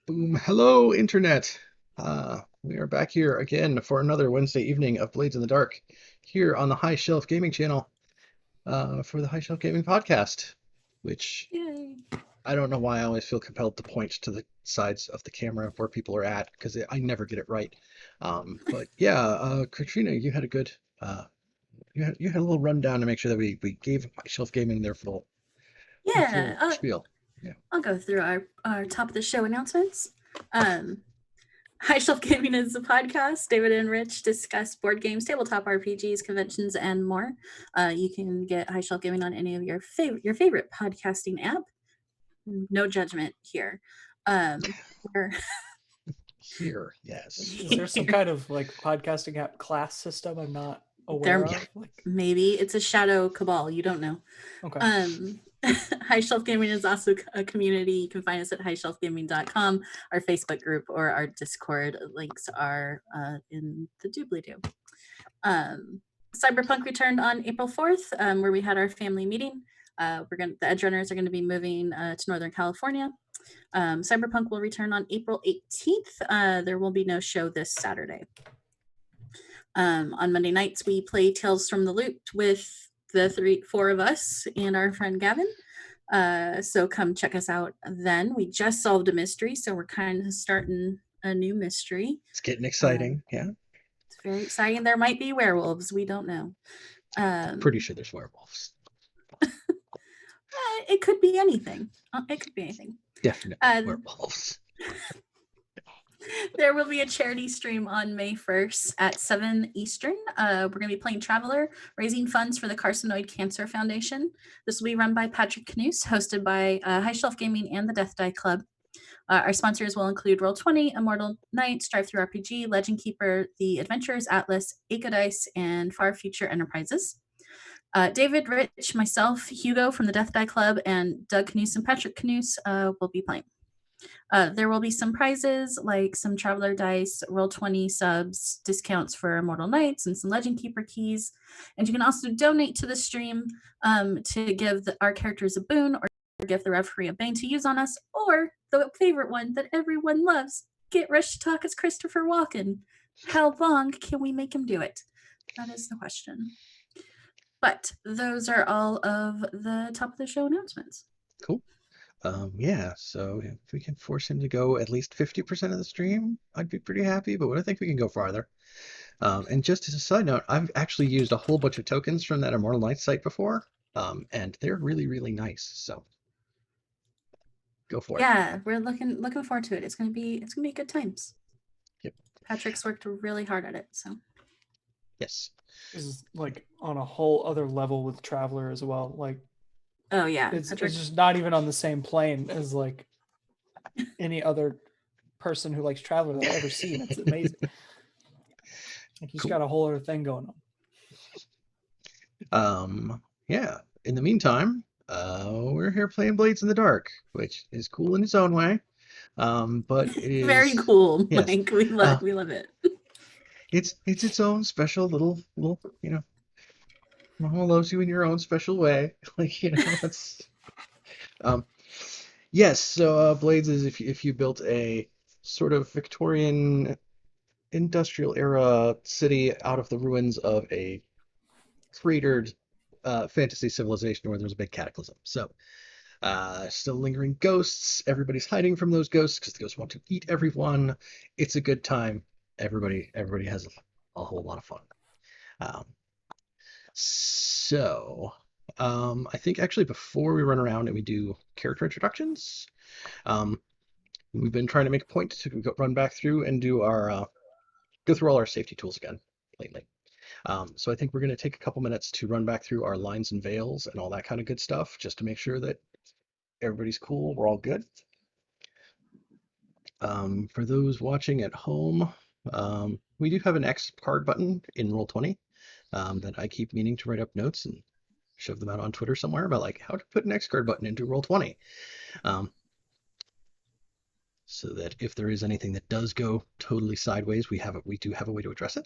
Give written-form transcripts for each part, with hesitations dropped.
Boom. Hello, Internet. We are back here again for another Wednesday evening of Blades in the Dark here on the High Shelf Gaming channel for the High Shelf Gaming podcast, which Yay. I don't know why I always feel compelled to point to the sides of the camera where people are at because I never get it right. But yeah, Katrina, uh, you had a little rundown to make sure that we gave High Shelf Gaming their Yeah, full spiel. Yeah. I'll go through our top of the show announcements. Um, High Shelf Gaming is a podcast. David and Rich discuss board games, tabletop RPGs, conventions, and more. You can get High Shelf Gaming on any of your favorite podcasting app. No judgment here. Um, we're Here, yes. Is there some kind of like podcasting app class system I'm not aware there, Yeah. of? Like, maybe it's a shadow cabal. You don't know. okay. High Shelf Gaming is also a community. You can find us at highshelfgaming.com, our Facebook group, or our Discord. Links are in the doobly-doo. Cyberpunk returned on April 4th, where we had our family meeting. The Edge Runners are going to be moving to Northern California. Cyberpunk will return on April 18th. There will be no show this Saturday. On Monday nights, we play Tales from the Loot with the four of us and our friend Gavin. So come check us out then. We just solved a mystery, so we're kind of starting a new mystery. It's getting exciting. Yeah. It's very exciting. There might be werewolves. We don't know. Pretty sure there's werewolves. It could be anything. It could be anything. Definitely werewolves. There will be a charity stream on May 1st at 7 Eastern. We're going to be playing Traveler, raising funds for the Carcinoid Cancer Foundation. This will be run by Patrick Knus, hosted by High Shelf Gaming and the Death Die Club. Our sponsors will include Roll20, Immortal Knights, Drive-Thru RPG, Legend Keeper, The Adventurers Atlas, Aiko Dice, and Far Future Enterprises. David, Rich, myself, Hugo from the Death Die Club, and Doug Knus and Patrick Knus will be playing. There will be some prizes like some Traveler Dice, Roll20 subs, discounts for Immortal Knights, and some Legend Keeper keys. And you can also donate to the stream to give our characters a boon or give the referee a bane to use on us, or the favorite one that everyone loves, get Rush to talk as Christopher Walken. How long can we make him do it? That is the question. But those are all of the top of the show announcements. Cool. Yeah, so if we can force him to go at least 50% of the stream, I'd be pretty happy, but I think we can go farther. And just as a side note, I've actually used a whole bunch of tokens from that Immortal Knights site before, and they're really, really nice. So go for it. Yeah, we're looking forward to it. It's gonna be good times. Yep. Patrick's worked really hard at it, so Yes. This is like on a whole other level with Traveler as well. Like, oh yeah, it's just not even on the same plane as like any other person who likes Traveler that I've ever seen. It's amazing. Like, he's got a whole other thing going on. Yeah. In the meantime, we're here playing Blades in the Dark, which is cool in its own way. But it is very cool. Yes. Mike. We love it. It's its own special little Mama loves you in your own special way. Like, that's yes, so Blades is if you built a sort of Victorian industrial era city out of the ruins of a cratered fantasy civilization where there's a big cataclysm. So still lingering ghosts. Everybody's hiding from those ghosts because the ghosts want to eat everyone. It's a good time. Everybody has a whole lot of fun. I think actually before we run around and we do character introductions, we've been trying to make a point to run back through and do our go through all our safety tools again lately. So I think we're going to take a couple minutes to run back through our lines and veils and all that kind of good stuff, just to make sure that everybody's cool, we're all good. For those watching at home, we do have an X card button in Roll20 that I keep meaning to write up notes and shove them out on Twitter somewhere about like how to put an X card button into Roll20. So that if there is anything that does go totally sideways, we do have a way to address it.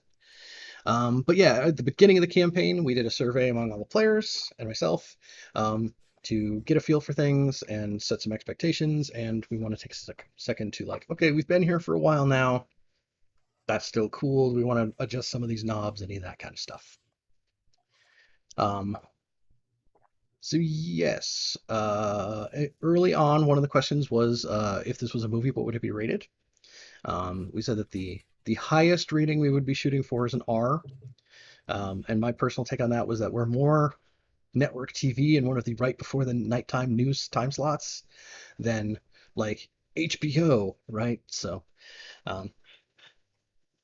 But yeah, at the beginning of the campaign, we did a survey among all the players and myself. to get a feel for things and set some expectations. And we want to take a second to like, okay, we've been here for a while now. That's still cool. We want to adjust some of these knobs, any of that kind of stuff. So yes, early on, one of the questions was if this was a movie, what would it be rated? We said that the highest rating we would be shooting for is an R. And my personal take on that was that we're more network TV and one of the right before the nighttime news time slots than like HBO, right? So um,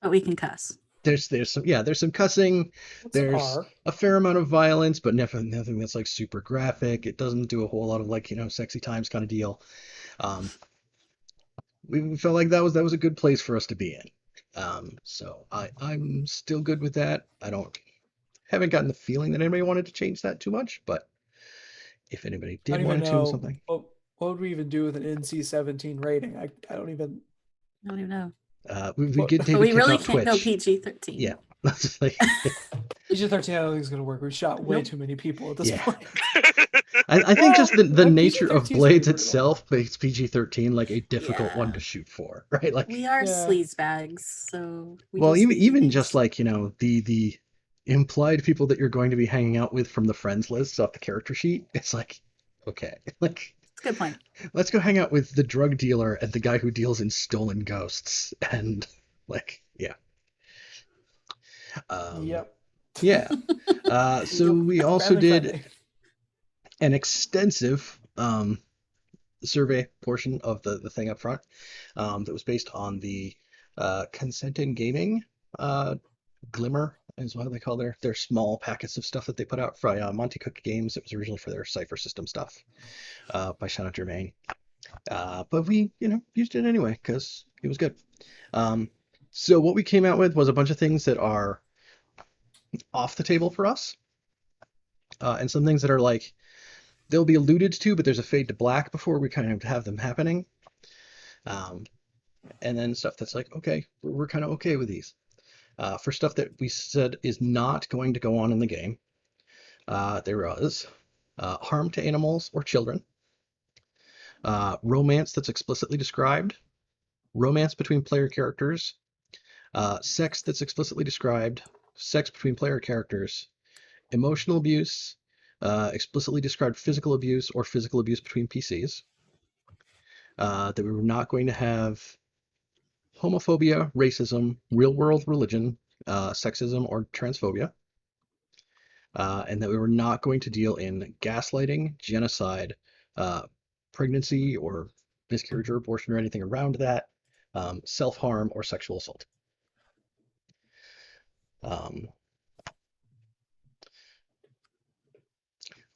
But we can cuss. there's some cussing. What's an There's R? a fair amount of violence, but nothing that's like super graphic. It doesn't do a whole lot of like sexy times kind of deal. Um, we felt like that was a good place for us to be in. So I'm still good with that. Haven't gotten the feeling that anybody wanted to change that too much, but if anybody I did don't even want to tune know something, what would we even do with an NC-17 rating. I don't even. I don't even know. we get But David we kicked really off can't go Twitch. PG-13. Yeah, that's like PG-13 I don't think is going to work. We've shot way Nope. too many people at this Yeah. point. I think just the Well, nature of PG-13 's pretty Blades brutal. itself makes PG-13 like a difficult one Yeah. to shoot for, right? Like, We are Yeah. sleaze bags, so we well, do sleazy even things. just like the implied people that you're going to be hanging out with from the friends list off the character sheet, it's like, okay, like It's a good point. let's go hang out with the drug dealer and the guy who deals in stolen ghosts, and like, yeah. Yep. Yeah. So Yep. we also Family did friendly. an extensive survey portion of the thing up front that was based on the Consent in Gaming Glimmer is what they call their small packets of stuff that they put out for Monte Cook Games. It was originally for their Cypher System stuff by Shanna Germain. But we, used it anyway because it was good. So what we came out with was a bunch of things that are off the table for us, and some things that are like they'll be alluded to, but there's a fade to black before we kind of have them happening. And then stuff that's like, okay, we're kind of okay with these. For stuff that we said is not going to go on in the game, there was harm to animals or children, romance that's explicitly described, romance between player characters, sex that's explicitly described, sex between player characters, emotional abuse, explicitly described physical abuse or physical abuse between PCs, that we were not going to have homophobia, racism, real-world religion, sexism, or transphobia, and that we were not going to deal in gaslighting, genocide, pregnancy or miscarriage or abortion or anything around that, self-harm, or sexual assault.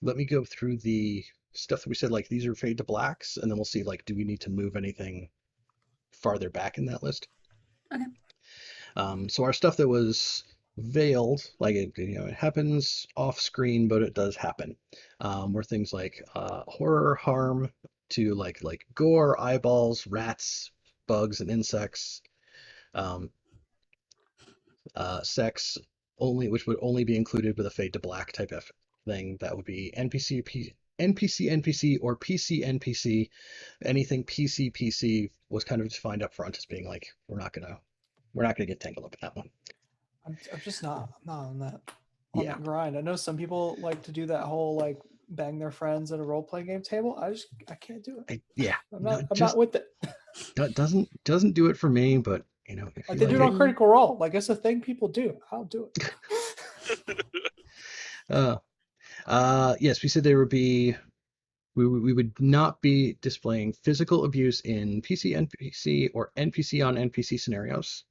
Let me go through the stuff that we said, like these are fade to blacks, and then we'll see, like, do we need to move anything farther back in that list? Okay. So our stuff that was veiled, like it happens off screen, but it does happen. Were things like horror, harm to like gore, eyeballs, rats, bugs, and insects. Sex only, which would only be included with a fade to black type of thing. That would be NPC, or PC NPC. Anything PC was kind of defined up front as being like, we're not gonna get tangled up in that one. I'm just not. I'm not on that Yeah. that grind. I know some people like to do that whole like bang their friends at a role playing game table. I can't do it. I'm not with it. Doesn't do it for me, but if Like you they do it like on Critical Role. Like it's a thing people do. I'll do it. Yes, we said there would be we would not be displaying physical abuse in PC NPC or NPC on NPC scenarios,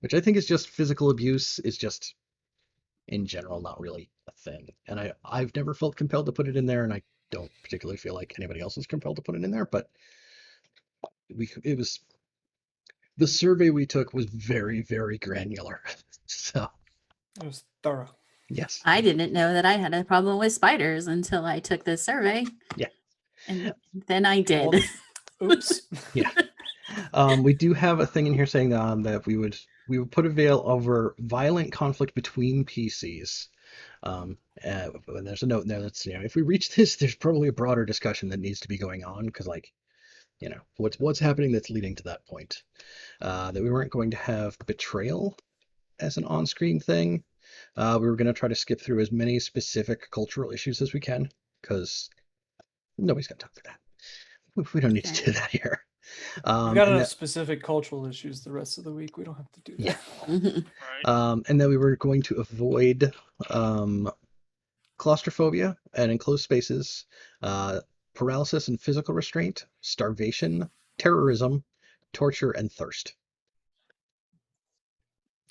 which I think is just physical abuse is just in general not really a thing. And I've never felt compelled to put it in there, and I don't particularly feel like anybody else is compelled to put it in there, but it was the survey we took was very, very granular. So It was thorough. yes. I didn't know that I had a problem with spiders until I took this survey. Yeah. And then I did. Well, oops. Yeah. We do have a thing in here saying that we would put a veil over violent conflict between PCs. And And there's a note in there that's, if we reach this, there's probably a broader discussion that needs to be going on because, like, what's happening that's leading to that point. That we weren't going to have betrayal as an on-screen thing. We were going to try to skip through as many specific cultural issues as we can because nobody's got time for that. We don't need to do that here. We've got and enough that, specific cultural issues the rest of the week. We don't have to do that. yeah. Mhm. And then we were going to avoid claustrophobia and enclosed spaces, paralysis and physical restraint, starvation, terrorism, torture, and thirst.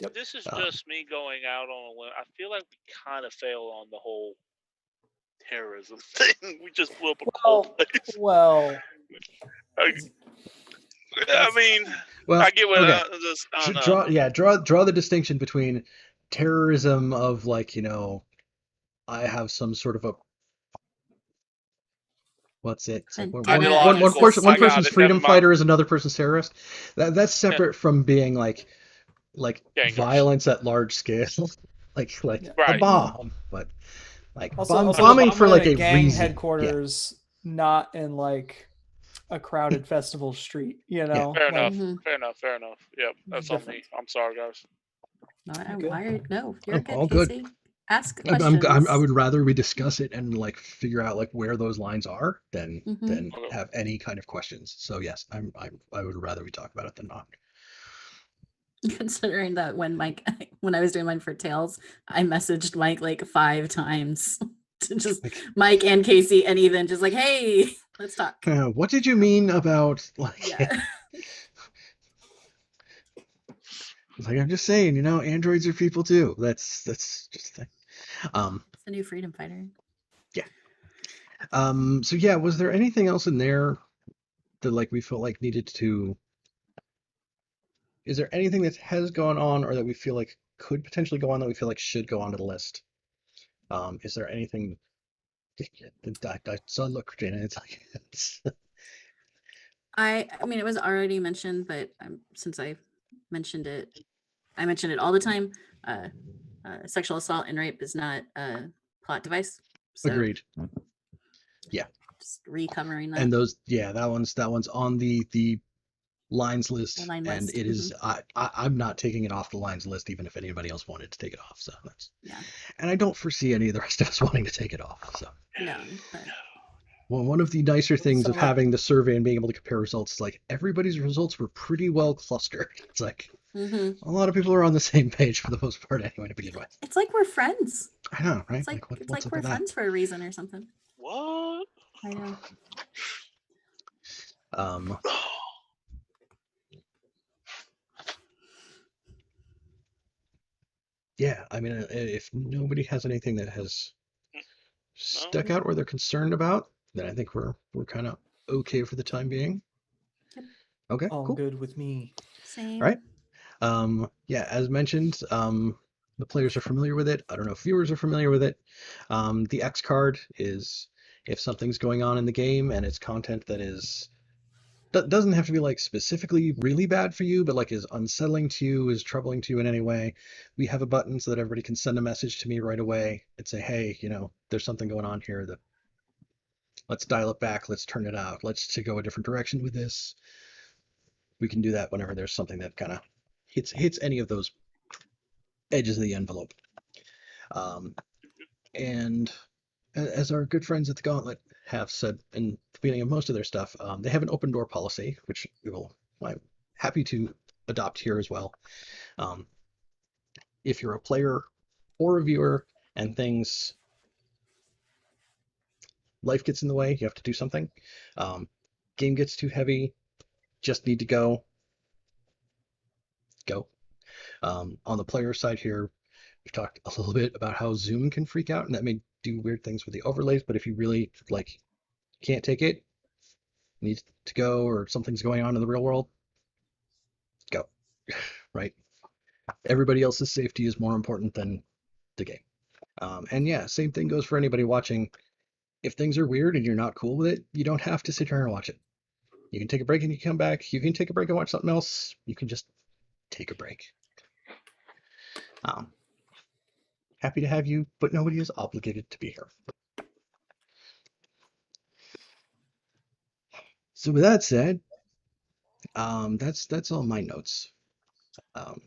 Yep. This is just me going out on a limb. I feel like we kind of failed on the whole terrorism thing. We just blew up a coal place. Well, I mean, Well, I get what okay. Draw the distinction between terrorism of, like, I have some sort of a, what's it? It's like one Ideological, one I got person's it, freedom never mind. fighter is another person's terrorist. That's separate from being like Gangers. violence at large scale, like a Right. bomb, but like also bombing for like in a gang reason. headquarters, not in like a crowded festival street. Fair like, enough. Mhm. Fair enough. Yep, that's on me. I'm sorry, guys. No, you're good, All good. Casey. Ask I questions. would rather we discuss it and like figure out like where those lines are than Mhm. have any kind of questions. So yes, I would rather we talk about it than not. Considering that when I was doing mine for Tails, I messaged Mike like 5 times to just Mike and Casey and Ethan, just like, hey, let's talk. What did you mean about like? Yeah. It's like, I'm just saying, androids are people too. That's just a thing. It's a new freedom fighter. Yeah. So yeah, was there anything else in there that like we felt like needed to? Is there anything that has gone on or that we feel like could potentially go on that we feel like should go onto the list? Is there anything? I saw look, Christina. It's like I mean, it was already mentioned, but since I mentioned it all the time. Sexual assault and rape is not a plot device. So agreed. Yeah. Just recovering that. And that one's on the lines list, The line and list, it is. I'm not taking it off the lines list, even if anybody else wanted to take it off. So that's. Yeah. And I don't foresee any of the rest of us wanting to take it off. So. No. But... Well, one of the nicer things of Somewhat. having the survey and being able to compare results is like everybody's results were pretty well clustered. It's like a lot of people are on the same page for the most part anyway to begin with. It's like we're friends. I know, right? It's like what's up we're with that? friends for a reason or something. What? I know. Yeah, I mean, if nobody has anything that has stuck out or they're concerned about, then I think we're kind of okay for the time being. Yep. Okay, all cool. good with me. Same. Right. Yeah, as mentioned, the players are familiar with it. I don't know if viewers are familiar with it. The X card is if something's going on in the game and it's content that doesn't have to be like specifically really bad for you, but like is unsettling to you, is troubling to you in any way. We have a button so that everybody can send a message to me right away and say, hey, there's something going on here that let's dial it back, let's turn it out, let's to go a different direction with this. We can do that whenever there's something that kind of hits any of those edges of the envelope. And as our good friends at the Gauntlet have said in the beginning of most of their stuff, they have an open door policy, which I'm happy to adopt here as well. If you're a player or a viewer and life gets in the way, you have to do something. Game gets too heavy, just need to go. On the player side here, we've talked a little bit about how Zoom can freak out, and that may do weird things with the overlays, but if you really can't take it, needs to go, or something's going on in the real world, go. Right? Everybody else's safety is more important than the game. And yeah, same thing goes for anybody watching. If things are weird and you're not cool with it, you don't have to sit here and watch it. You can take a break and you come back. You can take a break and watch something else. You can just take a break. Happy to have you, but nobody is obligated to be here. So with that said, that's all my notes. Um,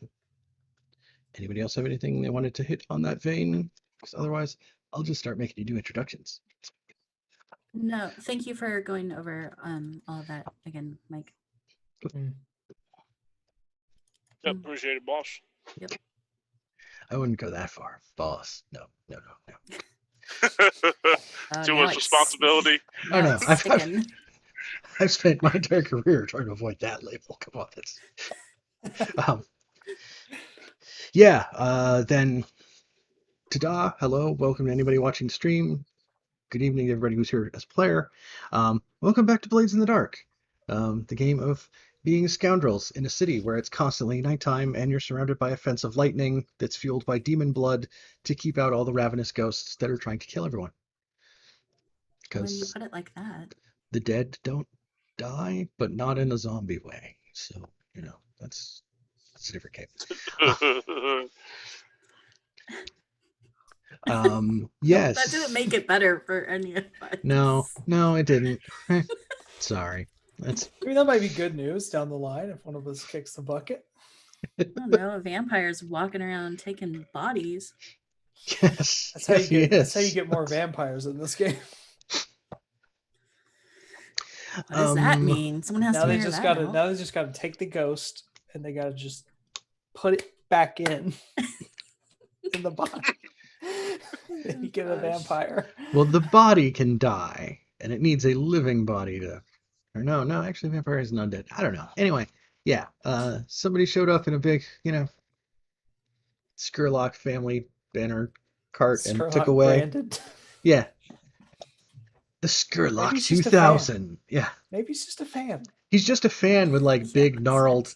Anybody else have anything they wanted to hit on that vein? Because otherwise, I'll just start making you do introductions. No, thank you for going over all of that again, Mike. Appreciate it, boss. I wouldn't go that far, boss. No. Too Now much it's- responsibility. Oh, now no, it's I've- sticking. I've spent my entire career trying to avoid that label. Come on, um, yeah. Then, ta-da! Hello, welcome to anybody watching stream. Good evening, everybody who's here as a player. Welcome back to Blades in the Dark, the game of being scoundrels in a city where it's constantly nighttime and you're surrounded by a fence of lightning that's fueled by demon blood to keep out all the ravenous ghosts that are trying to kill everyone. When you Because put it like that. the dead don't die, but not in a zombie way. So, that's a different game. Yes. That didn't make it better for any of us. No, it didn't. Sorry. That's I mean, that might be good news down the line if one of us kicks the bucket. I don't know. A vampire's walking around taking bodies. yes. That's how yes, you he get. That's how you is. get more vampires in this game. What does that mean? Someone has Now to they figure just that gotta. out. Now they just gotta take the ghost and they gotta just put it back in the body. Then you get a Gosh. vampire. Well, the body can die, and it needs a living body to. Or no, actually, vampire is not dead. I don't know. Anyway, yeah. Somebody showed up in a big, Skurlock family banner cart and took Skurlock away. branded. Yeah. The Maybe Skurlock he's just a fan. 2000. Yeah. Maybe he's just a fan. He's just a fan with like Yeah, big that's gnarled it.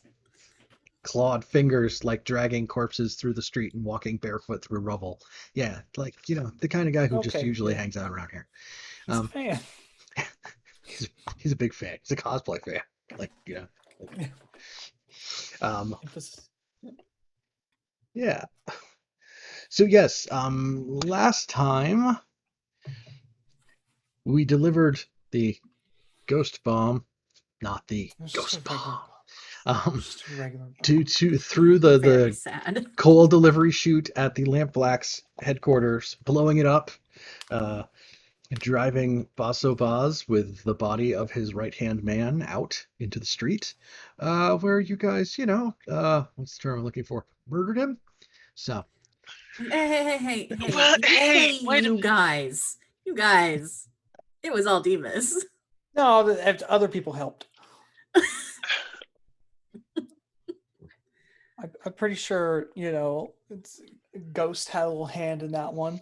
clawed fingers, like dragging corpses through the street and walking barefoot through rubble. Yeah, like the kind of guy who just Okay, usually yeah. hangs out around here. He's a fan. He's a big fan. He's a cosplay fan. Like Emphasis. yeah. So yes, last time we delivered the ghost bomb, not the It's just ghost a regular bomb. Just a regular bomb. Through Very the sad. coal delivery chute at the Lamp Black's headquarters, blowing it up, driving Basso Baz with the body of his right-hand man out into the street, where you guys, what's the term I'm looking for? Murdered him? So, Hey. Well, hey, wait a you guys. You guys. It was all Demas. No, other people helped. I'm pretty sure, it's Ghost had a little hand in that one.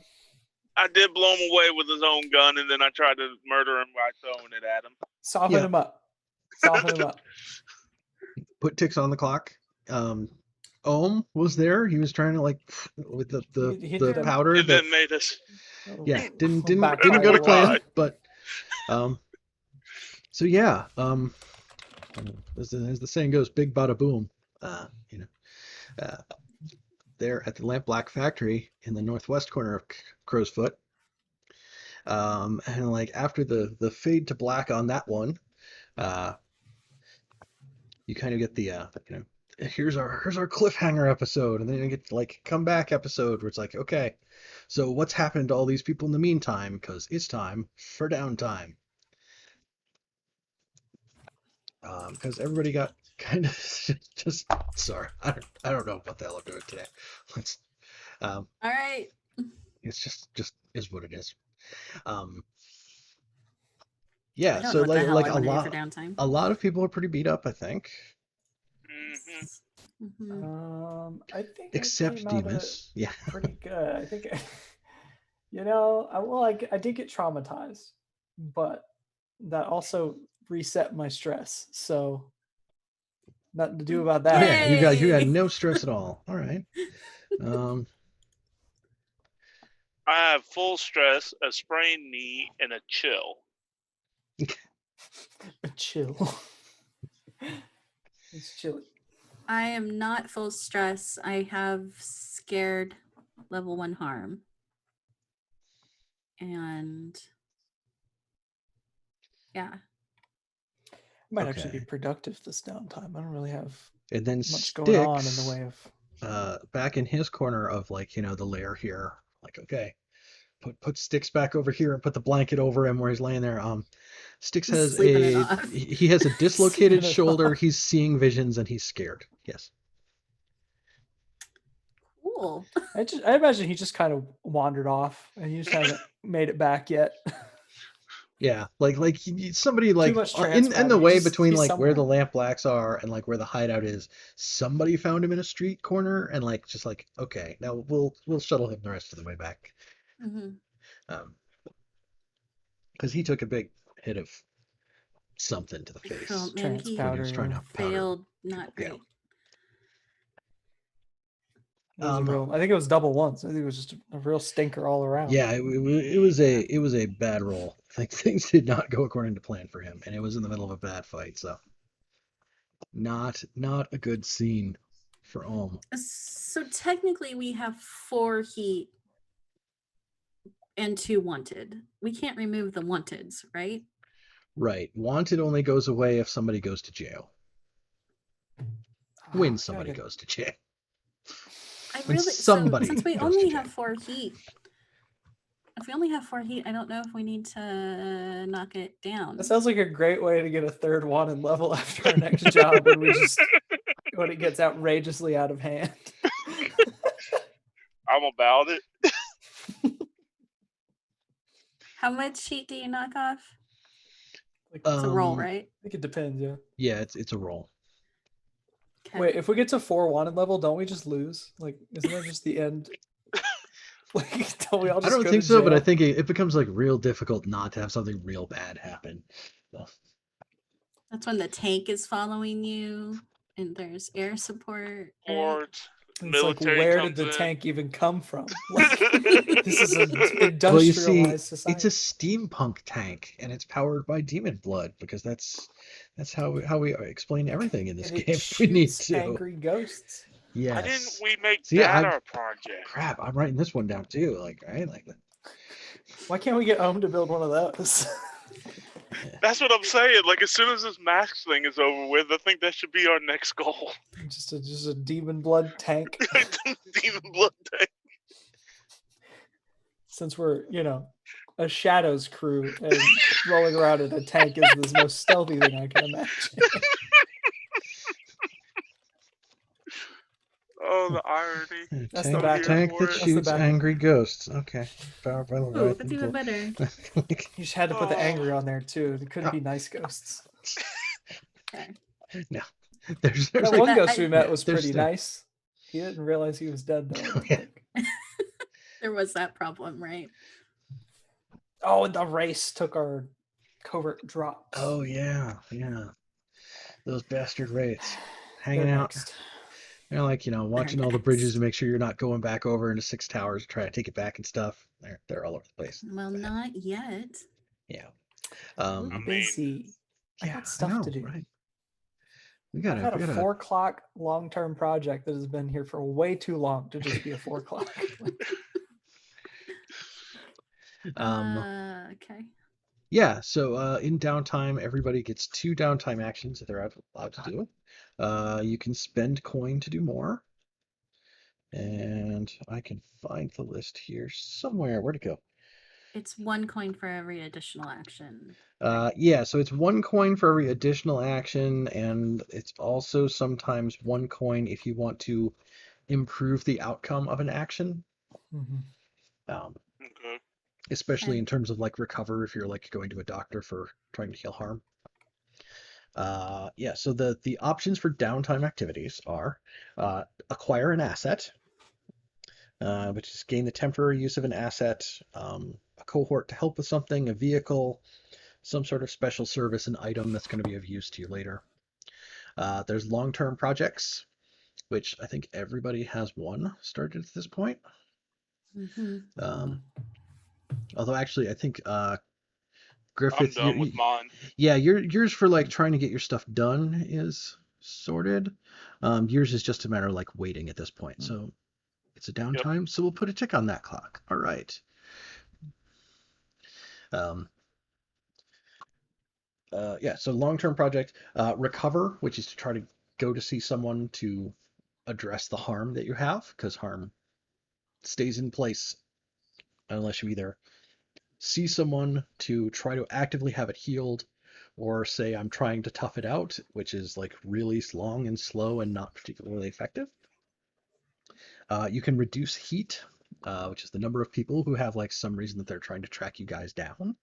I did blow him away with his own gun, and then I tried to murder him by throwing it at him. Soften him up. put ticks on the clock. Ohm was there. He was trying to with He the did powder. And then made us. Yeah, didn't backfire go to plan, ride. but so yeah, as the saying goes, big bada boom. There at the Lamp Black factory in the northwest corner of Crow's Foot. And like after the fade to black on that one, you kind of get the here's our cliffhanger episode, and then you get like comeback episode where it's like, okay, so what's happened to all these people in the meantime? Because it's time for downtime. Because everybody got kind of just sorry, I don't know what the hell I'm doing today. Let's All right. it's just is what it is. I Yeah, don't so know what the hell like I want to do for downtime. a lot of people are pretty beat up, I think, Mhm. I think except I came out Demas. Yeah. pretty good. I think, I did get traumatized, but that also reset my stress. So nothing to do about that. Yeah, you had Yay! no stress at all. All right. I have full stress, a sprained knee, and a chill. Chill. It's chilly. I am not full stress. I have scared level 1 harm. And yeah. Might actually be Okay. productive this downtime. I don't really have And then much going on in the Styx, way of. back in his corner of like, the lair here, like, okay, put Styx back over here and put the blanket over him where he's laying there. Styx He's has sleeping it off. he has a Sleeping dislocated it shoulder. off. He's seeing visions and he's scared. Yes. Cool. I imagine he just kind of wandered off and he just hasn't made it back yet. Yeah, like somebody Too like much in transport. the way He's between like where the somewhere. lamp blacks are and like where the hideout is, somebody found him in a street corner and like just like, okay, now we'll shuttle him the rest of the way back. Hmm. Because he took a big hit of something to the Oh face man, Trans he when he was trying powder. to powder failed not people. great. It was a real. I think it was double once. I think it was just a real stinker all around. Yeah, it was a bad roll. Like things did not go according to plan for him, and it was in the middle of a bad fight, so not a good scene for Ohm. So technically we have 4 heat and 2 wanted. We can't remove the wanteds, right? Right. Wanted only goes away if somebody goes to jail. When somebody goes to jail. I When really somebody since we goes only to jail. have 4 heat. If we only have 4 heat, I don't know if we need to knock it down. That sounds like a great way to get a 3rd wanted level after our next job when it gets outrageously out of hand. I'm about it. How much heat do you knock off? Like, It's a roll, right? I think it depends, yeah. Yeah, it's a roll. Okay. Wait, if we get to 4 wanted level, don't we just lose? Like, isn't that just the end? Like, don't we all I just don't go think to so, but I jail? think it becomes like real difficult not to have something real bad happen. So, That's when the tank is following you and there's air support. Right? Or It's like, military where did comes the in. tank even come from? Like, this is an well, you see, industrialized society. it's a steampunk tank, and it's powered by demon blood because that's how we explain everything in this And it game if we need shoots to. angry ghosts. Yes. Why didn't we make See, that our project? crap, I'm writing this one down too. Like, right, like that. Why can't we get Ohm to build one of those? That's what I'm saying. Like, as soon as this mask thing is over with, I think that should be our next goal. just a demon blood tank. Demon blood tank. Since we're, a Shadows crew and rolling around in a tank is the most stealthy thing I can imagine. Oh, the irony. That's tank, the background. tank that That's the shoots background. angry ghosts. Okay. Powered by Ooh, Leviathan that's even blood. better. You just had to put the angry on there too. It couldn't be nice ghosts. Okay. No. There's That like, one ghost we met was there's pretty nice. He didn't realize he was dead though. I don't Yeah. think. There was that problem, right? Oh, and the race took our covert drops. Oh yeah. Those bastard wraiths hanging They're out. next. Like, watching all the next. bridges to make sure you're not going back over into 6 towers to try to take it back and stuff. They're all over the place. Well, not yet. Yeah. We're busy. I got stuff to do. Right. I've had a 4 o'clock long-term project that has been here for way too long to just be a 4 o'clock. Okay. Yeah, so in downtime, everybody gets 2 downtime actions that they're allowed to do. You can spend coin to do more. And I can find the list here somewhere. Where'd it go? It's 1 coin for every additional action. Yeah, so it's 1 coin for every additional action, and it's also sometimes 1 coin if you want to improve the outcome of an action. Okay. Especially in terms of like recover if you're like going to a doctor for trying to heal harm. Yeah, so the options for downtime activities are acquire an asset, which is gain the temporary use of an asset, a cohort to help with something, a vehicle, some sort of special service, an item that's going to be of use to you later. There's long-term projects, which I think everybody has one started at this point. Although actually, I think Griffith, I'm done with mine. Yeah, yours for like trying to get your stuff done is sorted. Yours is just a matter of like waiting at this point. So minutes of downtime, so we'll put a tick on that clock. All right. Yeah, so long-term project. Recover, which is to try to go to see someone to address the harm that you have, because harm stays in place unless you either see someone to try to actively have it healed, or say I'm trying to tough it out, which is like really long and slow and not particularly effective. You can reduce heat, which is the number of people who have like some reason that they're trying to track you guys down.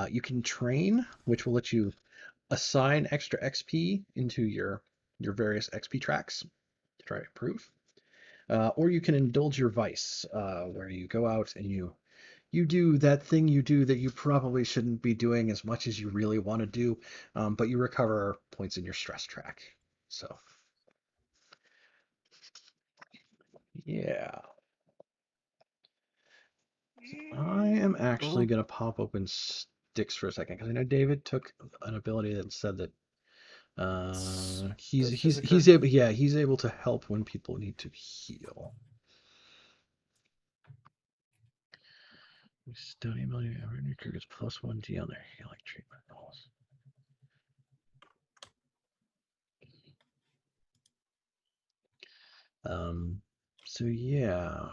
You can train, which will let you assign extra XP into your various XP tracks to try to improve. Or you can indulge your vice, where you go out and you do that thing you do that you probably shouldn't be doing as much as you really want to do, but you recover points in your stress track. So, yeah. I am actually going to pop open Sticks for a second, because I know David took an ability that said that he's able to help when people need to heal. Study ability every new crew gets +1 G on their healing treatment rolls. So yeah.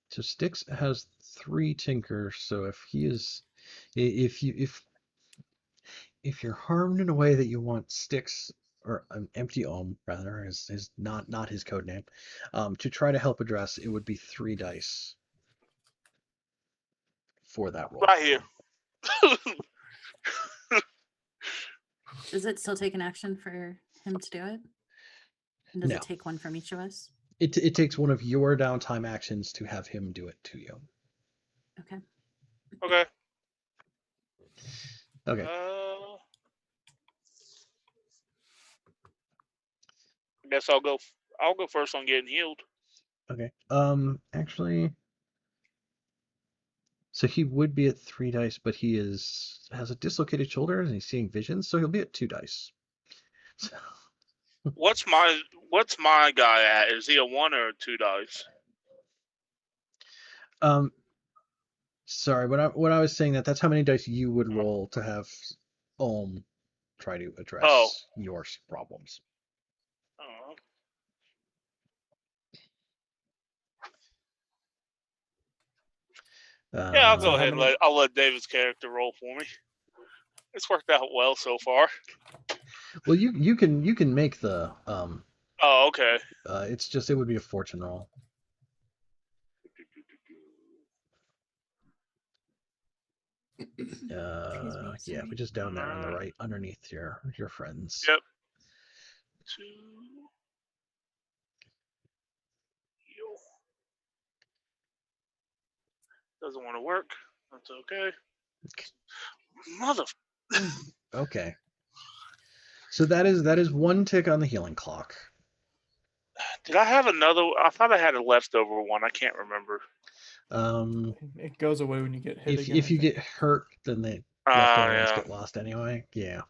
So Styx has 3 Tinker, so if he is, if you're harmed in a way that you want Styx, or Empty Ohm rather, is not his code name, to try to help address, it would be 3 dice for that roll. Right here. Does it still take an action for him to do it? And does No. it take one from each of us? It takes one of your downtime actions to have him do it to you. Okay. Okay. Okay. I guess I'll go first on getting healed. Okay. Actually, so he would be at 3 dice, but he has a dislocated shoulder and he's seeing visions, so he'll be at 2 dice. So, What's my guy at? Is he a 1 or a 2 dice? sorry, when I was saying that's how many dice you would roll to have Ohm try to address your problems. Oh. Yeah, I'll go ahead and I'll let David's character roll for me. It's worked out well so far. Well, you can make the Oh, okay. It's just it would be a fortune roll. Yeah, but just down there on the right, underneath your friends. Yep. 2. Heal. Doesn't want to work. That's okay. Mother. Okay. So that is 1 tick on the healing clock. Did I have another? I thought I had a leftover one. I can't remember. It goes away when you get hit again. If you get hurt, then the leftover ones get lost anyway. Yeah.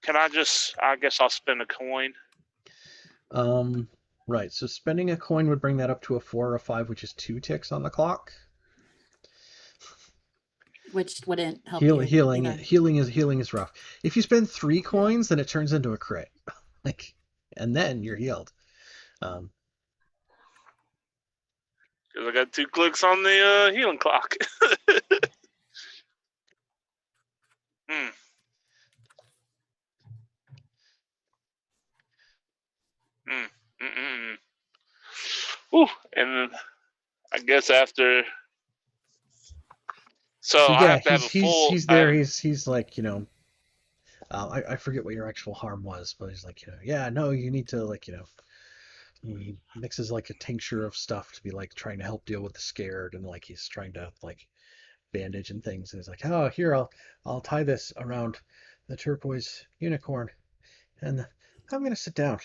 Can I guess I'll spend a coin. Right. So spending a coin would bring that up to a 4 or a 5, which is 2 ticks on the clock. Which wouldn't help healing is rough. If you spend 3 coins, then it turns into a crit. And then you're healed. Because I got 2 clicks on the healing clock. Ooh, and I guess after. So yeah, I have to have a full. He's there. He's like, I forget what your actual harm was, but he's like, yeah, no, you need to he mixes like a tincture of stuff to be like trying to help deal with the scared, and like he's trying to like bandage and things, and he's like, oh, here, I'll tie this around the turquoise unicorn, and I'm gonna sit down.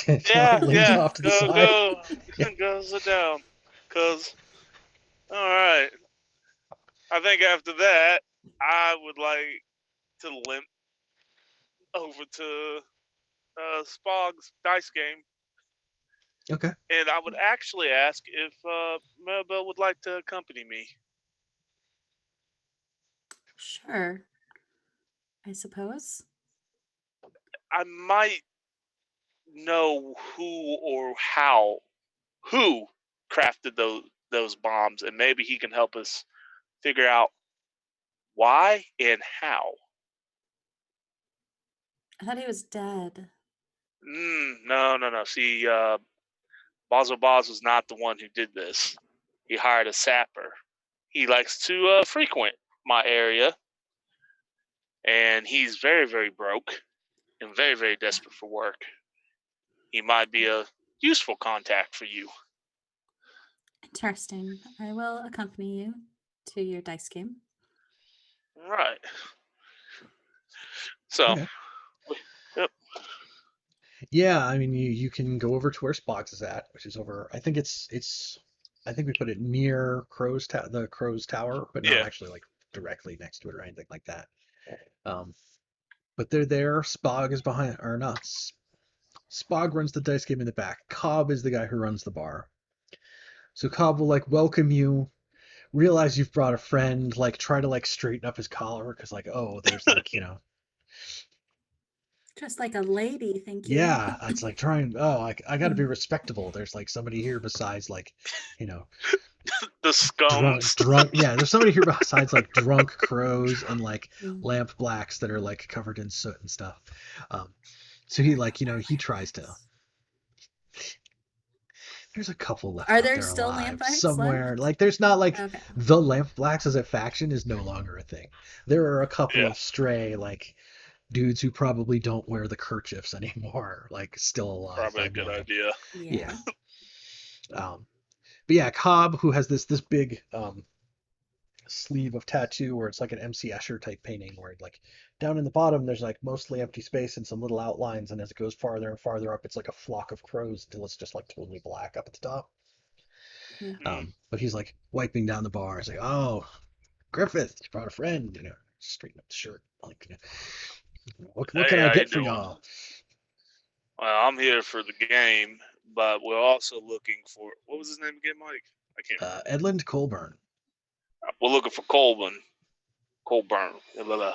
Leans off to the side. Go sit down, cause all right. I think after that, I would like to limp over to Spog's dice game Okay. And I would actually ask if Maribel would like to accompany me. Sure, I suppose. I might know who crafted those bombs, and maybe he can help us figure out why and how. I thought he was dead. No. See, Basil Boz was not the one who did this. He hired a sapper. He likes to frequent my area, and he's very, very broke and very, very desperate for work. He might be a useful contact for you. Interesting. I will accompany you to your dice game. Right. So, Okay. yep. Yeah, I mean, you can go over to where Spock's is at, which is over. I think I think we put it near the Crow's Tower, but not Yeah. actually like directly next to it or anything like that. Um, but they're there. Spog is behind, or not. Spog runs the dice game in the back. Cobb is the guy who runs the bar. So Cobb will like welcome you, realize you've brought a friend, like try to like straighten up his collar because like, oh, there's like, Just like a lady, thank you. yeah, it's like trying, oh, I got to be respectful. There's like somebody here besides like, you know, The scums. drunk. Yeah, there's somebody here besides like drunk crows and like Mm. lamp blacks that are like covered in soot and stuff. So he like, he tries to. There's a couple left Are out there there still alive lamp blacks somewhere. left? Like there's not like Okay. the lamp blacks as a faction is no longer a thing. There are a couple Yeah. of stray like dudes who probably don't wear the kerchiefs anymore, like still alive Probably by a good now. idea. Yeah. But yeah, Cobb, who has this big sleeve of tattoo where it's like an MC Escher type painting where like down in the bottom there's like mostly empty space and some little outlines, and as it goes farther and farther up it's like a flock of crows until it's just like totally black up at the top. But he's like wiping down the bar. He's like, "Oh, Griffith, you brought a friend. Straighten up the shirt. Like, what Hey, can I how you get for doing? y'all?" Well, I'm here for the game, but we're also looking for what was his name again, Mike? I can't remember. Edmund Colburn. We're looking for Colburn. Blah, blah, blah.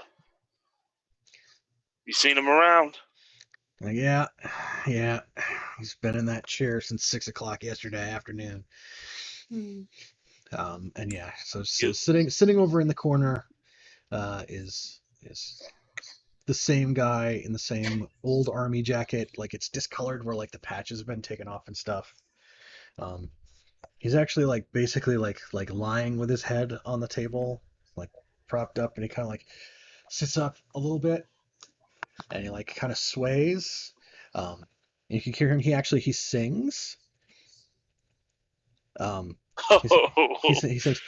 You seen him around? Like, yeah. He's been in that chair since 6 o'clock yesterday afternoon. Mm. And yeah, so You- sitting over in the corner is the same guy in the same old army jacket. Like it's discolored where like the patches have been taken off and stuff. He's actually like basically like lying with his head on the table, like propped up, and he kind of like sits up a little bit, and he like kind of sways. You can hear him. He sings. He sings,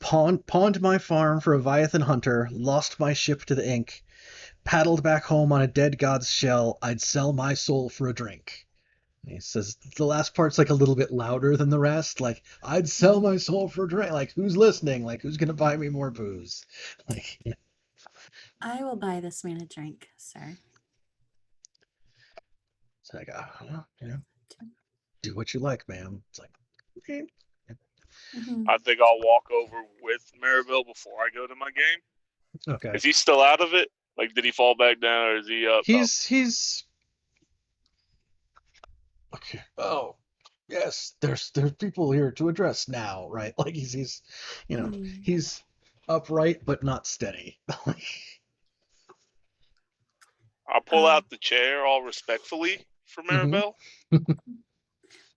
pawned my farm for a Leviathan hunter, lost my ship to the ink, paddled back home on a dead god's shell. I'd sell my soul for a drink. He says the last part's like a little bit louder than the rest. Like, I'd sell my soul for a drink. Like, who's listening? Like, who's gonna buy me more booze? Like, yeah. I will buy this man a drink, sir. It's like, well, do what you like, ma'am. It's like, okay. Mhm. I think I'll walk over with Maribel before I go to my game. Okay. Is he still out of it? Like, did he fall back down, or is he up? He's okay. Oh, yes. There's people here to address now, right? Like he's Mm. he's upright but not steady. I'll pull out the chair all respectfully for Maribel.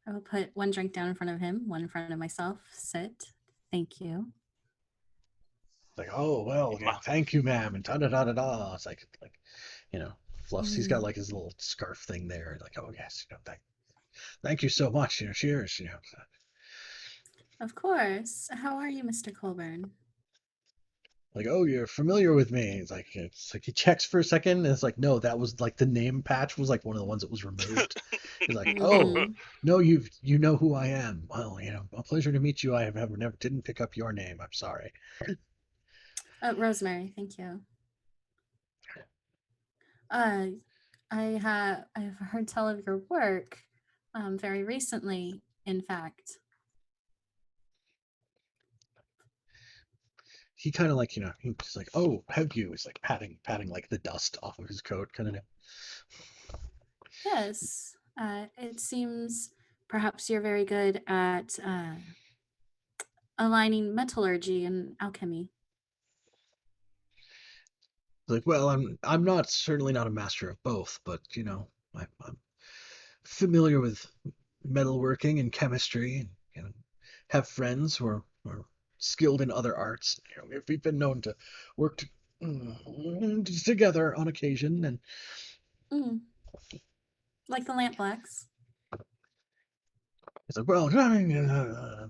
I will put one drink down in front of him, one in front of myself. Sit. Thank you. Like, oh well, yeah, thank you, ma'am, and da da da da da. It's like fluffs. He's got like his little scarf thing there. Like, oh yes, thank you so much. Cheers. Of course. How are you, Mr. Colburn? Like, oh, you're familiar with me. It's like he checks for a second, and it's like, no, that was like the name patch was like one of the ones that was removed. He's like, oh, no, you know who I am. Well, a pleasure to meet you. I have never didn't pick up your name. I'm sorry. Rosemary, thank you. I've heard tell of your work. very recently, in fact. He kind of like, he's like, oh, have you? He's like patting like the dust off of his coat, kind of. Yes, it seems perhaps you're very good at aligning metallurgy and alchemy. Like, well, I'm not certainly not a master of both, but I'm familiar with metalworking and chemistry, and have friends who are skilled in other arts. We've been known to work together on occasion, and Mm, like the lamp blacks. it's like, well,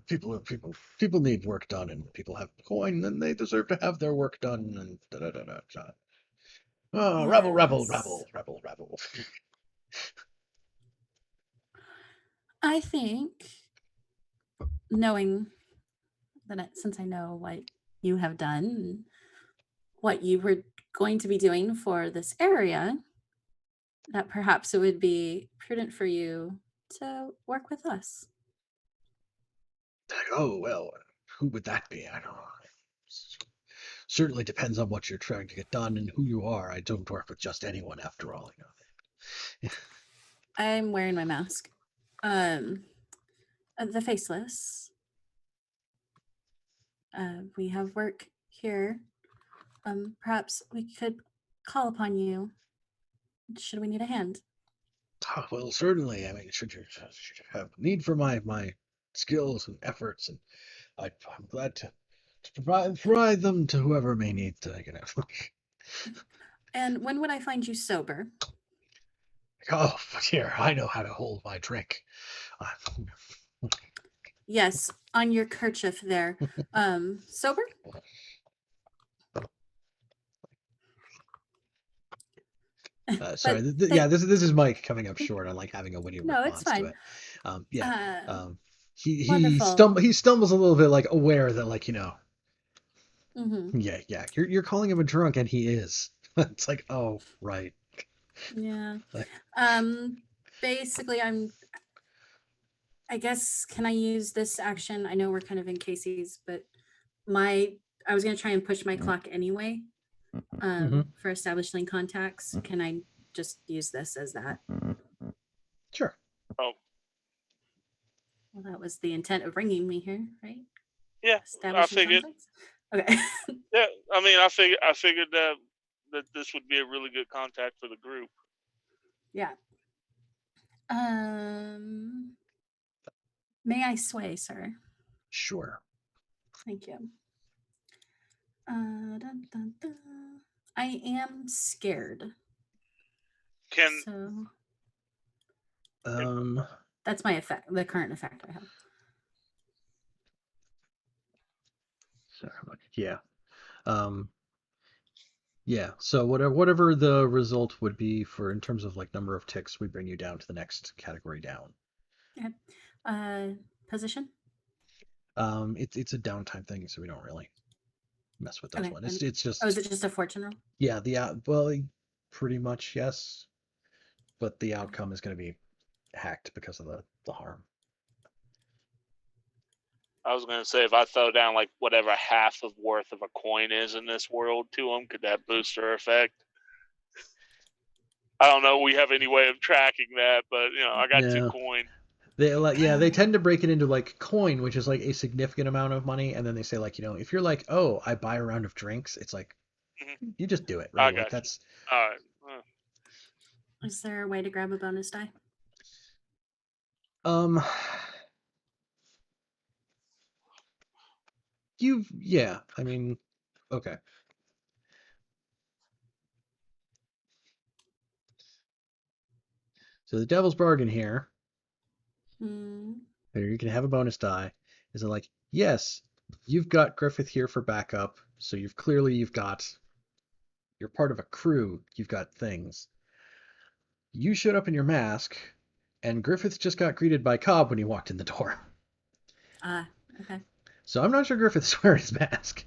people need work done, and people have coin, and they deserve to have their work done, and da da da da. Da. Oh, rebel, rebel, Yes. rebel, rebel, rebel. I think, knowing since I know what you have done, and what you were going to be doing for this area, that perhaps it would be prudent for you to work with us. Like, oh well, who would that be? I don't know. Certainly depends on what you're trying to get done and who you are. I don't work with just anyone, after all. I'm wearing my mask. The faceless. We have work here. Perhaps we could call upon you should we need a hand. Oh, well, certainly. I mean, should you have need for my skills and efforts, and I'm glad to provide them to whoever may need to. And when would I find you sober? Oh, here, I know how to hold my drink. Yes, on your kerchief there. Sober? Sorry, But yeah, this is Mike coming up short on like having a witty no, it's response to fine. it. Yeah. Wonderful. He stumbles a little bit, like aware that Hmm. yeah, you're calling him a drunk, and he is. It's like, oh, right. Yeah. Like, Basically, I guess, can I use this action? I know we're kind of in Casey's, but I was gonna try and push my clock anyway. mhm, For establishing contacts. Can I just use this as that? sure. Oh, Well, that was the intent of bringing me here, right? yeah. I Establishing figured. contacts. Okay. Yeah, I mean, I figured that this would be a really good contact for the group. Yeah. Um. May I sway, sir? Sure. Thank you. Dun, dun, dun. I am scared. Can So Um, that's my effect. The current effect I have. so yeah. Um, yeah. So whatever the result would be for in terms of like number of ticks, we bring you down to the next category down. Okay. Position. It's a downtime thing, so we don't really mess with those Okay. ones. And It's oh, is just it just a fortune roll? yeah. Well, pretty much yes, but the Okay. outcome is going to be hacked because of the harm. I was gonna say if I throw down like whatever half of worth of a coin is in this world to them, could that boost their effect? I don't know. We have any way of tracking that, but I got 2 Yeah. coin. They tend to break it into like coin, which is like a significant amount of money, and then they say like, if you're like, oh, I buy a round of drinks, it's like Mhm. you just do it, I right? Like got you. that's All right. Is there a way to grab a bonus die? um yeah, I mean, okay. So the devil's bargain here, Hmm. or you can have a bonus die, is it like, yes, you've got Griffith here for backup, so you've got you're part of a crew, you've got things. You showed up in your mask, and Griffith just got greeted by Cobb when he walked in the door. Okay. So I'm not sure Griffith's wearing his mask.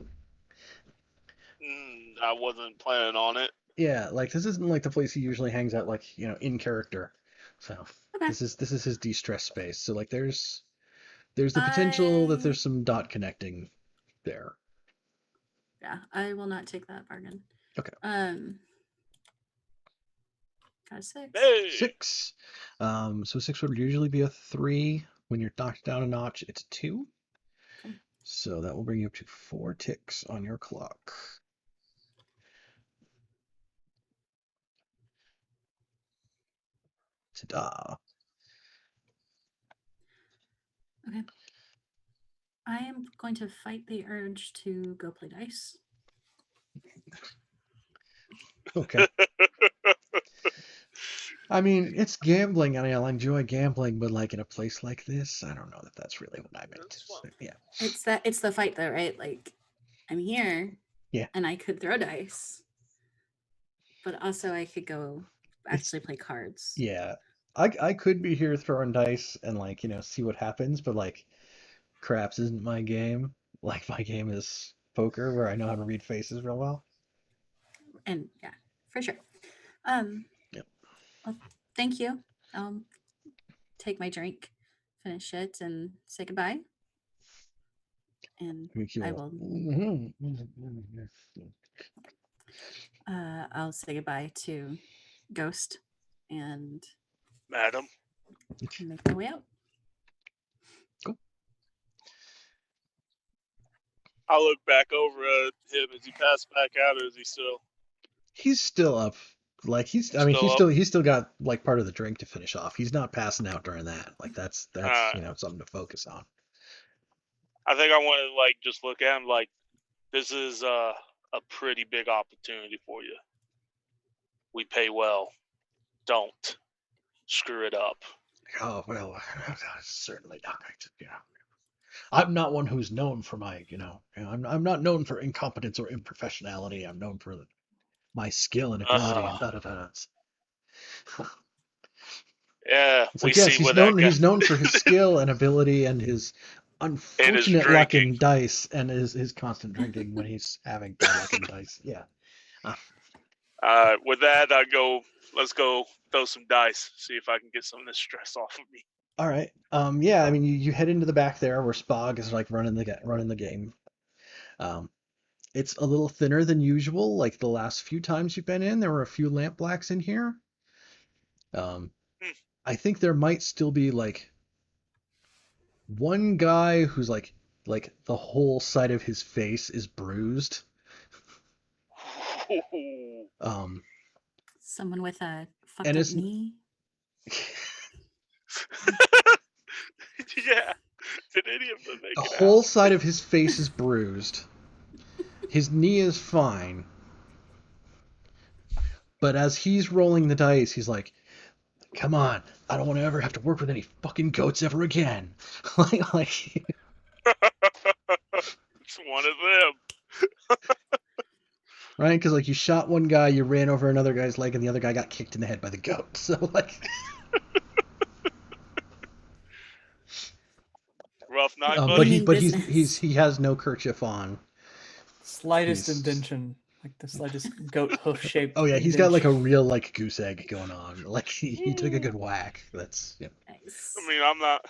I wasn't planning on it. Yeah, like this isn't like the place he usually hangs out, like, in character. So Okay. this is his de-stress space. So like there's the potential that there's some dot connecting there. Yeah, I will not take that bargain. Okay. Got a 6. Hey, 6. So 6 would usually be a 3. When you're knocked down a notch, it's a 2. Okay. So that will bring you up to 4 ticks on your clock. Ta-da. Okay. I am going to fight the urge to go play dice. Okay. I mean, it's gambling, and I'll enjoy gambling, but like in a place like this, I don't know that that's really what I meant. That's fine. So, yeah. It's the fight though, right? Like I'm here. Yeah. And I could throw dice. But also I could go actually play cards. Yeah. I could be here throwing dice and like, see what happens, but like craps isn't my game. Like my game is poker where I know how to read faces real well. And yeah, for sure. Yep. Well, thank you. Take my drink, finish it, and say goodbye. And I will. I'll say goodbye to Ghost and madam. make my way out. Cool. I look back over at him. Is he passed back out, or is he still? He's still up. Like he's Still up? he's still got like part of the drink to finish off. He's not passing out during that. Like that's something to focus on. I think I want to like just look at him like this is a pretty big opportunity for you. We pay well. Don't screw it up. Oh well, certainly not. I'm not one who's known for my, I'm not known for incompetence or improfessionality. I'm known for my skill and ability and da da da. Yeah, It's we like yes, see where that guy he's known for his skill and ability and his unfortunate luck in drinking. dice and his constant drinking when he's having bad luck in dice. Yeah. With that, let's go throw some dice, see if I can get some of this stress off of me. All right. Yeah. I mean, you head into the back there where Spog is like running the game. It's a little thinner than usual. Like the last few times you've been in, there were a few lamp blacks in here. I think there might still be like one guy who's like the whole side of his face is bruised. Someone with a fucked And up it's knee. Yeah. Did any of them make the it whole out? side of his face is bruised. His knee is fine. But as he's rolling the dice, he's like, come on, I don't want to ever have to work with any fucking goats ever again. like It's one of them. right? Because like you shot one guy, you ran over another guy's leg, and the other guy got kicked in the head by the goat. So like, Rough night, but buddy. he has no kerchief on. Slightest He's- indention, like the slightest goat hoof shaped. Oh yeah, he's got like a real like goose egg going on. Like he took a good whack. That's yeah. Nice. I mean, I'm not.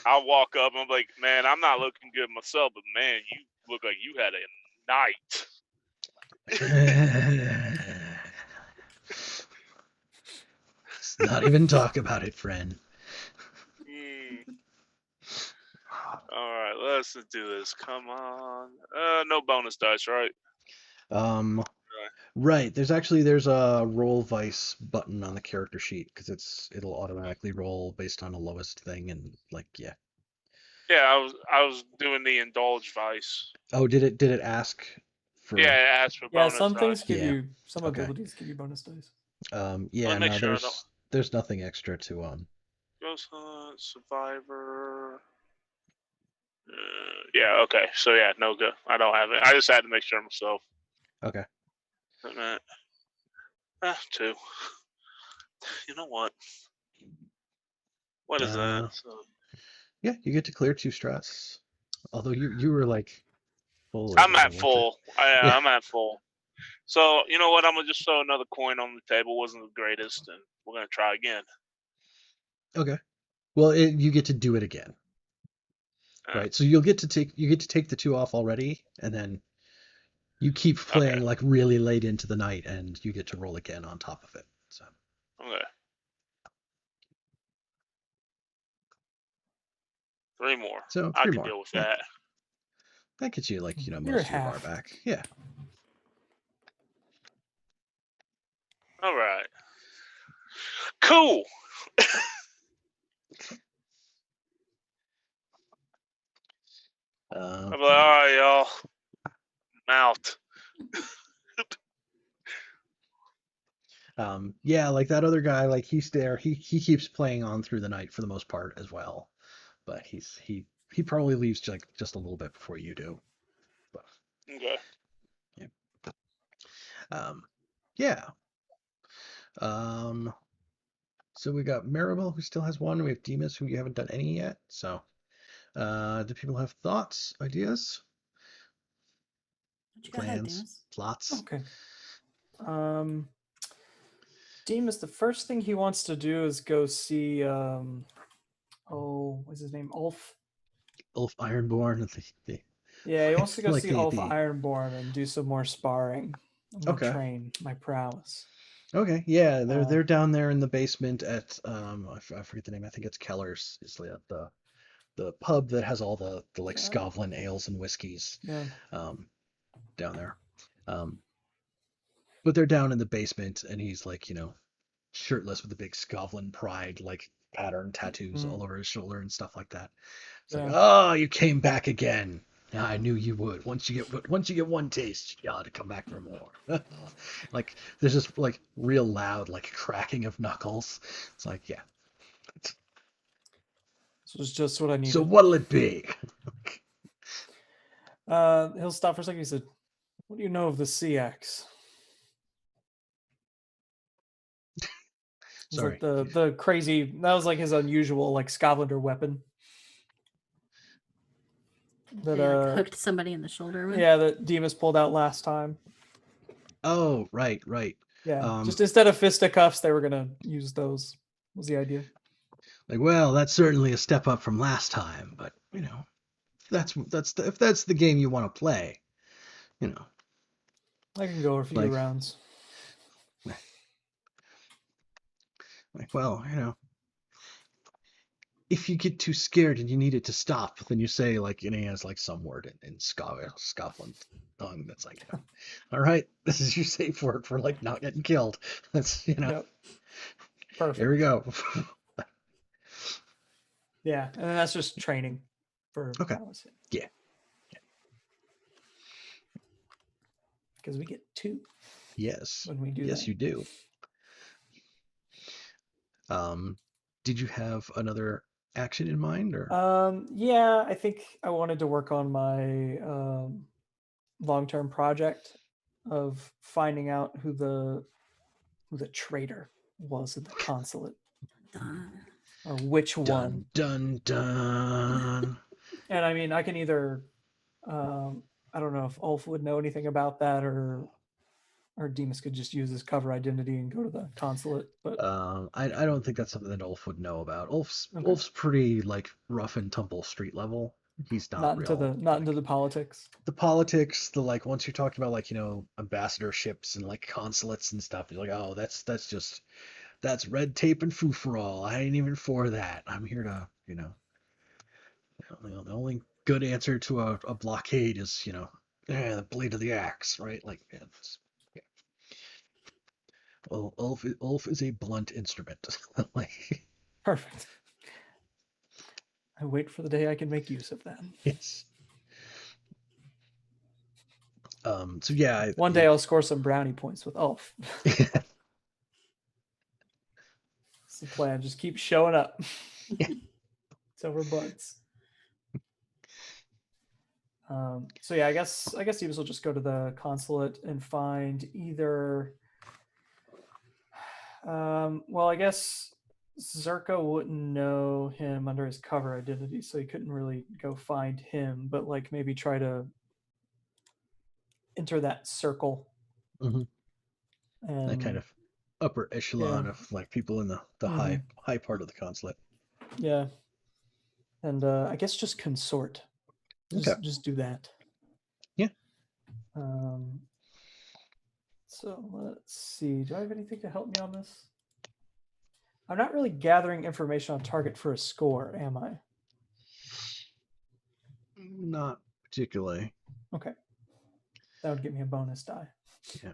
I'll walk up and I'm like, man, I'm not looking good myself, but man, you look like you had a night. Let's not even talk about it, friend. All right, let's do this. Come on. No bonus dice, right? Right. There's a roll vice button on the character sheet because it'll automatically roll based on the lowest thing and like yeah. Yeah, I was doing the indulge vice. Oh, did it ask for? Yeah, it asked for Yeah, bonus some dice. things give Yeah. you some Okay. abilities give you bonus dice. Yeah, Let me make no, sure there's nothing extra to Ghost Hunt, Survivor. Yeah, okay. So yeah, no good. I don't have it. I just had to make sure myself. Okay. Wait a minute. 2. You know what? What is that? So, Yeah, you get to clear 2 stress. Although you were like full. I'm at full. Yeah. I'm at full. So you know what? I'm gonna just throw another coin on the table. Wasn't the greatest, and we're gonna try again. Okay. Well, you get to do it again, right? So you get to take the 2 off already, and then you keep playing Okay. like really late into the night, and you get to roll again on top of it. So Okay. 3 more. so I 3 can more. deal with Yeah. that. That gets you like You're most of your bar half. back. Yeah. All right. Cool. I'm like, all right, y'all. I'm out. Yeah, like that other guy, like he's there. He keeps playing on through the night for the most part as well, but he probably leaves like just a little bit before you do. But Okay. yeah. Yeah. Um, so we got Maribel who still has one. We have Demas who you haven't done any yet. So, do people have thoughts, ideas, What you got ahead, plans, Demas? plots? Okay. Demas, the first thing he wants to do is go see what's his name? Ulf. Ulf Ironborn. Yeah, he wants to go like see Ulf the Ironborn and do some more sparring. I'm gonna Okay. train my prowess. Okay, yeah, they're Uh, down there in the basement at I forget the name. I think it's Keller's. Is the pub that has all the like Yeah. Scotland ales and whiskeys Yeah. down there. But they're down in the basement, and he's like shirtless with a big Scotland pride like pattern tattoos Mhm. all over his shoulder and stuff like that. It's like, Yeah. oh, you came back again. Yeah, I knew you would. Once you get one taste, you gotta come back for more. Like there's just like real loud like cracking of knuckles. It's like, yeah. This was just what I So needed. what'll it be? He'll stop for a second. He said, "What do you know of the CX?" It's Sorry. like the crazy. That was like his unusual like Scotlander weapon. That They like hooked somebody in the shoulder with. yeah, that Demas pulled out last time. Oh, right. Yeah, just instead of fisticuffs, they were gonna use those. Was the idea? Like, well, that's certainly a step up from last time, but if that's the game you want to play, you know, I can go a few like rounds. well, if you get too scared and you need it to stop, then you say like he has like some word in Scotland tongue that's like, all right, this is your safe word for like not getting killed. That's Yep. Perfect. Here we go. Yeah, and then that's just training for Okay. prowess. Yeah. Because we get 2 Yes. when we do Yes, that. you do. Did you have another action in mind or? Yeah, I think I wanted to work on my long-term project of finding out who the traitor was at the consulate, or which one. Dun dun. And I mean, I can either I don't know if Ulf would know anything about that, or Demas could just use his cover identity and go to the consulate. But I don't think that's something that Ulf would know about. okay. Ulf's pretty like rough and tumble street level. He's not real. Not into the politics. The politics, the like once you're talking about like ambassadorships and like consulates and stuff, you're like, oh, that's red tape and foo for all. I ain't even for that. I'm here to the only good answer to a blockade is the blade of the axe, right? Like yeah. Well, Ulf is a blunt instrument. Like Perfect. I wait for the day I can make use of that. yes. So yeah, One day I'll score some brownie points with Ulf. It's the plan. Just keep showing up. It's over buds. So yeah, I guess Stevens will just go to the consulate and find either. Well, I guess Zerka wouldn't know him under his cover identity, so he couldn't really go find him. But like maybe try to enter that circle Mhm. And That kind of upper echelon yeah. of like people in the Mhm. high part of the consulate. Yeah. And I guess just consort. Okay. Just do that. Yeah. Um, so let's see. Do I have anything to help me on this? I'm not really gathering information on target for a score, am I? Not particularly. Okay. That would give me a bonus die. Yeah.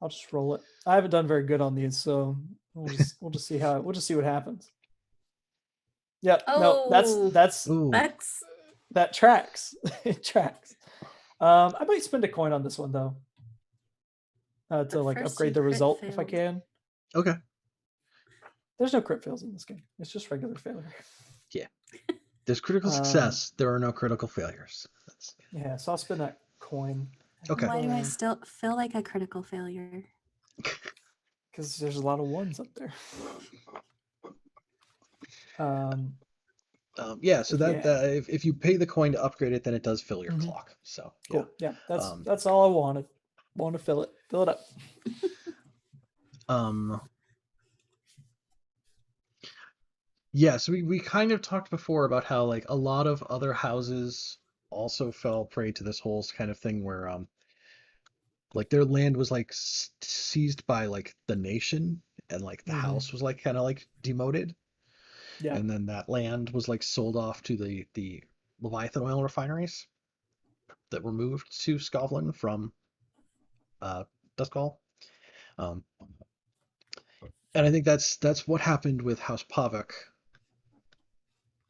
I'll just roll it. I haven't done very good on these, so we'll just see what happens. Yep. No, Oh, Ooh. that tracks. It tracks. I might spend a coin on this one though. To But like first upgrade you the crit result if I failed. can. Okay. There's no crit fails in this game. It's just regular failure. There's critical success. There are no critical failures. That's, Yeah, so I'll spend that coin. Okay. Why do I still feel like a critical failure? Because there's a lot of ones up there. yeah. So But that if you pay the coin to upgrade it, then it does fill your Mhm. clock. So Cool. Yeah, yeah. that's all I wanted. Want to fill it up. Yeah, so we kind of talked before about how like a lot of other houses also fell prey to this whole kind of thing where like their land was like seized by like the nation and like the Mhm. house was like kind of like demoted, Yeah. and then that land was like sold off to the Leviathan oil refineries that were moved to Scotland from Duskall. Um, and I think that's what happened with House Pavok.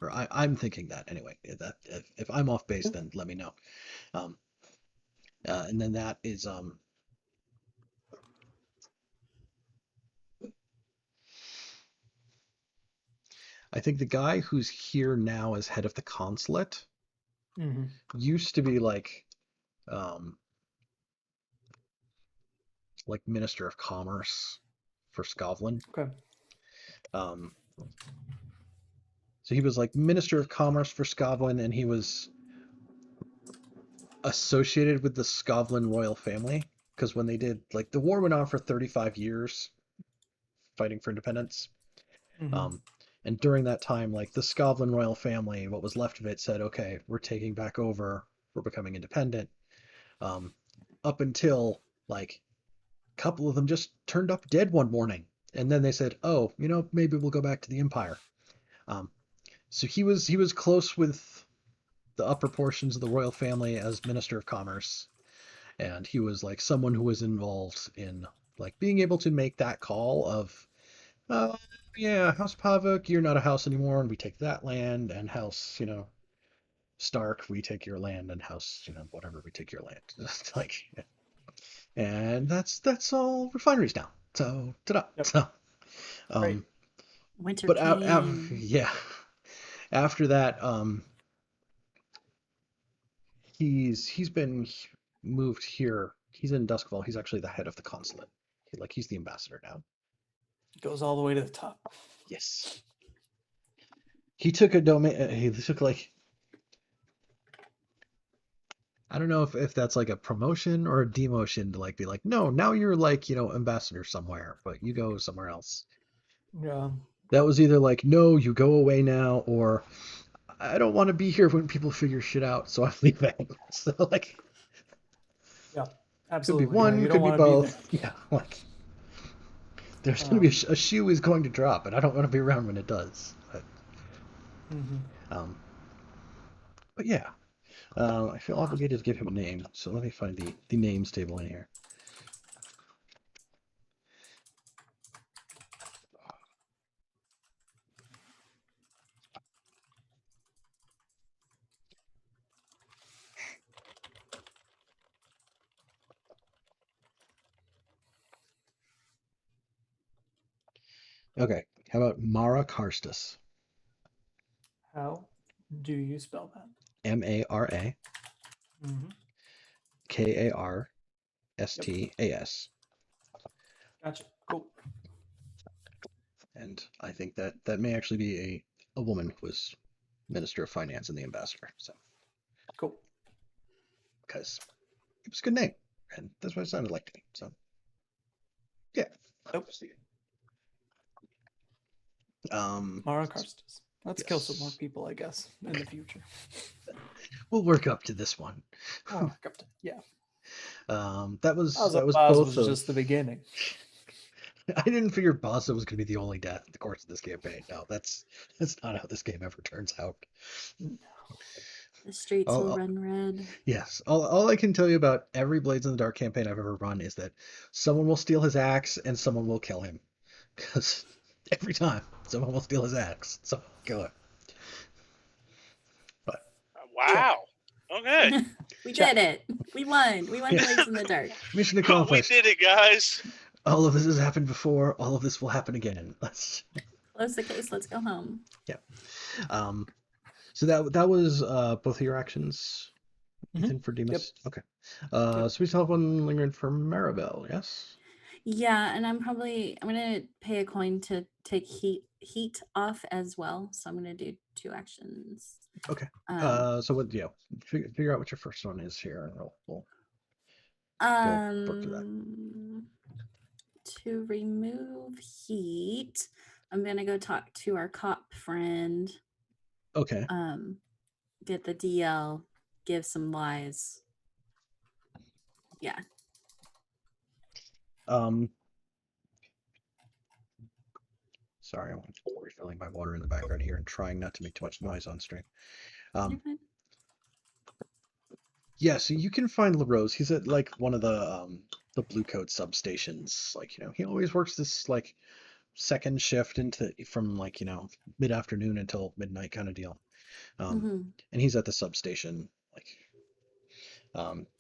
Or I'm thinking that anyway. That if I'm off base, then let me know. Um, and then that is I think the guy who's here now as head of the consulate Mhm. used to be um like Minister of Commerce for Scotland. Okay. Um, so he was like Minister of Commerce for Scotland, and he was associated with the Scotland royal family because when they did like the war went on for 35 years fighting for independence. Mhm. Um, and during that time, like the Scotland royal family, what was left of it said, okay, we're taking back over, we're becoming independent. Um, up until like a couple of them just turned up dead one morning. And then they said, oh, maybe we'll go back to the empire. Um, so he was close with the upper portions of the royal family as Minister of Commerce, and he was like someone who was involved in like being able to make that call of, uh, yeah, House Pavok, you're not a house anymore, and we take that land, and House, Stark, we take your land, and House, whatever, we take your land. It's like, and that's all refineries now. So ta-da. Yep. So, Right. Winter but came. yeah, after that, he's been moved here. He's in Duskfall. He's actually the head of the consulate. He's the ambassador now. Goes all the way to the top. Yes. He took a domain. He took like, I don't know if that's like a promotion or a demotion to like be like, no, now you're like, ambassador somewhere, but you go somewhere else. Yeah. That was either like, no, you go away now, or I don't want to be here when people figure shit out, so I'm leaving. So like, Yeah. could be Absolutely. Yeah. one, You could don't be want to be there. both. Yeah, like there's going to be a shoe is going to drop, and I don't want to be around when it does. Mhm. Um, but yeah, I feel obligated to give him a name, so let me find the names table in here. Okay, how about Mara Karstas? How do you spell that? Mara Mm-hmm. Yep. Karstas. Gotcha. Cool. And I think that may actually be a woman who was Minister of Finance and the ambassador. So, Cool. because it was a good name. And that's what it sounded like to me. So, yeah. Nope. Mara Karstas. Let's kill some more Yes. people, I guess, in the future. We'll work up to this one. Yeah. That was Baz both was of. just the beginning. I didn't figure Baza was going to be the only death in the course of this campaign. No, that's not how this game ever turns out. The streets I'll- will I'll- run red. Yes, all I can tell you about every Blades in the Dark campaign I've ever run is that someone will steal his axe and someone will kill him. Because every time someone will steal his axe, someone will kill him. But Wow. Okay. We Check. did it. We won. We won Blades in the Dark. mission We accomplished. did it, guys. All of this has happened before. All of this will happen again. Let's. Close the case. Let's go home. So that was both of your actions, Mhm. Ethan, for Demas. Yep. Okay. Yep. So we still have one lingering for Maribel. Yes. Yeah, and I'm gonna pay a coin to take heat off as well. So I'm gonna do 2 actions. Okay. Um, So what? Yeah. Figure out what your first one is here, and we'll work through that. To remove heat, I'm gonna go talk to our cop friend. Okay. Get the DL, give some lies. Yeah. Sorry, I'm refilling my water in the background here and trying not to make too much noise on stream. You're fine. Yeah, so you can find LaRose. He's at like one of the blue coat substations. Like, he always works this like second shift from like, mid-afternoon until midnight kind of deal. And he's at the substation. Like,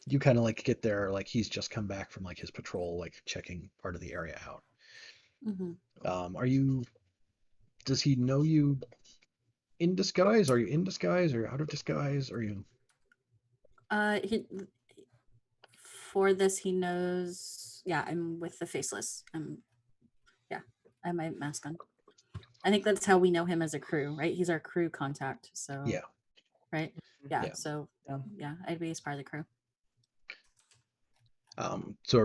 you kind of like get there like he's just come back from like his patrol, like checking part of the area out. Does he know you in disguise? Are you in disguise or out of disguise? Are you? For this, he knows. Yeah, I'm with the faceless. I have my mask on. I think that's how we know him as a crew, right? He's our crew contact. So Yeah. right. Yeah. Yeah. So yeah, I'd be as part of the crew. So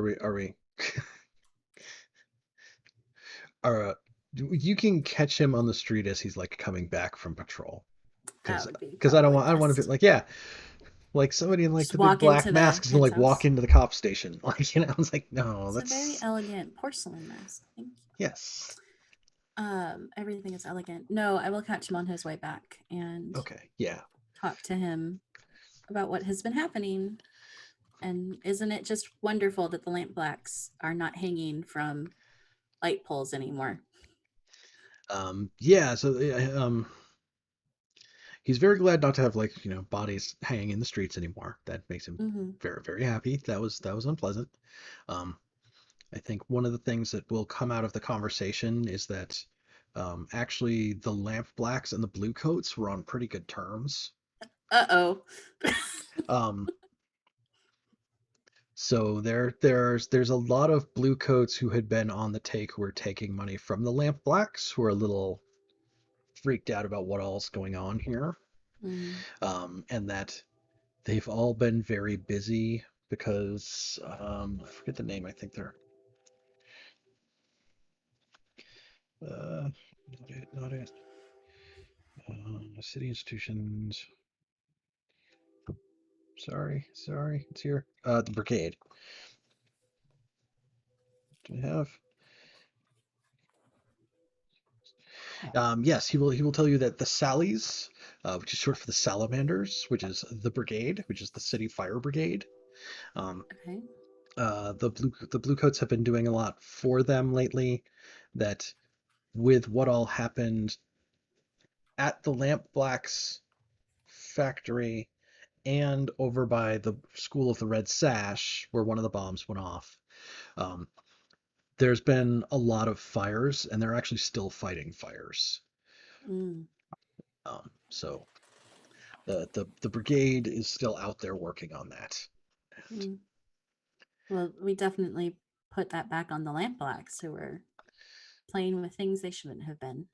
you can catch him on the street as he's like coming back from patrol. That would be Because I don't probably want to best. be like like somebody in like Just the big walk black into the mask is gonna like walk penthouse. into the cop station. Like, it's like, no, It's that's a very elegant porcelain mask. Thank you. yes. Everything is elegant. No, I will catch him on his way back and Okay. Yeah. talk to him about what has been happening. And isn't it just wonderful that the lamp blacks are not hanging from light poles anymore? Yeah, so he's very glad not to have like, bodies hanging in the streets anymore. That makes him very, very happy. That was unpleasant. I think one of the things that will come out of the conversation is that actually the lamp blacks and the blue coats were on pretty good terms. So there's a lot of blue coats who had been on the take who were taking money from the lamp blacks who are a little freaked out about what all's going on here. And that they've all been very busy because I forget the name. I think they're not it. City institutions. Sorry, it's here. The brigade. Do we have? Yes, he will tell you that the Sallies, which is short for the Salamanders, which is the brigade, which is the city fire brigade. Okay. The Bluecoats have been doing a lot for them lately. That with what all happened at the Lamp Blacks factory and over by the School of the Red Sash, where one of the bombs went off, there's been a lot of fires, and they're actually still fighting fires. So the brigade is still out there working on that. Well, we definitely put that back on the lamp blacks who were playing with things they shouldn't have been.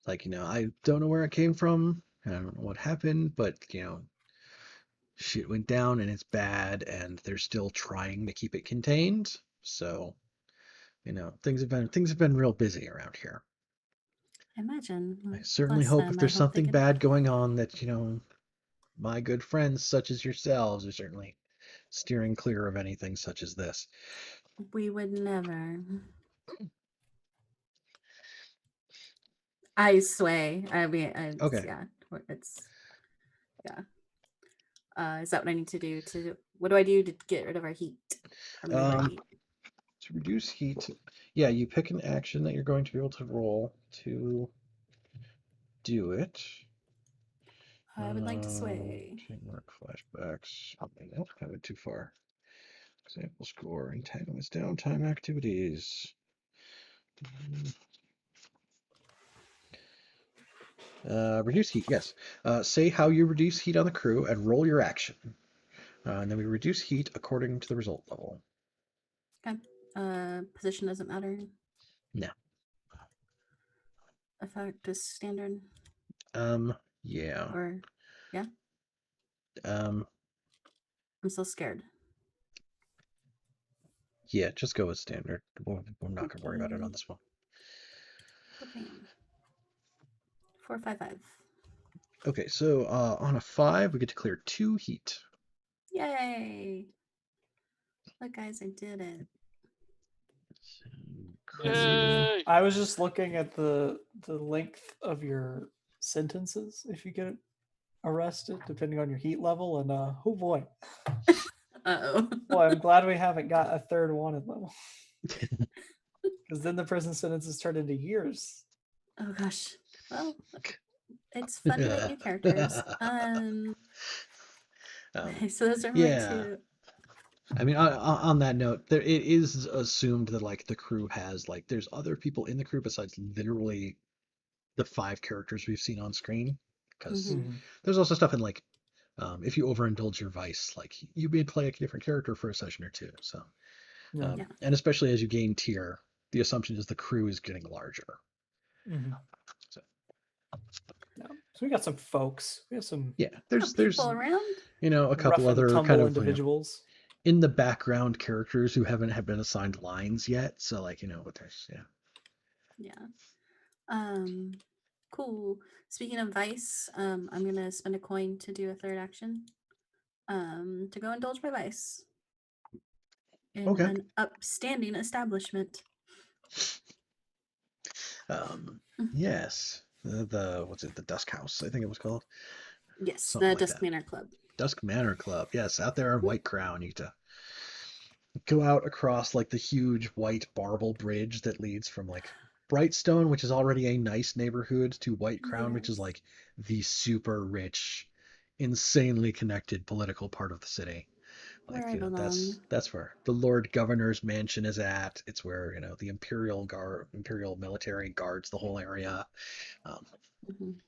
Like, I don't know where it came from. I don't know what happened, but shit went down and it's bad, and they're still trying to keep it contained. So, things have been real busy around here. I imagine. I Well, certainly bless hope if them. I there's hope they something can. bad going on that, my good friends such as yourselves are certainly steering clear of anything such as this. We would never. I sway. I mean, Okay. yeah. It's yeah. Is that what I need to do? What do I do to get rid of our heat? Or move our Um, heat? to reduce heat, yeah, you pick an action that you're going to be able to roll to do it. I would like to sway. Teamwork, flashbacks. I don't have it too far. Example score, entanglements, downtime activities. Reduce heat, yes. Say how you reduce heat on the crew and roll your action. And then we reduce heat according to the result level. Okay. Position doesn't matter. No. Effect is standard. Yeah. Or yeah. Um, I'm so scared. yeah, just go with standard. We're not going to worry about it on Okay. this one. Propane. 455. Okay, so on a 5, we get to clear 2 heat. Yay! Look, guys, I did it. Yay! I was just looking at the length of your sentences if you get arrested, depending on your heat level, and oh boy, Uh-oh. I'm glad we haven't got a third wanted level. Because then the prison sentences turn into years. Oh gosh. Well, it's fun to make new characters. So those are my yeah. two. I mean, on that note, it is assumed that like the crew has like there's other people in the crew besides literally the 5 characters we've seen on screen. Because Mhm. there's also stuff in like if you overindulge your vice, like you may play a different character for a session or two. So, Yeah. and especially as you gain tier, the assumption is the crew is getting larger. So, Yeah. So we got some folks. We have some yeah, Got people around. a rough couple and other tumble kind of individuals. in the background characters who have been assigned lines yet. So like but there's Yeah. Cool. Speaking of vice, I'm gonna spend a coin to do a third action. To go indulge my vice in Okay. an upstanding establishment. Yes, the what's it, the Dusk House, I think it was called. Yes, Something the like Dusk that. Manor Club. Dusk Manor Club. Yes, out there on White Crown, you get to go out across like the huge white marble bridge that leads from like Brightstone, which is already a nice neighborhood, to White Crown, which is Yes. like the super rich, insanely connected political part of the city. Like, Where I belong. that's where the Lord Governor's mansion is at. It's where, the Imperial military guards the whole area. Um, Mhm.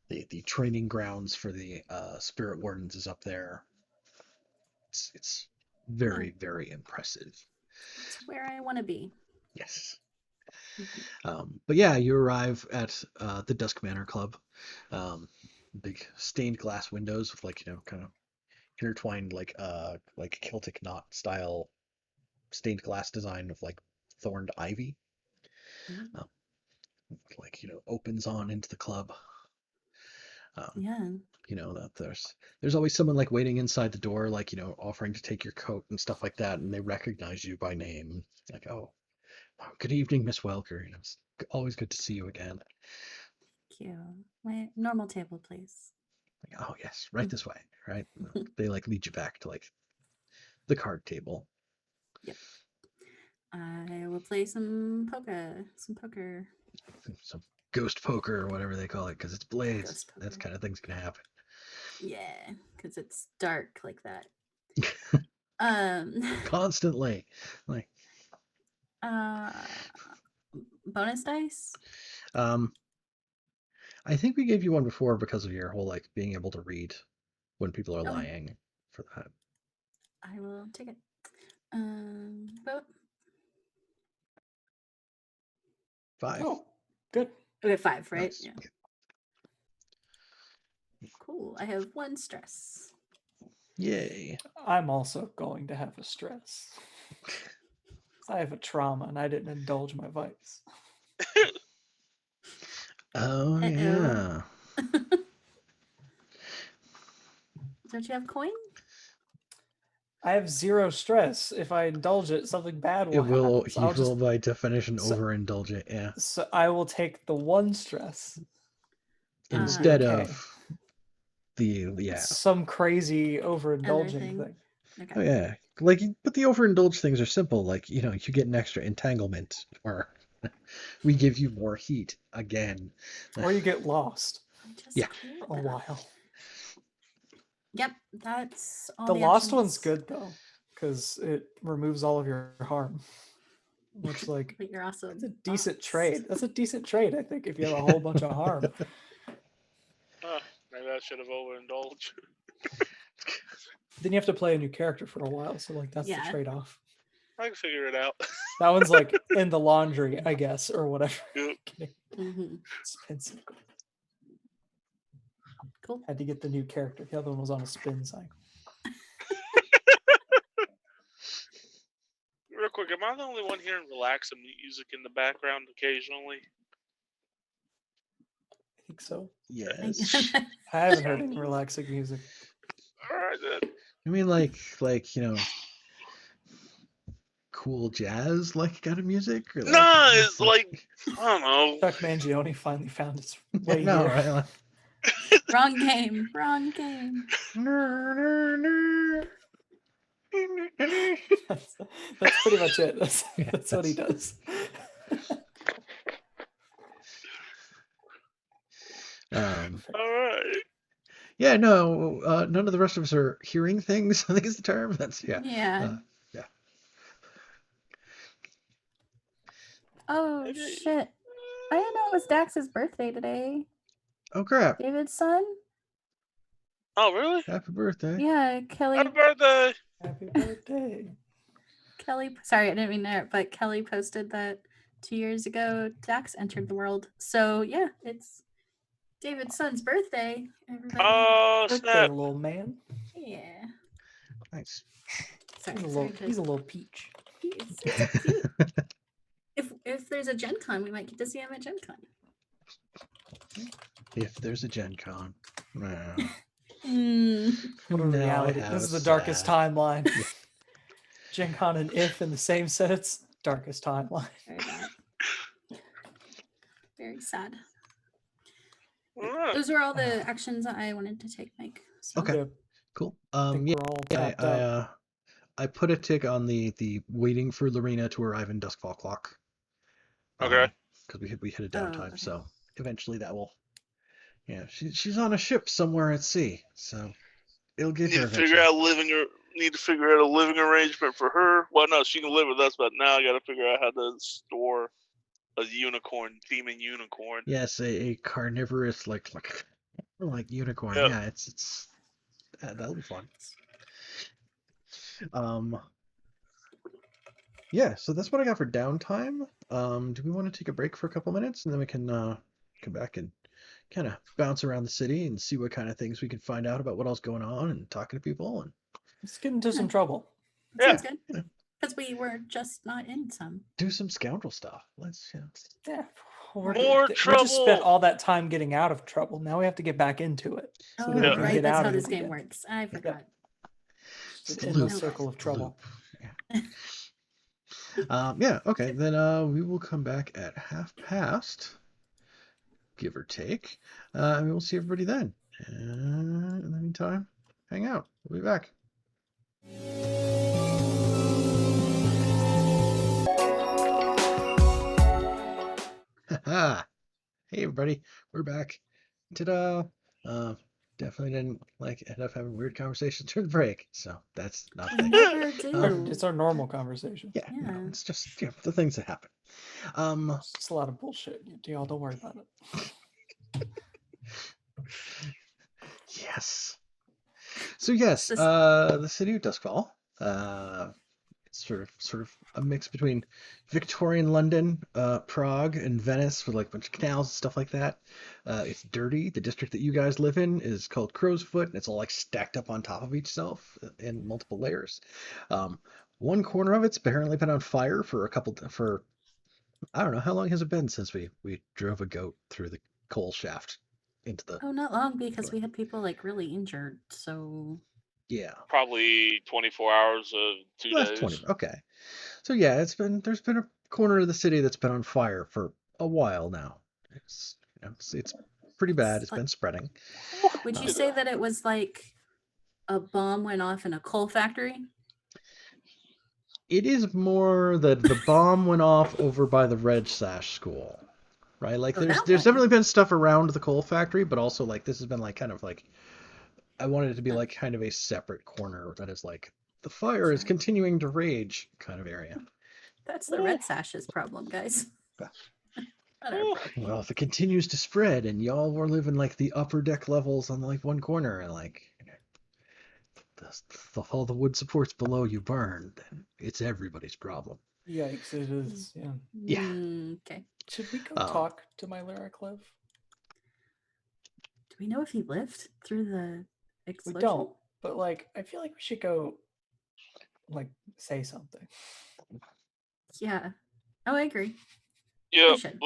the training grounds for the Spirit Wardens is up there. It's very, very impressive. It's where I want to be. Yes. Mhm. But yeah, you arrive at the Dusk Manor Club. Big stained glass windows with like, kind of intertwined like Celtic knot style stained glass design of like thorned ivy. Mhm. Like, opens on into the club. Yeah. That there's always someone like waiting inside the door, like, offering to take your coat and stuff like that, and they recognize you by name. Like, oh, good evening, Miss Welker. It's always good to see you again. Cute. My normal table, please. Like, oh yes, right this way, right? They like lead you back to like the card table. Yep. I will play some poker. Some ghost poker or whatever they call it, because it's Blades. Ghost That poker. kind of thing's gonna happen. Yeah, because it's dark like that. Constantly. Like, Bonus dice. I think we gave you one before because of your whole like being able to read when people are Okay. lying for that. I will take it. Vote. 5. Oh, good. Okay, 5, right? Nice. Yeah. Cool. I have 1 stress. Yay. I'm also going to have a stress. I have a trauma and I didn't indulge my vice. Oh, Uh-oh. yeah. Don't you have coin? I have 0 stress. If I indulge it, something bad will happen. So He I'll will just by definition so- overindulge it, yeah. so I will take the 1 stress. and it'll be Instead okay. of the, yeah. Some crazy overindulging thing. thing. Okay. Oh, yeah. Like, but the overindulged things are simple. Like, you get an extra entanglement, or we give you more heat again. Or you get lost I just Yeah. cleared for a that. while. Yep, that's all The the lost actions. one's good though, because it removes all of your harm. Which, like, But you're also that's a decent boxed. trade. That's a decent trade, I think, if you have a whole bunch of harm. Maybe I should have overindulged. Then you have to play a new character for a while, so like that's Yeah. the trade-off. I can figure it out. That one's like in the laundry, I guess, or whatever. Yep. Kidding. Mhm. Expensive. Cool. Had to get the new character. The other one was on a spin cycle. Real quick, am I the only one hearing relaxing music in the background occasionally? I think so. Yes. I haven't heard any relaxing music. All right then. I mean, like, cool jazz, like, kind of music? Or like, Nah, it's like, I don't know. Chuck Mangione finally found its way no, here. right? Like, Wrong game. Wrong game. That's pretty much it. That's, Yeah, that's what he does. All right. Yeah, no, none of the rest of us are hearing things, I think is the term. That's, yeah. Yeah. Yeah. Oh shit! I didn't know it was Dax's birthday today. Oh, crap. David's son. Oh, really? Happy birthday. Yeah, Kelly. Happy birthday. Happy birthday. Kelly. Sorry, I didn't mean that, but Kelly posted that 2 years ago Dax entered the world. So yeah, it's David's son's birthday. Everybody. Oh, Birthday, snap. little man. Yeah. Nice. Sorry, He's a little peach. He's so cute. If there's a Gen Con, we might get to see him at Gen Con. If there's a Gen Con. Wow. What a Now I reality. have This is a the darkest sad- timeline. Gen Con and If in the same sentence. Darkest timeline. Very bad. Very sad. All right. Those were all the actions that I wanted to take, Mike. So. Okay. Yeah, Cool. I think Yeah, we're all yeah, tapped out. I put a tick on the waiting for Lorena to arrive in Duskfall clock. Okay. Because we hit a Oh, downtime, okay. so eventually that will. Yeah, she's on a ship somewhere at sea, so it'll get Need her to figure eventually. out a living arrangement for her. Well, no, she can live with us, but now I got to figure out how to store a unicorn, demon unicorn. Yes, a carnivorous like unicorn. Yep. Yeah, it's that'll be fun. Yeah, so that's what I got for downtime. Do we want to take a break for a couple minutes and then we can come back and kind of bounce around the city and see what kind of things we can find out about what else going on and talking to people and Let's get into some trouble. Sounds you know. good. Because we were just not in some. do some scoundrel stuff. Let's Yeah. More We just spent trouble. all that time getting out of trouble. Now we have to get back into it. So Oh, that we can right. get That's out how of it this game again. works. I forgot. It's It's an the endless loop. circle of The trouble. loop. Yeah, okay. Then we will come back at past, give or take. And we will see everybody then. In the meantime, hang out. We'll be back. Hey everybody, we're back. Ta-da! Definitely didn't end up having weird conversations during the break, so that's not a We thing. never do. It's our normal conversation. Yeah, Yeah. it's just the things that happen. It's just a lot of bullshit. Y'all don't worry about it. Yes. So yes, This- the city of Duskfall. sort of a mix between Victorian London, Prague, and Venice with like a bunch of canals and stuff like that. It's dirty. The district that you guys live in is called Crow's Foot, and it's all like stacked up on top of itself in multiple layers. One corner of it's apparently been on fire for I don't know, how long has it been since we drove a goat through the coal shaft into the Oh, not long because we had people like really injured. So yeah. Probably 24 hours of 2 Last days. 20. Okay. So yeah, there's been a corner of the city that's been on fire for a while now. It's pretty bad. It's been spreading. would you say that it was like a bomb went off in a coal factory? It is more that the bomb went off over by the Red Sash School, right? Like Oh, there's that there's one. definitely been stuff around the coal factory, but also like this has been like kind of like I wanted it to be like kind of a separate corner that is like the fire is Gotcha. continuing to rage kind of area. That's the Red Sash's problem, guys. Yeah. Not our problem. Well, if it continues to spread and y'all were living like the upper deck levels on like one corner and like all the wood supports below you burn, then it's everybody's problem. Yikes! It is. Yeah. Yeah. Okay. Should we go talk to my Laraclev? Do we know if he lived through the explosion? We don't. But like, I feel like we should go, like, say something. Yeah. Oh, I agree. Yeah, We should.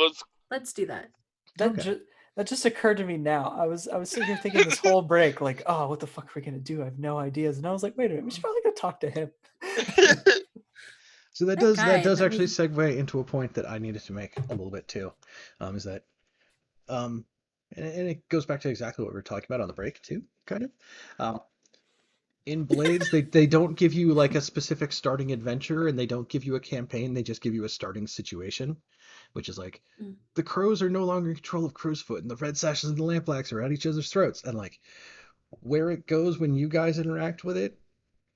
Let's do that. That just occurred to me now. I was sitting here thinking this whole break, like, oh, what the fuck are we gonna do? I have no ideas. And I was like, wait a minute, we should probably go talk to him. So that does actually segue into a point that I needed to make a little bit too. Is that and it goes back to exactly what we were talking about on the break too, kind of. In Blades, they don't give you like a specific starting adventure, and they don't give you a campaign. They just give you a starting situation, which is like the crows are no longer in control of Crow's Foot, and the red sashes and the lampblacks are at each other's throats, and like where it goes when you guys interact with it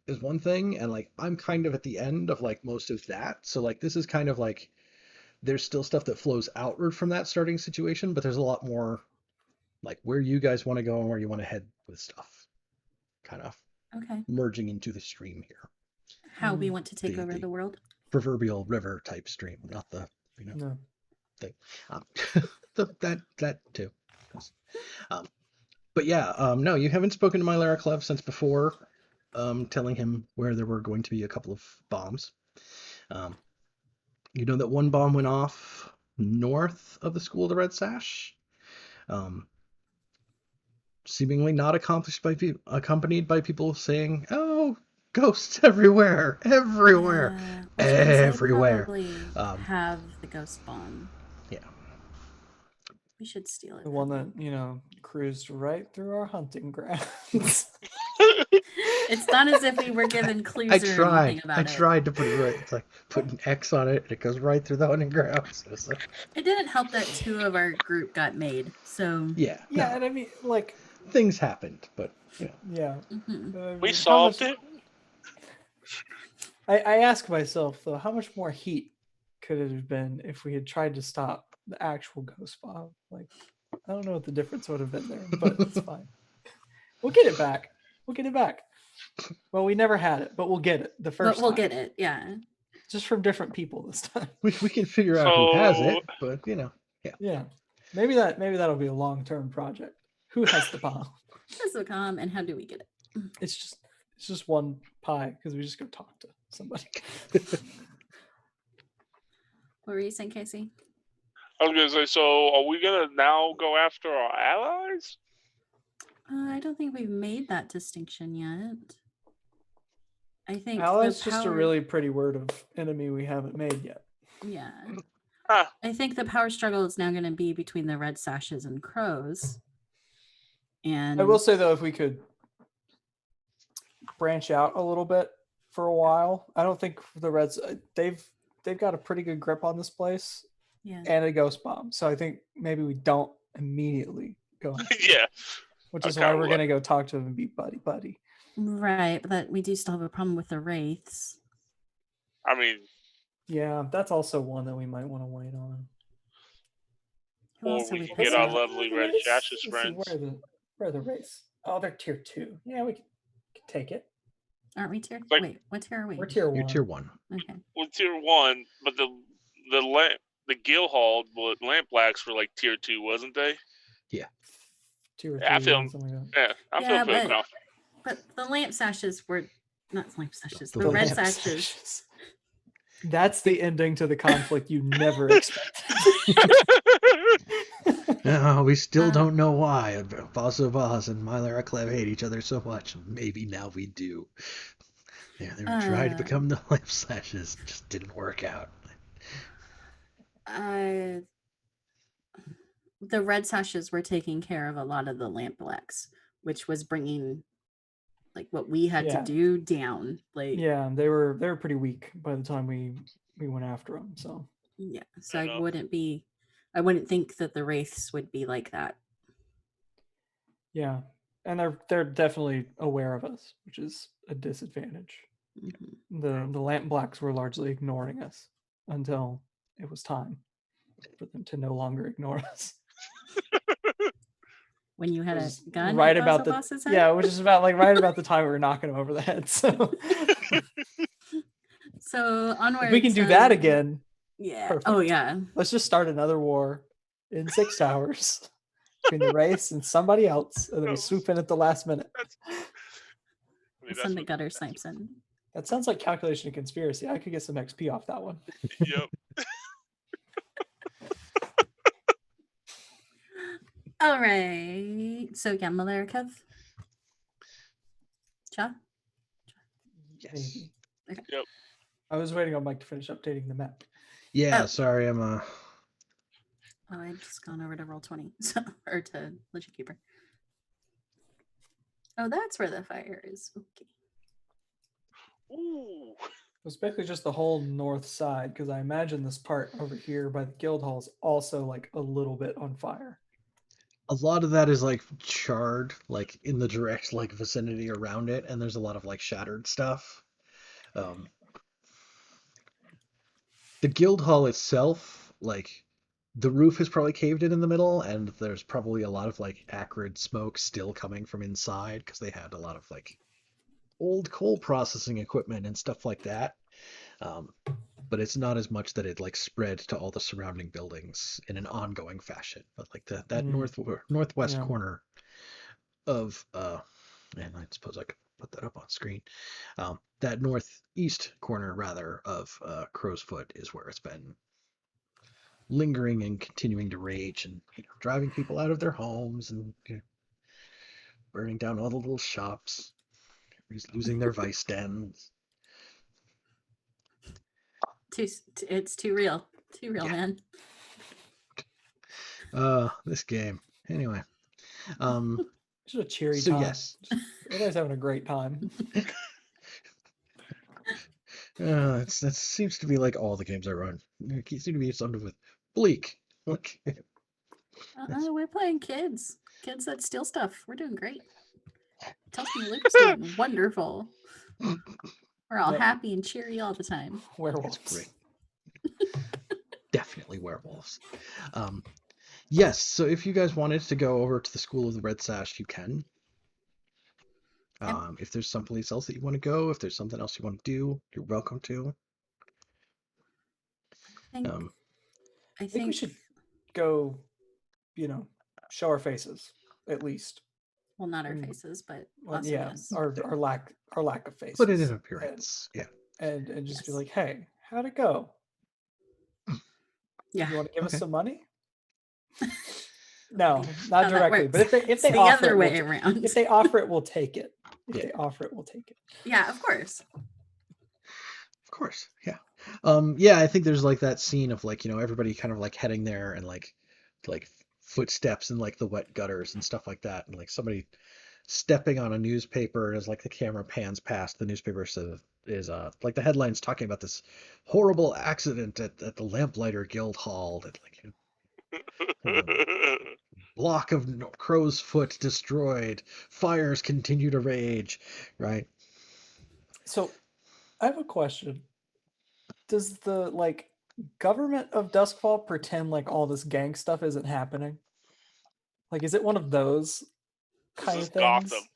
is one thing, and like I'm kind of at the end of like most of that, so like this is kind of like there's still stuff that flows outward from that starting situation, but there's a lot more like where you guys want to go and where you want to head with stuff, kind of merging into the stream here. How we want to take over the world. Proverbial river type stream, not the thing. That too. But yeah, no, you haven't spoken to my Laraclev since before telling him where there were going to be a couple of bombs. You know that one bomb went off north of the School of the Red Sash. Seemingly not accompanied by people saying, "Oh, ghosts everywhere, everywhere, everywhere." Probably have the ghost bomb. Yeah. We should steal it. The one that, cruised right through our hunting grounds. It's not as if we were given clues or anything about it. I tried to put it right. It's like put an X on it, and it goes right through the hunting grounds. It didn't help that 2 of our group got made. So yeah, and I mean, like things happened, but yeah, we solved it. I ask myself though, how much more heat could it have been if we had tried to stop the actual ghost bomb? Like, I don't know what the difference would have been there, but it's fine. We'll get it back. Well, we never had it, but we'll get it the first time. We'll get it, yeah. Just from different people this time. We can figure out who has it, but yeah. Yeah. Maybe that'll be a long-term project. Who has the bomb? Who's the bomb, and how do we get it? It's just one pie because we just go talk to somebody. What were you saying, Casey? I was gonna say, so are we gonna now go after our allies? I don't think we've made that distinction yet. I think allies just a really pretty word of enemy we haven't made yet. Yeah. I think the power struggle is now going to be between the red sashes and crows. And I will say though, if we could branch out a little bit for a while, I don't think the Reds they've got a pretty good grip on this place. Yeah. And a ghost bomb. So I think maybe we don't immediately go. Yeah. Which is why we're going to go talk to him and be buddy. Right, but we do still have a problem with the wraiths. I mean, yeah, that's also one that we might want to wait on. Or we can get our lovely red sashes friends. Where are the wraiths? Oh, they're tier 2. Yeah, we can take it. Aren't we tier? Like- Wait, what tier are we? We're tier You're 1. tier 1. Okay. Well, tier 1, but the Guildhall lamp blacks were like tier 2, wasn't they? Tier 3. Yeah, I feel- something like that. Yeah, I'm Yeah, feeling pretty but- confident. But the lamp sashes were not lamp sashes. The The red lamp sashes. sashes. That's the ending to the conflict you never expected. We still Uh, don't know why Boss of Oz and Mylara Clev hate each other so much. Maybe now we do. Yeah, they were trying to become the lamp slashes. Just didn't work out. The red sashes were taking care of a lot of the lamp blacks, which was bringing like what we had to Yeah. do down. Like Yeah, they were pretty weak by the time we went after them. So yeah. So Fair I enough. wouldn't think that the wraiths would be like that. yeah, and they're definitely aware of us, which is a disadvantage. Mhm. The lamp blacks were largely ignoring us until it was time for them to no longer ignore us. When you had a Was gun right at about the Boss's head? yeah, which is about right about the time we were knocking him over the head. So So onwards. if we can do that again, Yeah. perfect. Oh yeah. let's just start another war in 6 hours between the race and somebody else, and then we swoop in at the last minute. I mean, We'll that's send the what- gutter snipes in. That sounds like calculation and conspiracy. I could get some XP off that one. Yep. All right. So yeah, Malarikev. Cha? Yes. Maybe. Yep. I was waiting on Mike to finish updating the map. Yeah, Oh. sorry, I'm Oh, I've just gone over to Roll20. So or to Legend Keeper. Oh, that's where the fire is. Okay. Ooh. It was basically just the whole north side, because I imagine this part over here by the guild hall is also like a little bit on fire. a lot of that is like charred, like in the direct like vicinity around it, and there's a lot of like shattered stuff. The guild hall itself, like the roof is probably caved in the middle, and there's probably a lot of like acrid smoke still coming from inside because they had a lot of like old coal processing equipment and stuff like that. But it's not as much that it like spread to all the surrounding buildings in an ongoing fashion. But like that northwest Yeah. corner of and I suppose I could put that up on screen. That northeast corner rather of Crow's Foot is where it's been lingering and continuing to rage, and driving people out of their homes, and burning down all the little shops, losing their vice dens. It's too real. Too real, Yeah. man. This game. Anyway. It's just a cheery So time. yes. Everybody's having a great time. That seems to be like all the games I run. It seems to be something with bleak. Like, We're playing kids. Kids that steal stuff. We're doing great. Tells me Luke's doing wonderful. We're all Yep. happy and cheery all the time. Werewolves. It's great. Definitely werewolves. Yes, so if you guys wanted to go over to the School of the Red Sash, you can. Yep. If there's someplace else that you want to go, if there's something else you want to do, you're welcome to. I think, Um, I think we should go, show our faces at least. well, not our Mm. faces, but Well, also yeah, yes. our lack of faces. put it in appearance. Yeah. and just be Yes. like, hey, how'd it go? Yeah. You want to give us Okay. some money? No, How not that directly. But works. if It's they the offer other it, way around. if they offer it, we'll take it. If Yeah. they offer it, we'll take it. Yeah, of course. Of course. Yeah. Yeah, I think there's like that scene of like, everybody kind of like heading there, and like footsteps in like the wet gutters and stuff like that, and like somebody stepping on a newspaper, and as like the camera pans past, the newspaper is like the headlines talking about this horrible accident at the Lamplighter Guild Hall, that block of Crow's Foot destroyed, fires continue to rage, right? So I have a question. Does the government of Duskfall pretend like all this gang stuff isn't happening? Like, is it one of those kind is of things Gotham.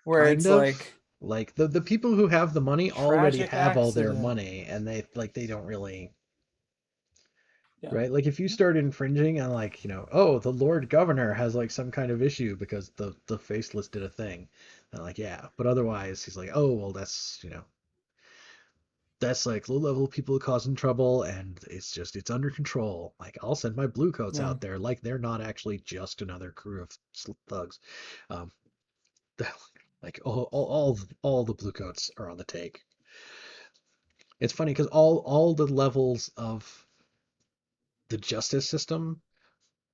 where Kind it's of. like Like the people who have the money already Tragic have all their accident. money, and they don't really. Yeah. Right? Like if you start infringing on like, oh, the Lord Governor has like some kind of issue because the faceless did a thing. And like, yeah. But otherwise he's like, oh well that's like low level people causing trouble and it's under control. Like I'll send my blue coats Yeah. out there like they're not actually just another crew of thugs. Um like all the blue coats are on the take. It's funny because all the levels of the justice system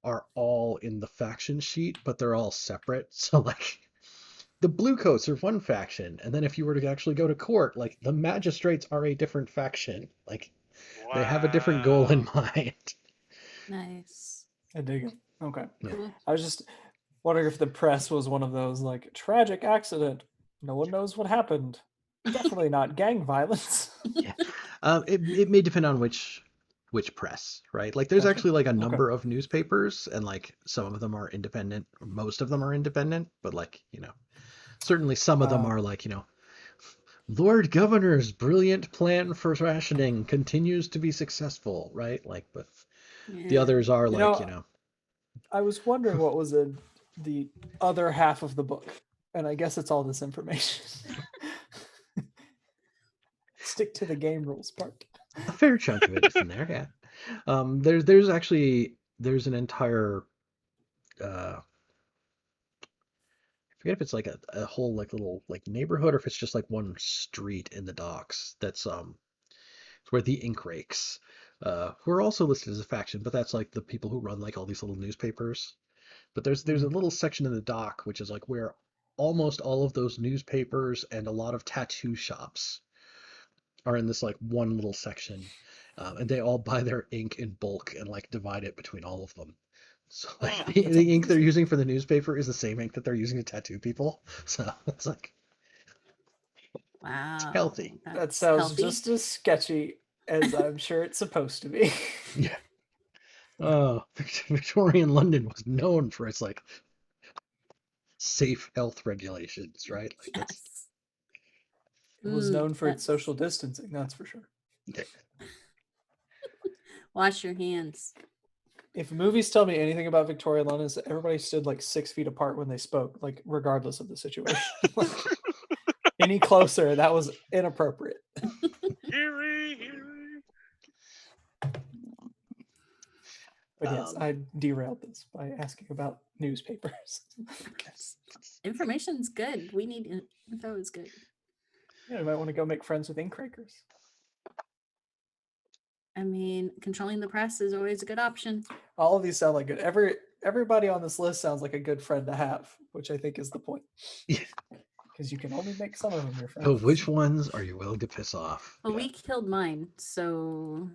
are all in the faction sheet, but they're all separate. So like the blue coats are one faction, and then if you were to actually go to court, like the magistrates are a different faction. Like they have a different goal in Wow. mind. Nice. I dig it. Okay. Yeah. Cool. I was just wondering if the press was one of those like tragic accident. No one knows what happened. Definitely not gang violence. Yeah. It may depend on which press, right? Like there's Gotcha. actually like a Okay. number of newspapers, and like some of them are independent, or most of them are independent, but like, certainly some of them Wow. are like, Lord Governor's brilliant plan for rationing continues to be successful, right? Like, but the Yeah. others are You like, know, I was wondering what was in the other half of the book, and I guess it's all this information. Stick to the game rules part. a fair chunk of it is in there, yeah. There's actually there's an entire I forget if it's like a whole like little like neighborhood or if it's just like one street in the docks that's it's where the ink rakes who are also listed as a faction, but that's like the people who run like all these little newspapers. But there's a little section in the dock which is like where almost all of those newspapers and a lot of tattoo shops are in this like one little section, and they all buy their ink in bulk and like divide it between all of them. So like Hmm. That's the ink they're amazing. using for the newspaper is the same ink that they're using to tattoo people. So it's like it's Wow. healthy. That That's sounds healthy. just as sketchy as I'm sure it's supposed to be. Yeah. Oh, Victorian London was known for its like safe health regulations, right? Like that's Yes. It was known for its That's social distancing, that's for sure. wash your hands. If movies tell me anything about Victoria London, is that everybody stood like 6 feet apart when they spoke, like regardless of the situation. Like, any closer, that was inappropriate. Eerie, eerie. But yes, I derailed this by asking about newspapers. Information's good. We need info is good. Yeah, you might want to go make friends with ink rakers. I mean, controlling the press is always a good option. All of these sound like good. Everybody on this list sounds like a good friend to have, which I think is the point. Yeah. Because you can only make some of them your friends. Oh, which ones are you willing to piss off? Well, we killed mine, so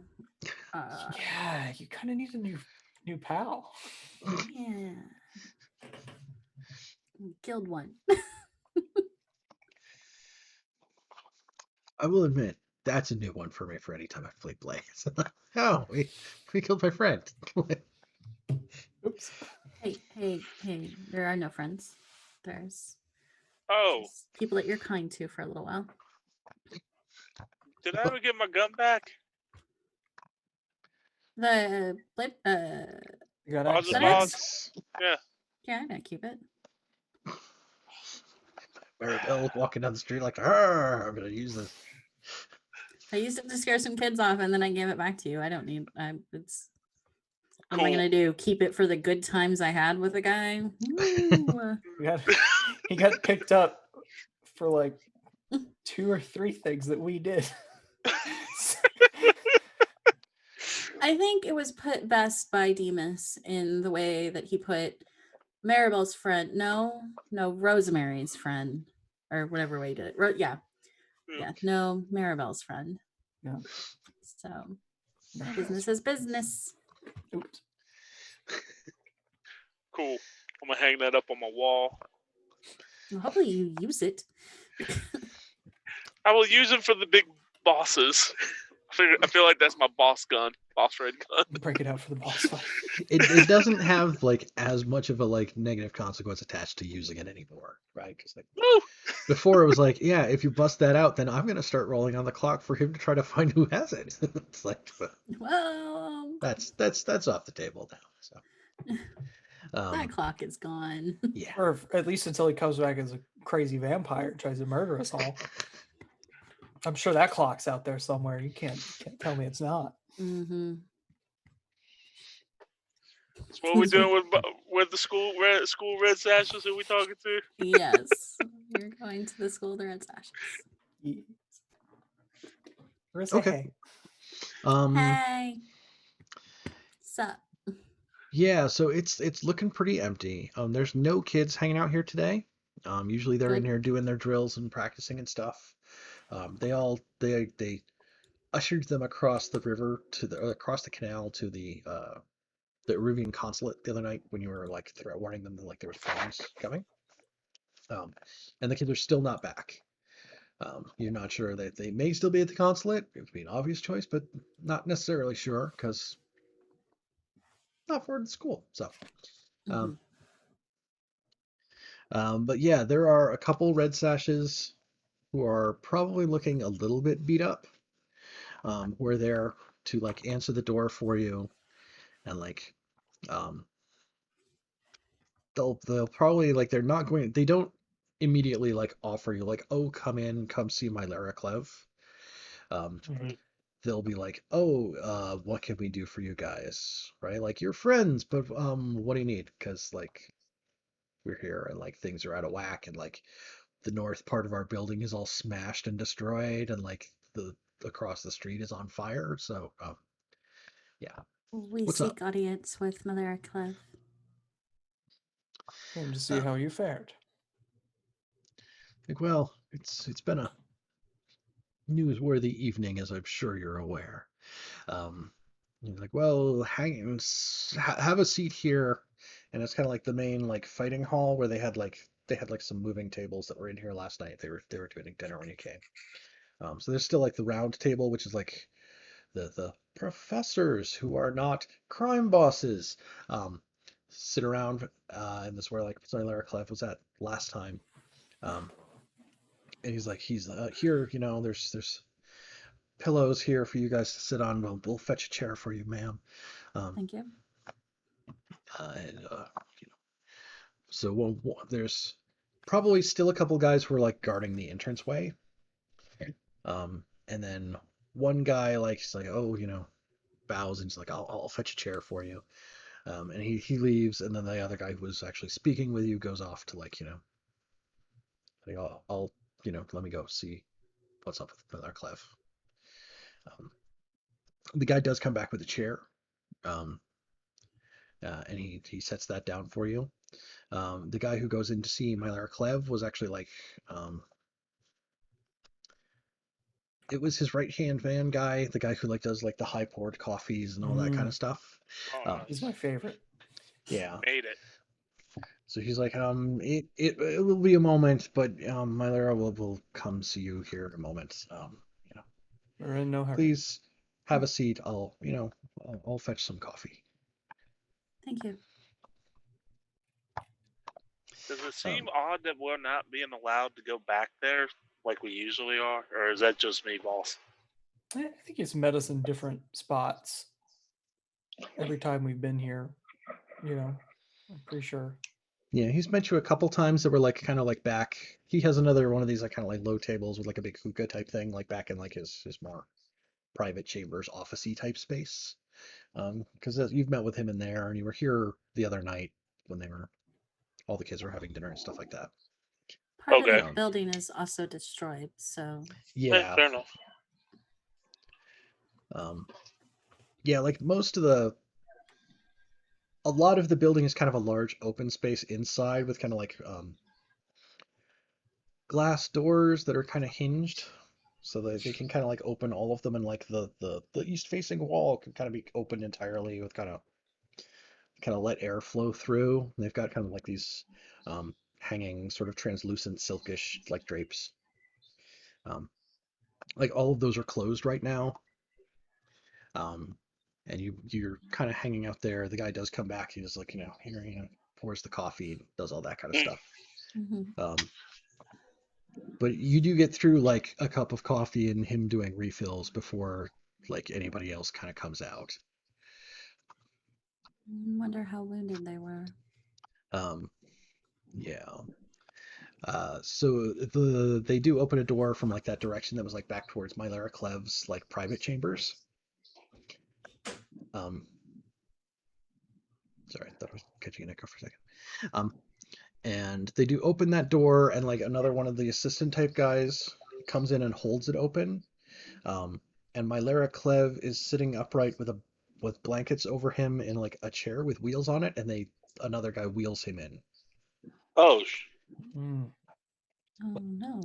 Yeah, you kind of need a new pal. yeah. Killed one. I will admit that's a new one for me for any time I've played Blaze. Oh, we killed my friend. Oops. Hey, there are no friends. There's Oh, just people that you're kind to for a little while. did I ever get my gun back? The blip You got Odds access. and That odds. Yeah. yeah, I'm gonna keep it. Maribel walking down the street like, "Arr, I'm gonna use this." I used it to scare some kids off and then I gave it back to you. I don't need it's what am I Cool. gonna do? Keep it for the good times I had with a guy? Ooh. He got picked up for like 2 or 3 things that we did. I think it was put best by Demas in the way that he put Maribel's friend. No, Rosemary's friend, or whatever way he did it. Yeah. No, Maribel's friend. Yeah. So business is business. Oops. Cool. I'm gonna hang that up on my wall. Well, hopefully you use it. I will use them for the big bosses. I feel like that's my boss gun, boss red gun. Break it out for the boss fight. it doesn't have like as much of a like negative consequence attached to using it anymore, right? Because like Woo! before it was like, yeah, if you bust that out, then I'm gonna start rolling on the clock for him to try to find who has it. It's like Well, that's off the table now. So that clock is gone. yeah. Or at least until he comes back as a crazy vampire and tries to murder us all. I'm sure that clock's out there somewhere. You can't tell me it's not. Mm-hmm. So what we doing with the school red sashes? Who we talking to? Yes, you're going to the school of the Red Sashes. Yes. Where's Okay. hey? Hey, sup? Yeah, so it's looking pretty empty. There's no kids hanging out here today. Usually they're in Good. here doing their drills and practicing and stuff. They ushered them across the river to across the canal to the Peruvian consulate the other night when you were like warning them that like there was problems coming. And the kids are still not back. You're not sure that they may still be at the consulate. It would be an obvious choice, but not necessarily sure because not for the school. So, Mm-hmm. but yeah, there are a couple red sashes who are probably looking a little bit beat up. We're there to like answer the door for you, and like um, they'll probably like they don't immediately like offer you like, oh, come in, come see my Lara Clev. Um, Mhm. they'll be like, oh, what can we do for you guys, right? Like you're friends, but what do you need? Because like we're here and like things are out of whack, and like the north part of our building is all smashed and destroyed, and like the across the street is on fire. So yeah, We what's up? seek audience with Malera Clef. Came to see how you fared. Like, well, it's been a newsworthy evening, as I'm sure you're aware. He's like, well, have a seat here, and it's kind of like the main like fighting hall where they had like some moving tables that were in here last night. They were doing dinner when you came. So there's still like the round table, which is like the professors who are not crime bosses sit around, and this is where like Lara Clef was at last time. Um, and he's here, there's pillows here for you guys to sit on. We'll fetch a chair for you, ma'am. Um, Thank you. and so there's probably still a couple guys who are like guarding the entranceway. And then one guy like he's like, oh, bows and he's like, I'll fetch a chair for you. And he leaves, and then the other guy who was actually speaking with you goes off to like, like, I'll let me go see what's up with our Clef. The guy does come back with a chair, um, and he sets that down for you. The guy who goes in to see Mylar Clev was actually like, it was his right hand man guy, the guy who like does like the high poured coffees and all that kind of stuff. Oh, He's my favorite. Yeah. made it. So he's like, it will be a moment, but Mylara will come see you here in a moment. We're in no hurry. Please have a seat. I'll fetch some coffee. Thank you. Does it seem odd that we're not being allowed to go back there like we usually are, or is that just me, boss? I think he's met us in different spots every time we've been here. I'm pretty sure. Yeah, he's met you a couple times that were like kind of like back. He has another one of these like kind of like low tables with like a big hookah type thing, like back in like his more private chambers, officey type space. Because you've met with him in there, and you were here the other night when all the kids were having dinner and stuff like that. Part of Okay. the building is also destroyed, so Yeah. Fair enough. Yeah, like a lot of the building is kind of a large open space inside with kind of like glass doors that are kind of hinged, so that they can kind of like open all of them, and like the east facing wall can kind of be opened entirely with kind of let air flow through. And they've got kind of like these hanging sort of translucent silkish like drapes. Like all of those are closed right now. and you're kind of hanging out there. The guy does come back. He's like, here, pours the coffee, does all that kind of Mm. stuff. Mhm. But you do get through like a cup of coffee and him doing refills before like anybody else kind of comes out. Wonder how wounded they were. Yeah. So they do open a door from like that direction that was like back towards Mylara Clev's like private chambers. Sorry, I thought I was catching an echo for a second. And they do open that door, and like another one of the assistant type guys comes in and holds it open. And Mylara Clev is sitting upright with blankets over him in like a chair with wheels on it, and another guy wheels him in. Oh, Mm. Oh no.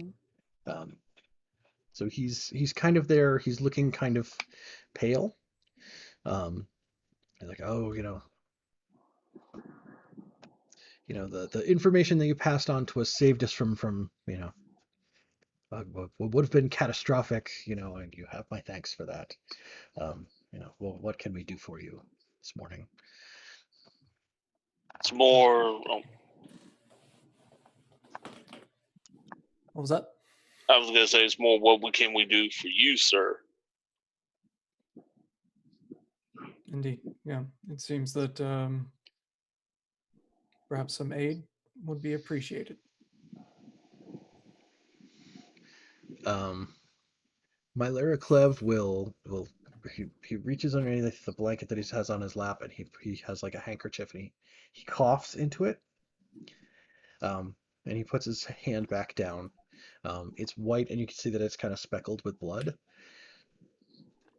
So he's kind of there. He's looking kind of pale. He's like, oh, the information that you passed on to us saved us from what would have been catastrophic, and you have my thanks for that. Well, what can we do for you this morning? it's more. What was that? I was gonna say it's more. What can we do for you, sir? Indeed. Yeah. It seems that perhaps some aid would be appreciated. Mylara Clev will he reaches underneath the blanket that he has on his lap, and he has like a handkerchief, and he coughs into it. And he puts his hand back down. It's white, and you can see that it's kind of speckled with blood.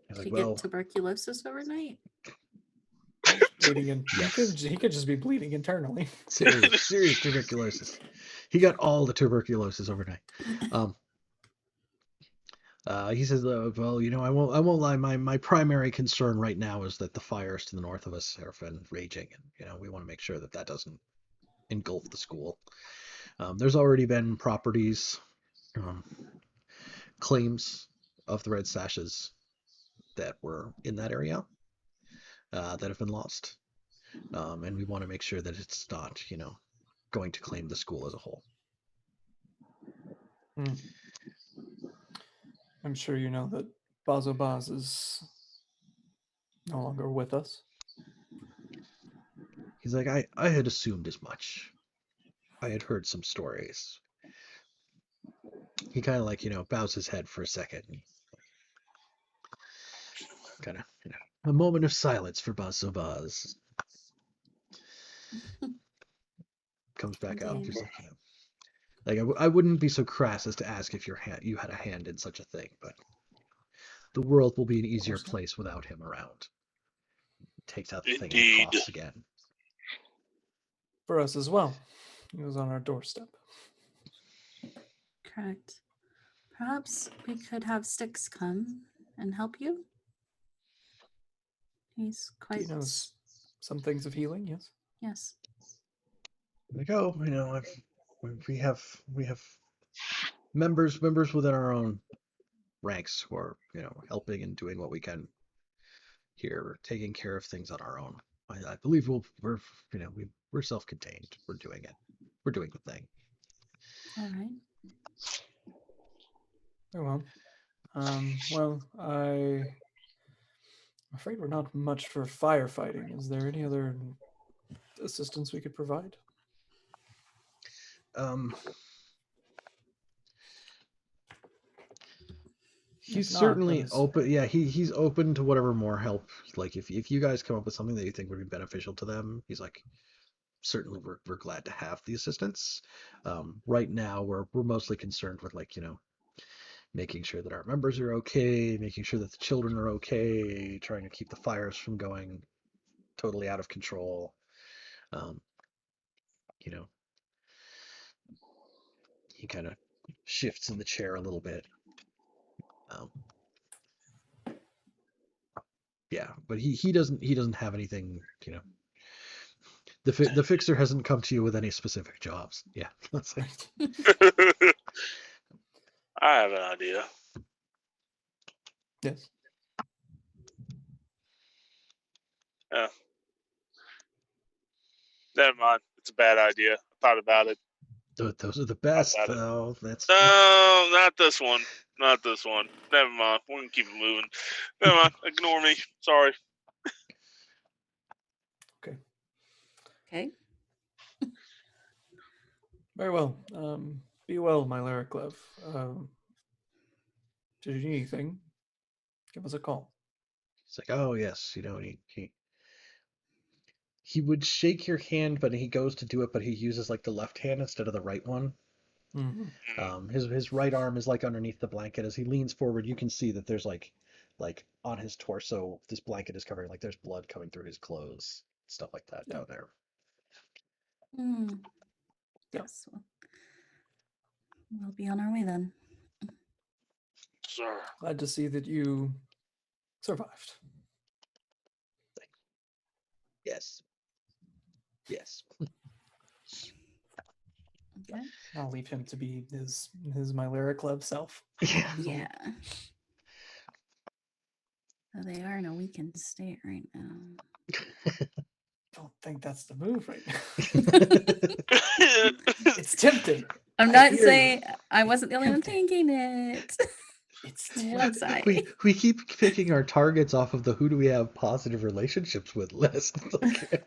He's Did like, he well, get tuberculosis overnight? Bleeding in. Yes. He could just be bleeding internally. serious tuberculosis. He got all the tuberculosis overnight. He says, well, I won't lie. My primary concern right now is that the fires to the north of us have been raging, and we want to make sure that doesn't engulf the school. There's already been properties, claims of the Red Sashes that were in that area that have been lost, and we want to make sure that it's not, going to claim the school as a whole. I'm sure you know that Bazobaz is no longer with us. He's like, I had assumed as much. I had heard some stories. He kind of like, bows his head for a second. Kind of, a moment of silence for Bazobaz. Comes back out. Indeed. He's like, I wouldn't be so crass as to ask if you had a hand in such a thing, but the world will be an easier place without him around. Takes out the thing and coughs again. For us as well. He was on our doorstep. Correct. Perhaps we could have Styx come and help you. He's quite. He knows some things of healing, yes. Yes. Like, oh, we have members within our own ranks who are, helping and doing what we can here. We're taking care of things on our own. I believe we're self-contained. We're doing it. We're doing the thing. All right. Very well. Well, I'm afraid we're not much for firefighting. Is there any other assistance we could provide? He's not, certainly then open. Yeah, he's open to whatever more help. Like if you guys come up with something that you think would be beneficial to them, he's like, certainly we're glad to have the assistance. Right now we're mostly concerned with like, making sure that our members are okay, making sure that the children are okay, trying to keep the fires from going totally out of control. He kind of shifts in the chair a little bit. Yeah, but he doesn't have anything, The fixer hasn't come to you with any specific jobs. Yeah, let's say. I have an idea. Yes. Yeah. Never mind. It's a bad idea. I thought about it. Those are the best, About it. though. That's No, not this one. Not this one. Never mind. We're gonna keep it moving. Never mind. Ignore me. Sorry. Okay. Okay. Very well. Be well, my lyric love. Should you need anything, give us a call. it's like, oh yes, he would shake your hand, but he goes to do it, but he uses like the left hand instead of the right one. Mm-hmm. His right arm is like underneath the blanket. As he leans forward, you can see that there's like on his torso, this blanket is covering, like there's blood coming through his clothes, stuff like that down there. Mm. Yeah. Yes. We'll be on our way then. Sir. Glad to see that you survived. Yes. Yes. Okay. I'll leave him to be his my lyric love self. Yeah. Yeah. Oh, they are in a weakened state right now. Don't think that's the move right now. Yeah. It's tempting. I'm I not hear saying you. I wasn't the only one Tempting. thinking it. It's Was I? we keep picking our targets off of the who do we have positive relationships with list. Okay.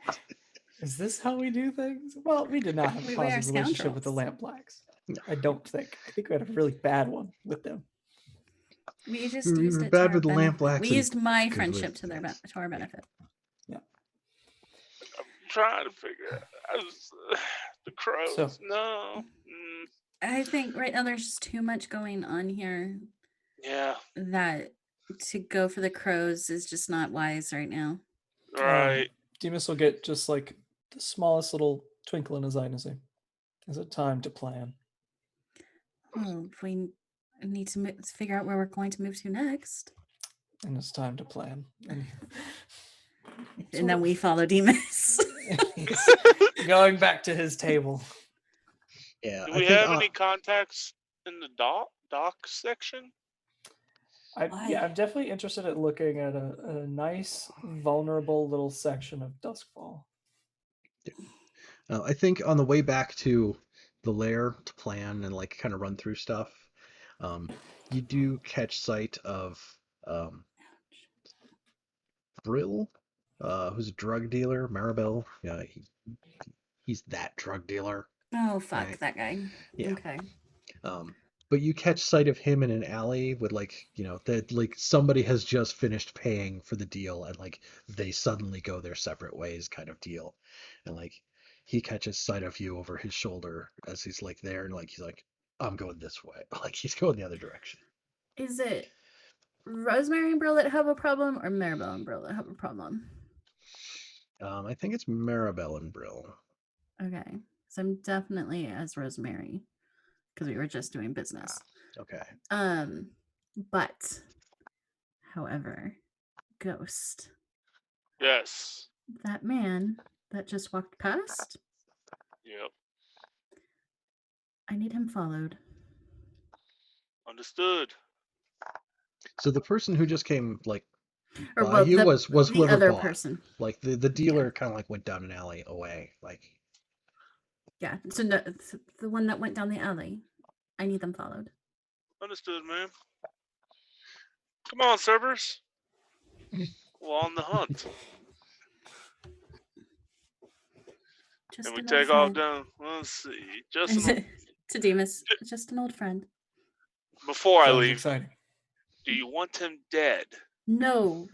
Is this how we do things? Well, we did not have a We were positive relationship with the scoundrels. Lamp Blacks. No. I don't think. I think we had a really bad one with them. We just We used were it to bad our with the Lamp benefit. Blacks We and used my good friendship with to their yes. to our benefit. I'm trying to figure out the crows. So- No. I think right now there's just too much going on here Yeah. that to go for the crows is just not wise right now. Right. Demas will get just like the smallest little twinkle in his eye and say, "Is it time to plan?" Well, if we need to figure out where we're going to move to next, And it's time to plan. And, and then we follow Demas. he's going back to his table. Yeah. Do I we think have any contacts in the dock section? Yeah, I'm definitely interested in looking at a nice, vulnerable little section of Duskfall. I think on the way back to the lair to plan and like kind of run through stuff, you do catch sight of Brill, who's a drug dealer, Maribel. Yeah, he's that drug dealer. Oh fuck Right. that guy. Yeah. Okay. But you catch sight of him in an alley with that like somebody has just finished paying for the deal and like they suddenly go their separate ways kind of deal. And like he catches sight of you over his shoulder as he's like there and like he's like, I'm going this way. Like he's going the other direction. Is it Rosemary and Brill that have a problem, or Maribel and Brill that have a problem? I think it's Maribel and Brill. Okay. So I'm definitely as Rosemary because we were just doing business. Okay. But however, Ghost, Yes. that man that just walked past, Yep. I need him followed. Understood. So the person who just came like Or by well, you was the whoever other bought. person. Like the dealer kind of like went down an alley away. Like Yeah. So no, the one that went down the alley. I need them followed. Understood, man. Come on, servers. We're on the hunt. Just And we an take old off friend. down. Let's see. Just To Demas, just an old friend. before I Sounds leave, exciting. do you want him dead? No.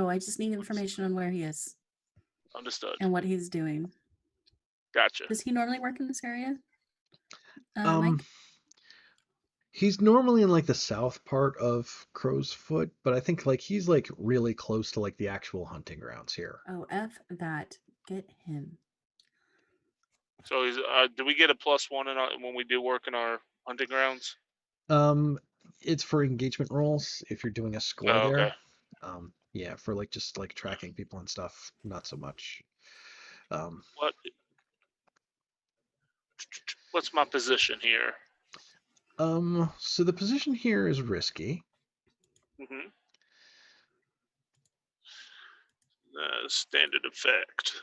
I just need information on where he is Understood. and what he's doing. Gotcha. Does he normally work in this area? Mike? He's normally in like the south part of Crow's Foot, but I think like he's like really close to like the actual hunting grounds here. Oh, F that. Get him. So he's. Do we get a +1 when we do work in our hunting grounds? It's for engagement rolls if you're doing a score Oh, there. okay. Yeah, for like just like tracking people and stuff, not so much. What? What's my position here? So the position here is risky. Mm-hmm. Standard effect.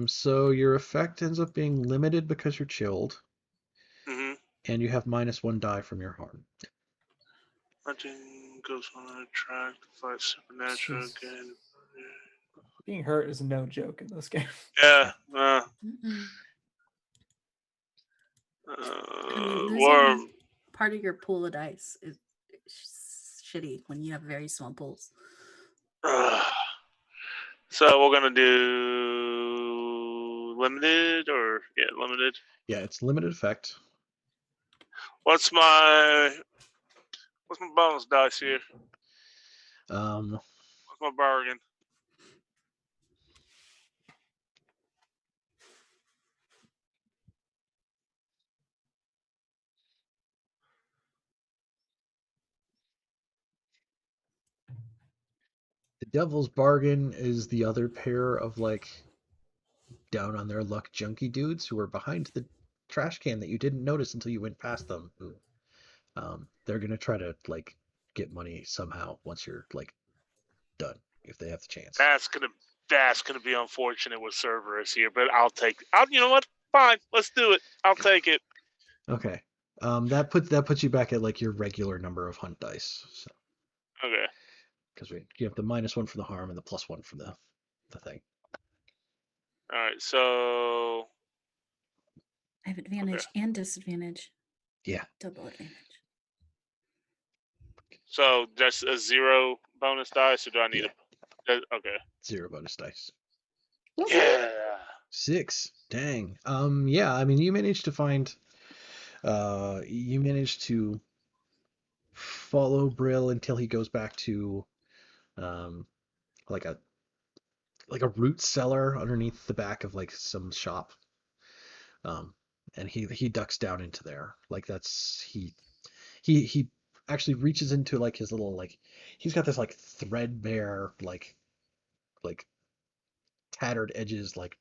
So your effect ends up being limited because you're chilled, Mm-hmm. and you have -1 die from your harm. Hunting goes on a track to fight supernatural Jeez. again. Being hurt is no joke in this game. Yeah. Mm-mm. I mean, Or losing part of your pool of dice is shitty when you have very small pools. so we're gonna do limited or limited. Yeah, it's limited effect. What's my bonus dice here? What's my bargain? The Devil's Bargain is the other pair of like down on their luck junkie dudes who are behind the trash can that you didn't notice until you went past them. They're gonna try to like get money somehow once you're like done if they have the chance. That's gonna be unfortunate with Cerberus here, but I'll you know what? Fine, let's do it. I'll take it. Okay. That puts you back at like your regular number of hunt dice. So Okay. because you have the -1 for the harm and the +1 for the thing. All right. So I have advantage and disadvantage. Yeah. Double advantage. So just a 0 bonus dice, or do I need okay. 0 bonus dice. Yeah. 6. Dang. Yeah, I mean you managed to find you managed to follow Brill until he goes back to like a root cellar underneath the back of like some shop. And he ducks down into there. Like that's he actually reaches into like his little like he's got this like threadbare like tattered edges like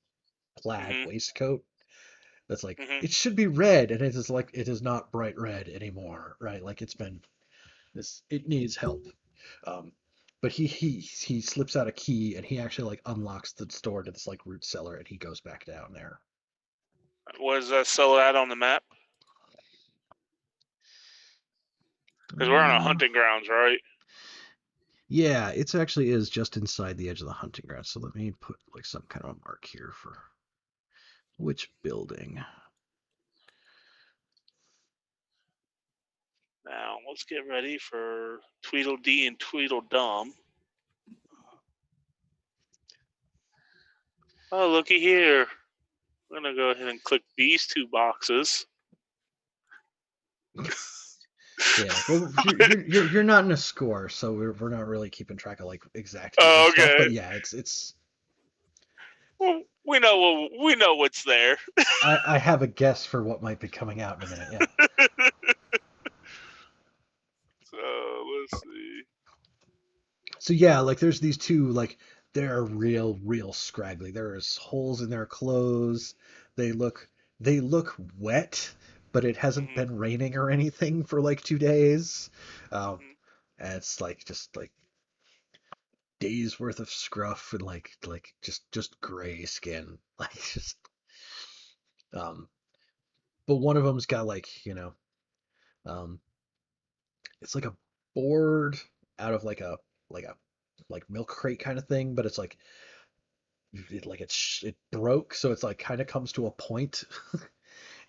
plaid waistcoat that's like it should be red and it is like it is not bright red anymore, right? Like it needs help. But he slips out a key and he actually like unlocks the door to this like root cellar and he goes back down there. Where's that cellar at on the map? Because we're on a hunting grounds, right? Yeah, it actually is just inside the edge of the hunting ground. So let me put like some kind of a mark here for which building. Now let's get ready for Tweedledee and Tweedledum. Oh, looky here. I'm gonna go ahead and click these 2 boxes. Yeah, well, you're not in a score, so we're not really keeping track of like exact Oh, stuff. okay. But yeah, it's. Well, we know what's there. I have a guess for what might be coming out in a minute. Yeah. So let's see. So yeah, like there's these two like they're real scraggly. There's holes in their clothes. They look wet, but it hasn't been raining or anything for like 2 days. And it's like just like days worth of scruff and like just gray skin. Like just but one of them's got like, um it's like a board out of like a milk crate kind of thing, but it's like it broke, so it's like kind of comes to a point. And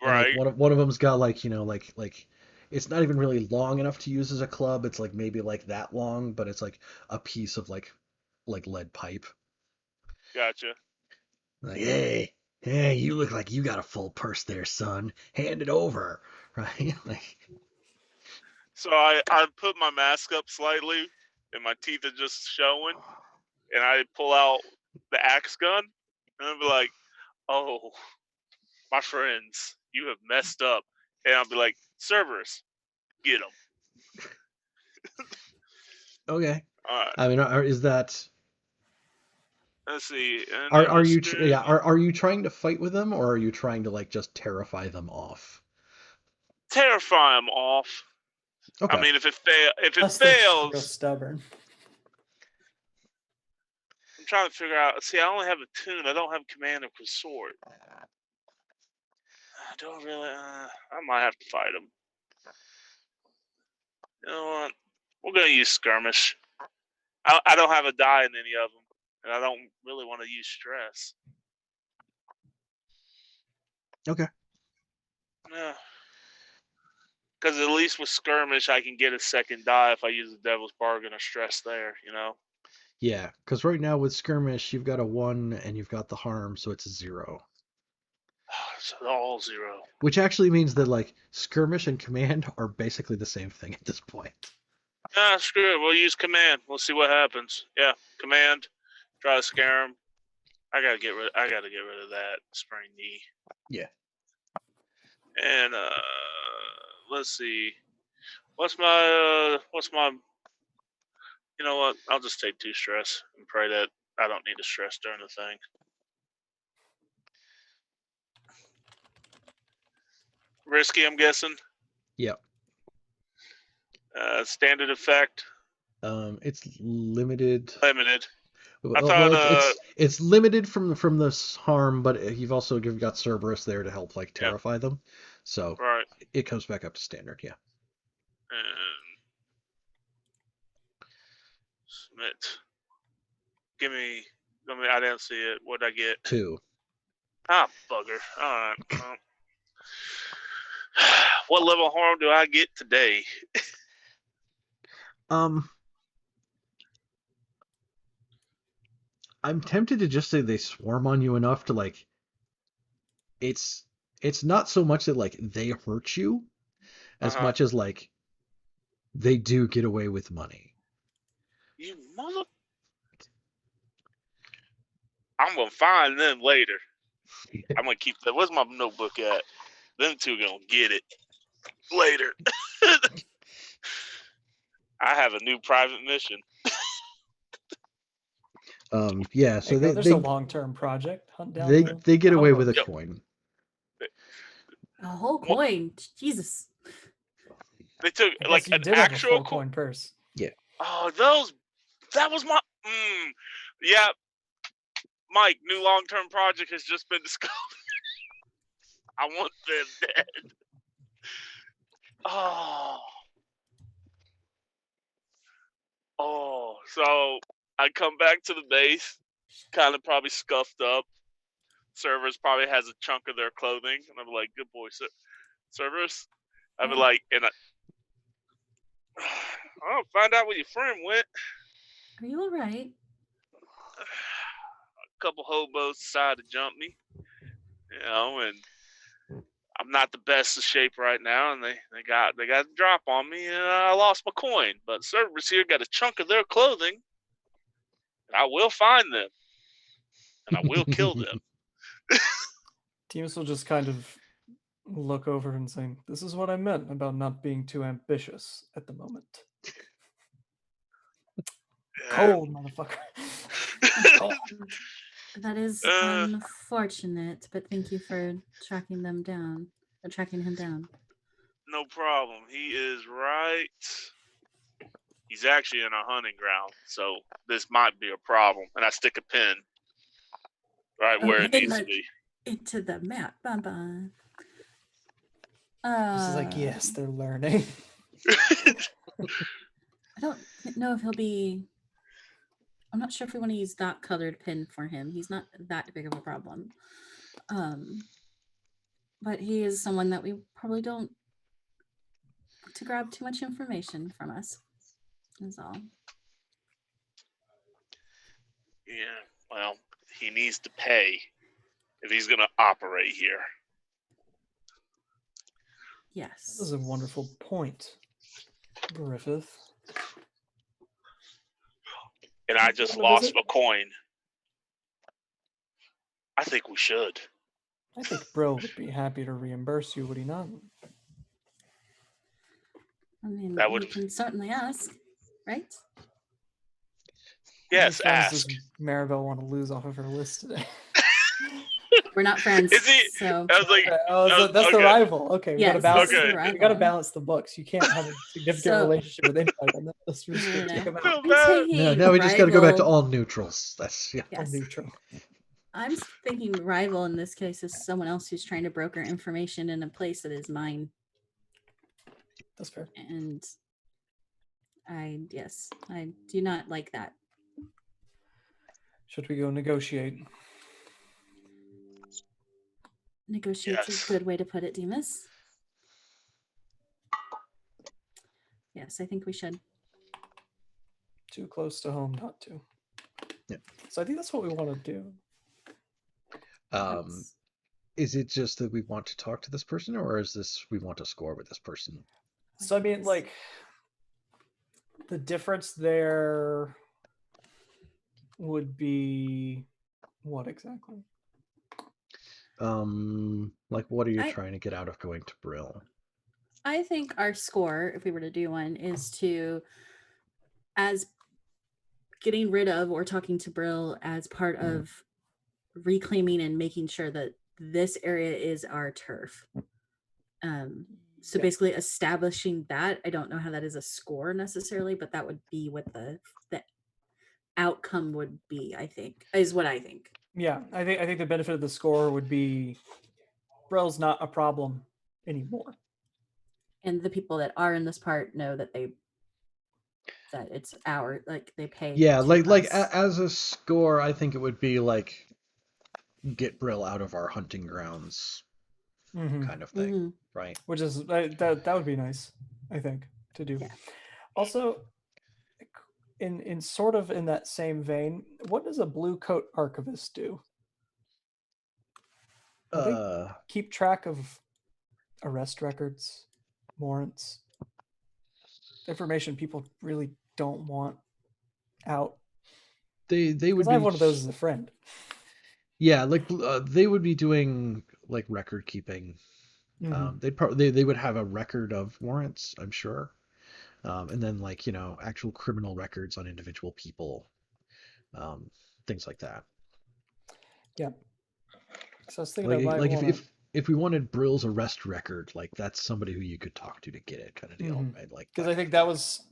like Right. one of them's got like like it's not even really long enough to use as a club. It's like maybe like that long, but it's like a piece of like lead pipe. Gotcha. Like hey, you look like you got a full purse there, son. Hand it over, right? Like So I put my mask up slightly, and my teeth are just showing, and I pull out the axe gun, and I'll be like, "Oh, my friends, you have messed up," and I'll be like, "Cerberus, get him." okay. All right. I mean, is that? Let's see. Are you are you trying to fight with them, or are you trying to like just terrify them off? Terrify them off. Okay. I mean, if it Plus they're real fails, stubborn. trying to figure out. See, I only have a tune. I don't have command or consort. I don't really. I might have to fight him. You know what? We're gonna use skirmish. I don't have a die in any of them, and I don't really want to use stress. Okay. Yeah. Because at least with skirmish, I can get a second die if I use the Devil's Bargain or stress there. You know. Yeah, because right now with skirmish, you've got a 1 and you've got the harm, so it's a 0. So they're all 0. Which actually means that like skirmish and command are basically the same thing at this point. Ah, screw it. We'll use command. We'll see what happens. Yeah, command. Try to scare him. I gotta get rid of that sprained knee. Yeah. And let's see. What's my you know what? I'll just take 2 stress and pray that I don't need to stress during the thing. Risky, I'm guessing. Yep. Standard effect. It's limited. Limited. I Well, thought it's limited from this harm, but you've got Cerberus there to help like terrify them, so right. it comes back up to standard. Yeah. And Smith. Give me. I didn't see it. What'd I get? 2. Ah, bugger. All right. Well. What level of harm do I get today? I'm tempted to just say they swarm on you enough to like. It's not so much that like they hurt you, as much as like they do get away with money. You mother. I'm gonna find them later. I'm gonna keep that. Where's my notebook at? Them two gonna get it later. I have a new private mission. Yeah. So there's a long-term project. Hunt down they get away with a Yep. coin. A whole coin. Jesus. They took I like guess you an did have a actual full coin purse. Yeah. Oh, that was my. Yeah. Mike, new long-term project has just been discovered. I want them dead. Oh, so I come back to the base, kind of probably scuffed up. Cerberus probably has a chunk of their clothing, and I'm like, "Good boy, Cerberus." I'd be like, I'll find out where your friend went. Are you all right? A couple hobos decided to jump me, you know, and I'm not the best of shape right now, and they got a drop on me, and I lost my coin. But Cerberus here got a chunk of their clothing, and I will find them, and I will kill them. Teams will just kind of look over and say, "This is what I meant about not being too ambitious at the moment." Cold, motherfucker. Cold. That is unfortunate, but thank you for tracking him down. No problem. He is right. He's actually in a hunting ground, so this might be a problem. And I stick a pin right where it needs to be. Into the map. Bye-bye. This is like, yes, they're learning. I don't know if he'll be... I'm not sure if we want to use that colored pin for him. He's not that big of a problem. But he is someone that we probably don't want to grab too much information from us. That's all. Yeah, well, he needs to pay if he's going to operate here. Yes. That is a wonderful point, Griffith. And I just lost a coin. I think we should. I think Brill would be happy to reimburse you, would he not? I mean, That we would- can certainly ask, right? Yes, How many friends ask. does Maribel want to lose off of her list today? We're not friends. Is he? So I was like, That's the okay. rival. Okay, we gotta yes, balance. this is the Okay. We gotta rival. balance the books. You can't have a significant So- relationship with anybody. And let's just No, no, kick no. him out. Feel I'm bad. taking No, we just got to go back to rival- all neutrals. That's yeah. All Yes. neutral. I'm thinking rival in this case is someone else who's trying to broker information in a place that is mine. That's fair. And I do not like that. Should we go negotiate? Negotiate's Yes. a good way to put it, Demas. Yes, I think we should. Too close to home, not to. Yeah. So I think that's what we want to do. Um, is it just that we want to talk to this person, or is this we want to score with this person? So I mean, like, the difference there would be what exactly? Like what are you I- trying to get out of going to Brill? I think our score, if we were to do one, is to as getting rid of or talking to Brill as part of reclaiming and making sure that this area is our turf. So Yeah. basically establishing that. I don't know how that is a score necessarily, but that would be what the outcome would be, I think, is what I think. Yeah, I think the benefit of the score would be Brell's not a problem anymore. And the people that are in this part know that it's our, like, they pay. Yeah, to like us. as a score, I think it would be like get Brill out of our hunting grounds Mhm. kind of thing, Mhm. right? Which is that would be nice, I think, to do. Yeah. Also, in sort of in that same vein, what does a blue coat archivist do? I think keep track of arrest records, warrants, information people really don't want out. they would Because be I have one of those as a friend. Yeah, like they would be doing like record keeping. Mhm. They would have a record of warrants, I'm sure. And then like, actual criminal records on individual people. Things like that. Yeah. So I was thinking I Like might like want to. if we wanted Brill's arrest record, like that's somebody who you could talk to get it kind of deal, Mhm. right? Like Because I think that was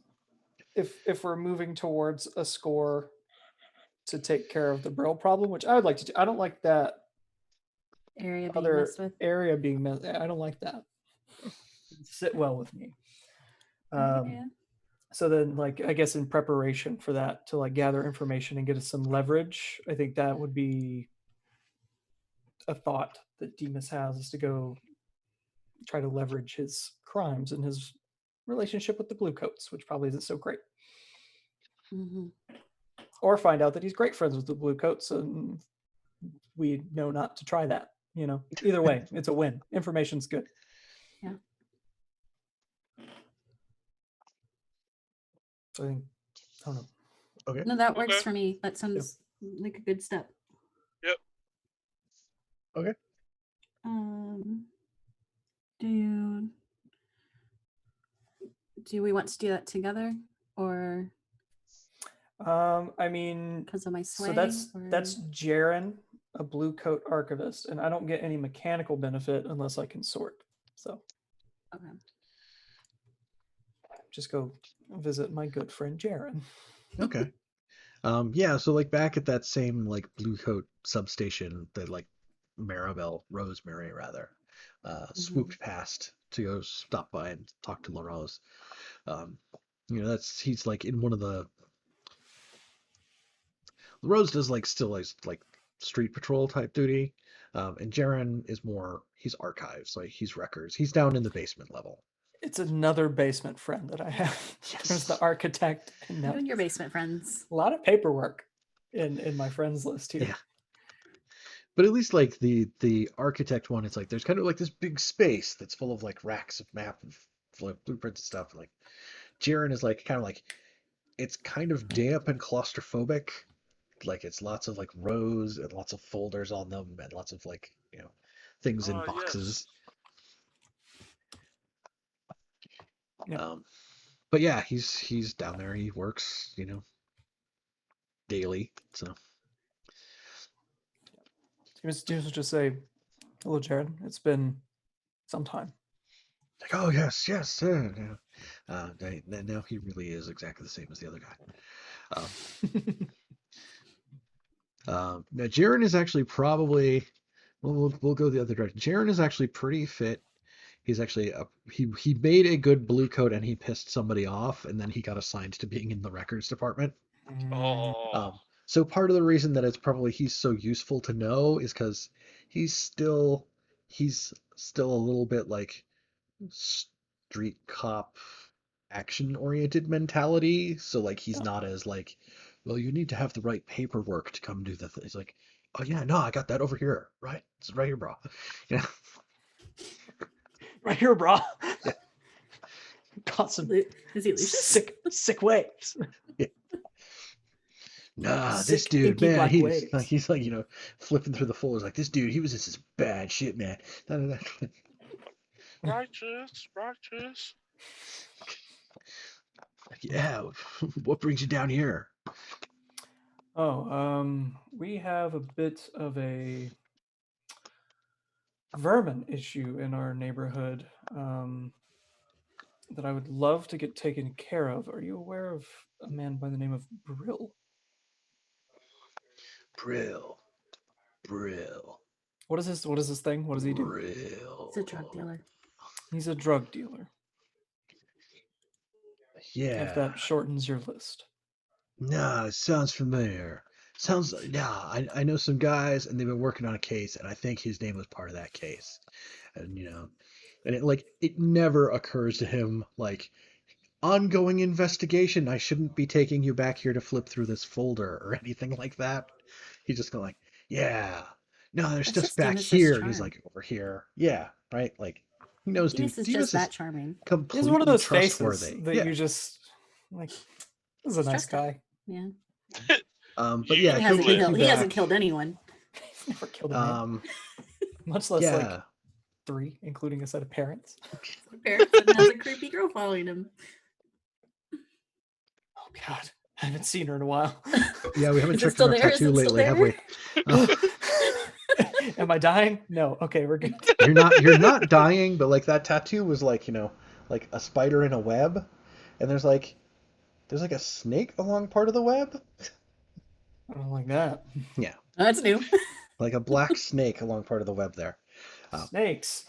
if we're moving towards a score to take care of the Brill problem, which I would like to do. I don't like that Area being other messed with. area being messed. I don't like that. Sit well with me. Yeah. So then, like, I guess in preparation for that, to like gather information and get us some leverage, I think that would be a thought that Demas has, is to go try to leverage his crimes and his relationship with the Bluecoats, which probably isn't so great. Mhm. Or find out that he's great friends with the Bluecoats and we know not to try that. Either way, it's a win. Information's good. Yeah. So I think, I don't know. Okay. No, that works Okay. for me. That sounds like a good step. Yep. Okay. Do we want to do that together, or I mean, because of my sway? so that's or- Jaren, a blue coat archivist, and I don't get any mechanical benefit unless I can sort. So Okay. just go visit my good friend Jaren. Okay. Yeah, so like back at that same like blue coat substation that like Rosemary rather, swooped past to go stop by and talk to LaRose. He's like in one of the LaRose does like still like street patrol type duty. And Jaren is he's archives, like he's records. He's down in the basement level. It's another basement friend that I have. There's the architect, and now You and your basement friends. a lot of paperwork in my friends list here. Yeah. But at least like the architect one, it's like there's kind of like this big space that's full of like racks of map and like blueprints and stuff. Like Jaren is like kind of like it's kind of damp and claustrophobic. Like it's lots of like rows and lots of folders on them and lots of like things in boxes. Yes. But yeah, he's down there. He works, daily. So Just say, "Hello, Jared. It's been some time." Like, oh yes, yes. Now he really is exactly the same as the other guy. Now Jaren is actually probably we'll go the other direction. Jaren is actually pretty fit. He's actually he made a good blue coat and he pissed somebody off and then he got assigned to being in the records department. Oh, So part of the reason that it's probably he's so useful to know is because he's still a little bit like street cop action oriented mentality. So like he's not as like, well, you need to have the right paperwork to come do the thing. He's like, oh yeah, no, I got that over here, right? It's right here, bro. Yeah. Right here, bro. Yeah. Got some Is he Lucius? sick waves. Nah, this Sick, dude, inky man, black he's waves. like, flipping through the folders like this dude, he was just this bad shit, man. righteous. Like, yeah, what brings you down here? We have a bit of a vermin issue in our neighborhood that I would love to get taken care of. Are you aware of a man by the name of Brill? Brill. What is his thing? What does he do? Brill. He's a drug dealer. He's a drug dealer. Yeah. If that shortens your list. Nah, it sounds familiar. I know some guys and they've been working on a case and I think his name was part of that case. And and it never occurs to him like ongoing investigation. I shouldn't be taking you back here to flip through this folder or anything like that. He's just going like, yeah, no, there's That's stuff just back Demas's here. charm. He's like over here. Yeah, right. Like he knows, dude. Demas is Demas just that charming. He's completely one of those trustworthy. faces that Yeah. you just like. This is a nice Trust him. guy. Yeah. But yeah, He he'll hasn't take you killed. He hasn't back. killed anyone. He's never killed a man, much less Yeah. like 3, including a set of parents. Parents and has a creepy girl following him. Oh God, I haven't seen her in a while. Yeah, we haven't Is it checked still on our there? Is tattoo it still lately, have we? Am I dying? No. Okay, we're good. You're not dying, but like that tattoo was like, like a spider in a web, and there's like a snake along part of the web. I don't like that. Yeah, Oh, that's new. like a black snake along part of the web there. Snakes.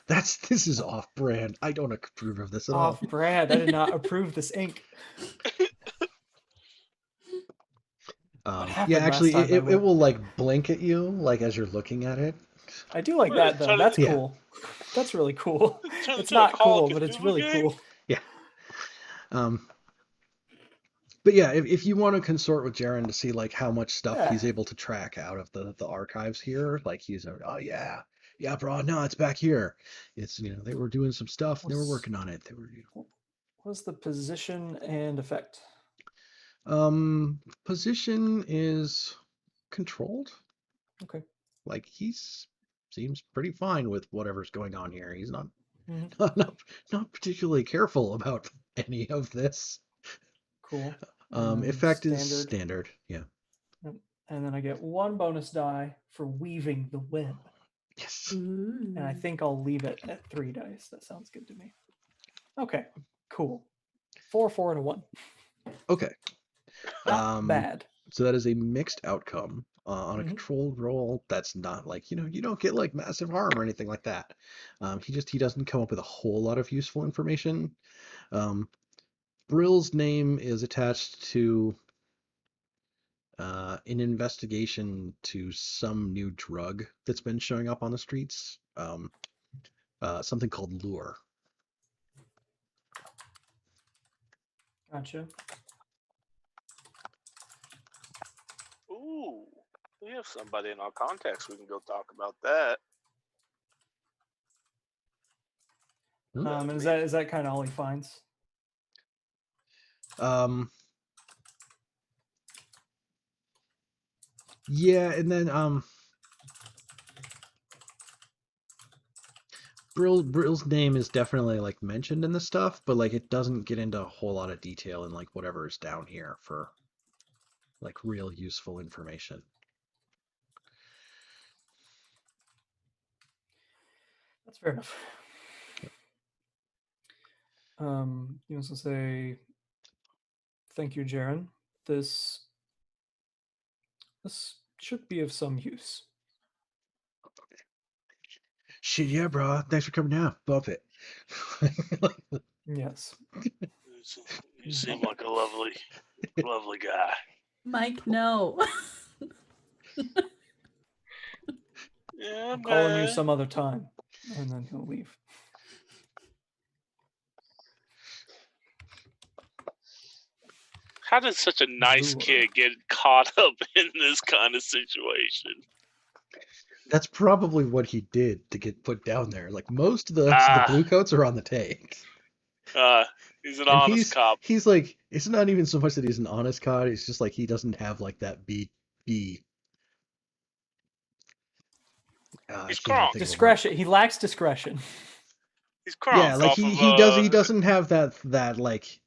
This is off brand. I don't approve of this at all. Off brand. I did not approve this ink. Yeah, happened actually, last time I it went? will like blink at you like as you're looking at it. I do like that though. Turn it- That's Yeah. cool. That's really cool. Turn It's into a not Call of cool, but it's Cthulhu really game? cool. Yeah. But yeah, if you want to consort with Jaren to see like how much stuff Yeah. he's able to track out of the archives here, like oh yeah, bro, no, it's back here. It's they were doing some stuff, they were working on it. They were What's the position and effect? Position is controlled. Okay. Like seems pretty fine with whatever's going on here. He's not Mhm. not particularly careful about any of this. Cool. Effect is standard. Yeah. And then I get 1 bonus die for weaving the web. Yes. And I think I'll leave it at 3 dice. That sounds good to me. Okay. Cool. 4, 4, and a 1. Okay. Not bad. So that is a mixed outcome on a Mhm. controlled roll. That's not like you don't get like massive harm or anything like that. He doesn't come up with a whole lot of useful information. Brill's name is attached to an investigation to some new drug that's been showing up on the streets. Something called Lure. Gotcha. Ooh, we have somebody in our contacts. We can go talk about that. And is that kind of all he finds? Yeah, and then Brill's name is definitely like mentioned in the stuff, but like it doesn't get into a whole lot of detail in like whatever is down here for like real useful information. That's fair enough. You also say, "Thank you, Jaren. This should be of some use." Shit, yeah, bro. Thanks for coming down. Bump it. Yes. You seem like a lovely guy. Mike, no. Yeah, I'll call on you man. some other time, and then he'll leave. How did such a nice Ooh. kid get caught up in this kind of situation? That's probably what he did to get put down there. Like most of the blue coats are on the take. He's an And honest cop. he's like, it's not even so much that he's an honest cop, it's just like he doesn't have like that B. He's I can't even Kronk. think of a word. Discretion. He lacks discretion. He's Kronk. Yeah, like off he of, doesn't have that like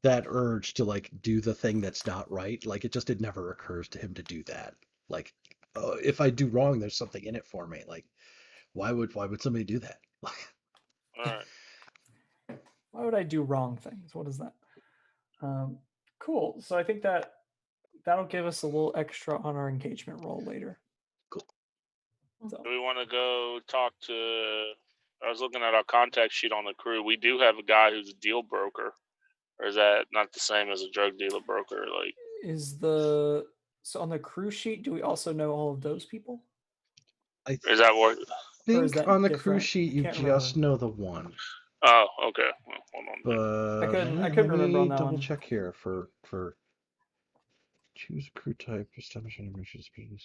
that urge to like do the thing that's not right. Like it never occurs to him to do that. Like, if I do wrong, there's something in it for me. Like, why would somebody do that? All right. Why would I do wrong things? What is that? Cool. So I think that'll give us a little extra on our engagement roll later. Cool. So, Do we want to go talk to? I was looking at our contact sheet on the crew. We do have a guy who's a deal broker, or is that not the same as a drug dealer broker? Like, so on the crew sheet, do we also know all of those people? is that what? Or is think that on the crew different? sheet you Can't just remember. know the one. Oh, okay. Well, hold on. But I couldn't remember on that double one. check here for choose crew type, establish animation speed.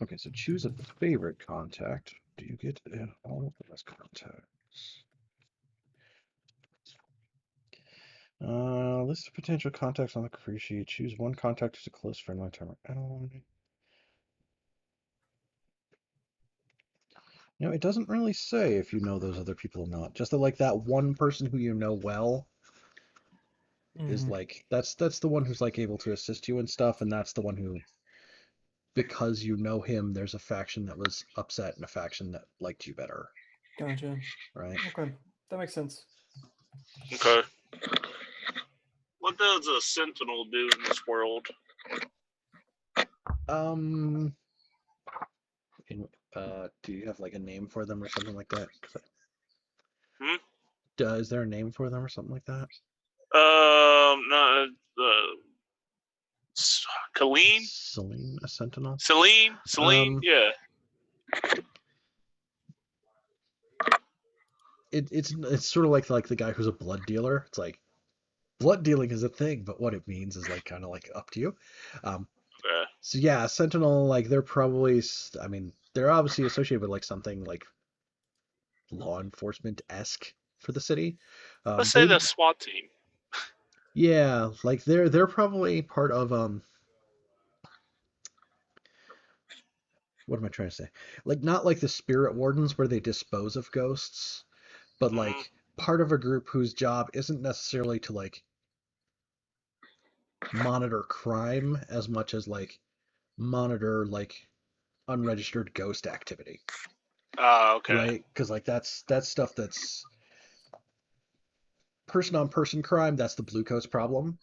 Okay, so choose a favorite contact. Do you get all of those contacts? List of potential contacts on the crew sheet. Choose one contact as a close friend, long-term ally. You know, it doesn't really say if you know those other people or not. Just that, like, that one person who you know well is like that's the one who's like able to assist you and stuff, and that's the one who, because you know him, there's a faction that was upset and a faction that liked you better. Gotcha. Right? Okay, that makes sense. Okay. What does a sentinel do in this world? Do you have like a name for them or something like that? Hmm? Is there a name for them or something like that? No, Colleen? Celine, a sentinel? Celine, yeah. It's sort of like the guy who's a blood dealer. It's like blood dealing is a thing, but what it means is like kind of like up to you. So yeah, sentinel, like they're probably, I mean, they're obviously associated with like something like law enforcement-esque for the city. Let's say the SWAT team. Yeah, like they're probably part of what am I trying to say? Like not like the spirit wardens where they dispose of ghosts, but like part of a group whose job isn't necessarily to like monitor crime as much as like monitor like unregistered ghost activity. Okay. Right? Because like that's stuff that's person-on-person crime. That's the Blue Coats problem.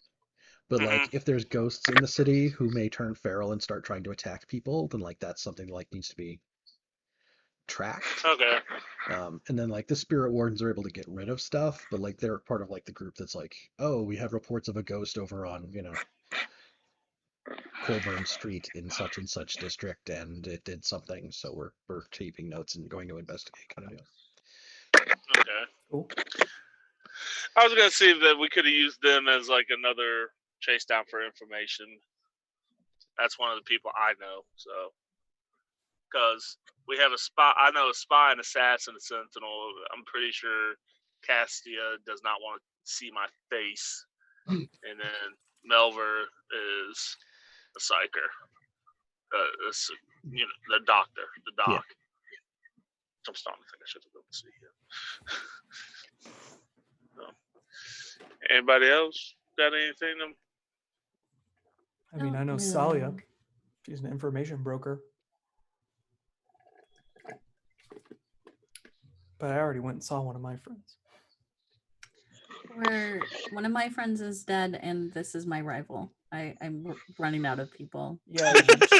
But like if there's ghosts in the city who may turn feral and start trying to attack people, then like that's something that like needs to be tracked. Okay. And then like the spirit wardens are able to get rid of stuff, but like they're part of like the group that's like, oh, we have reports of a ghost over on, you know, Colburn Street in such and such district, and it did something, so we're taking notes and going to investigate, kind of deal. Okay. Cool. I was gonna see that we could have used them as like another chase down for information. That's one of the people I know, so because we have a spy. I know a spy, an assassin, a sentinel. I'm pretty sure Castia does not want to see my face, and then Melver is a psyker. You know, the doctor, the doc. Yeah. I'm starting to think I should have go to see him. Anybody else got anything? I mean, I know No. Salia. She's an information broker. But I already went and saw one of my friends. One of my friends is dead, and this is my rival. I'm running out of people. Yeah,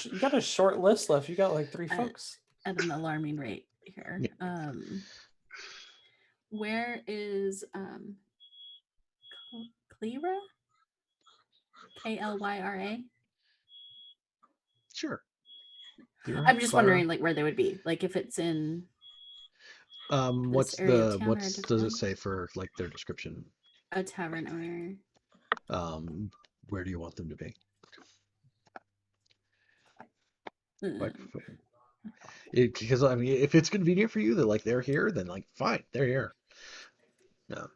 you got a short list left. You got like 3 folks. At an alarming rate here. Yeah. Where is Clyra? Klyra? Sure. I'm just wondering, like, where they would be. Like, if it's in What's area of the town or a does different it one? say for like their description? A tavern owner. Where do you want them to be? Like, because I mean, if it's convenient for you that like they're here, then like fine, they're here. No.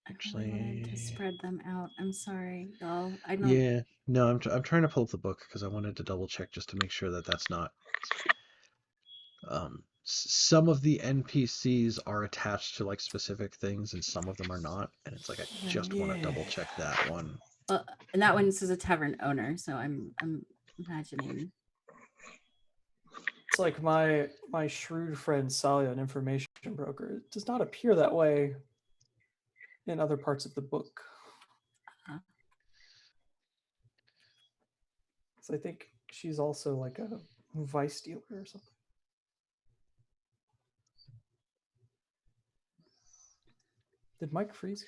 Actually, I wanted to spread them out. I'm sorry, y'all. I don't. Yeah, no, I'm trying to pull up the book because I wanted to double check just to make sure that that's not. Some of the NPCs are attached to like specific things, and some of them are not, and it's like I just want to double check that one. Well, and that one says a tavern owner, so I'm imagining. It's like my shrewd friend Salia, an information broker. It does not appear that way in other parts of the book. So I think she's also like a vice dealer or something. Did Mike freeze?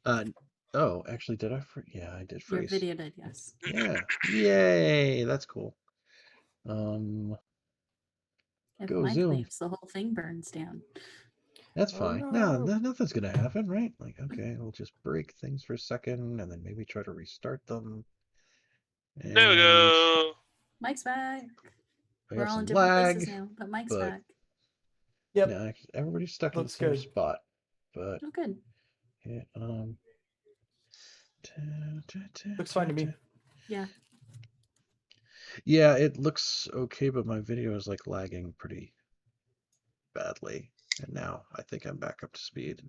Oh, actually, did I? Yeah, I did freeze. Your video did, yes. Yeah, yay, that's cool. If Go Mike Zoom. leaves, the whole thing burns down. That's Oh, fine. no. No, nothing's gonna happen, right? Like, okay, we'll just break things for a second, and then maybe try to restart them. And There we go. Mike's back. we We're have all in some different lag, places now, but Mike's but back. Yep. no, everybody's stuck in the Looks same good. spot. But Oh, good. yeah, Looks fine to me. Yeah. Yeah, it looks okay, but my video is like lagging pretty badly. And now I think I'm back up to speed.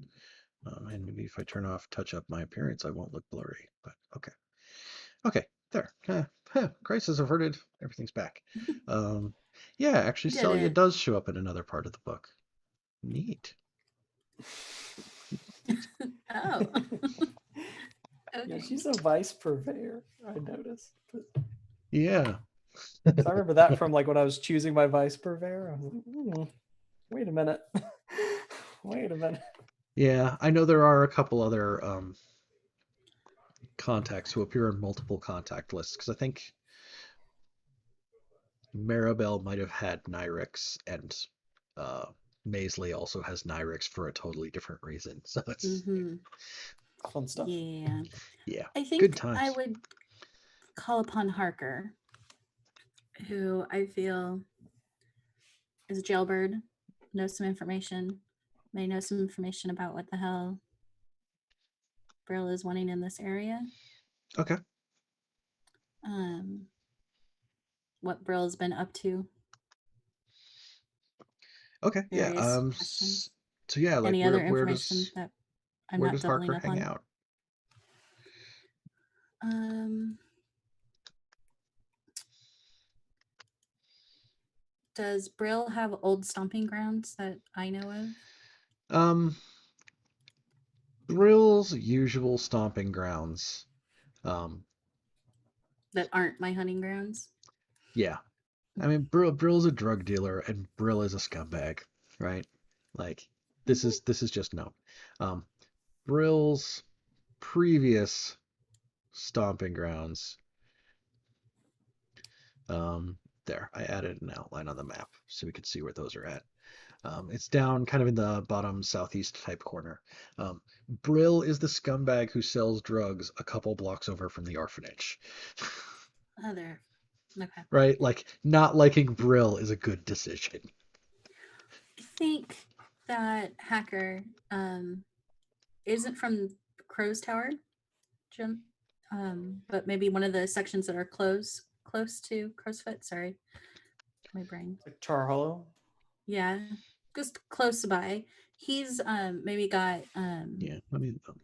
And maybe if I turn off touch up my appearance, I won't look blurry. But okay. Okay, there. Crisis averted. Everything's back. Yeah, actually, Did Celia it. does show up in another part of the book. Neat. Oh. Yeah, Okay. she's a vice purveyor, I noticed. But Yeah. so I remember that from like when I was choosing my vice purveyor. I was like, wait a minute. Wait a minute. Yeah, I know there are a couple other contacts who appear in multiple contact lists because I think Maribel might have had Nyrix, and Maisley also has Nyrix for a totally different reason. So it's Fun stuff. Yeah. I good think times. I would call upon Harker, who I feel is a jailbird, knows some information, may know some information about what the hell Brill is wanting in this area. Okay. What Brill's been up to. Okay. Yeah. Questions. So yeah, like any other information that I'm where not does doubling Harker up hang on? out? Does Brill have old stomping grounds that I know of? Brill's usual stomping grounds. That aren't my hunting grounds? Yeah. I mean, Brill's a drug dealer, and Brill is a scumbag, right? Like, this is just known. Brill's previous stomping grounds. There, I added an outline on the map so we could see where those are at. It's down kind of in the bottom southeast type corner. Brill is the scumbag who sells drugs a couple blocks over from the orphanage. Okay. Right? Like, not liking Brill is a good decision. I think that Hacker isn't from Crow's Tower, Jim, but maybe one of the sections that are close to Crow's Foot. Sorry, my brain. Like Char Hollow? Yeah. just close by. He's maybe got Yeah,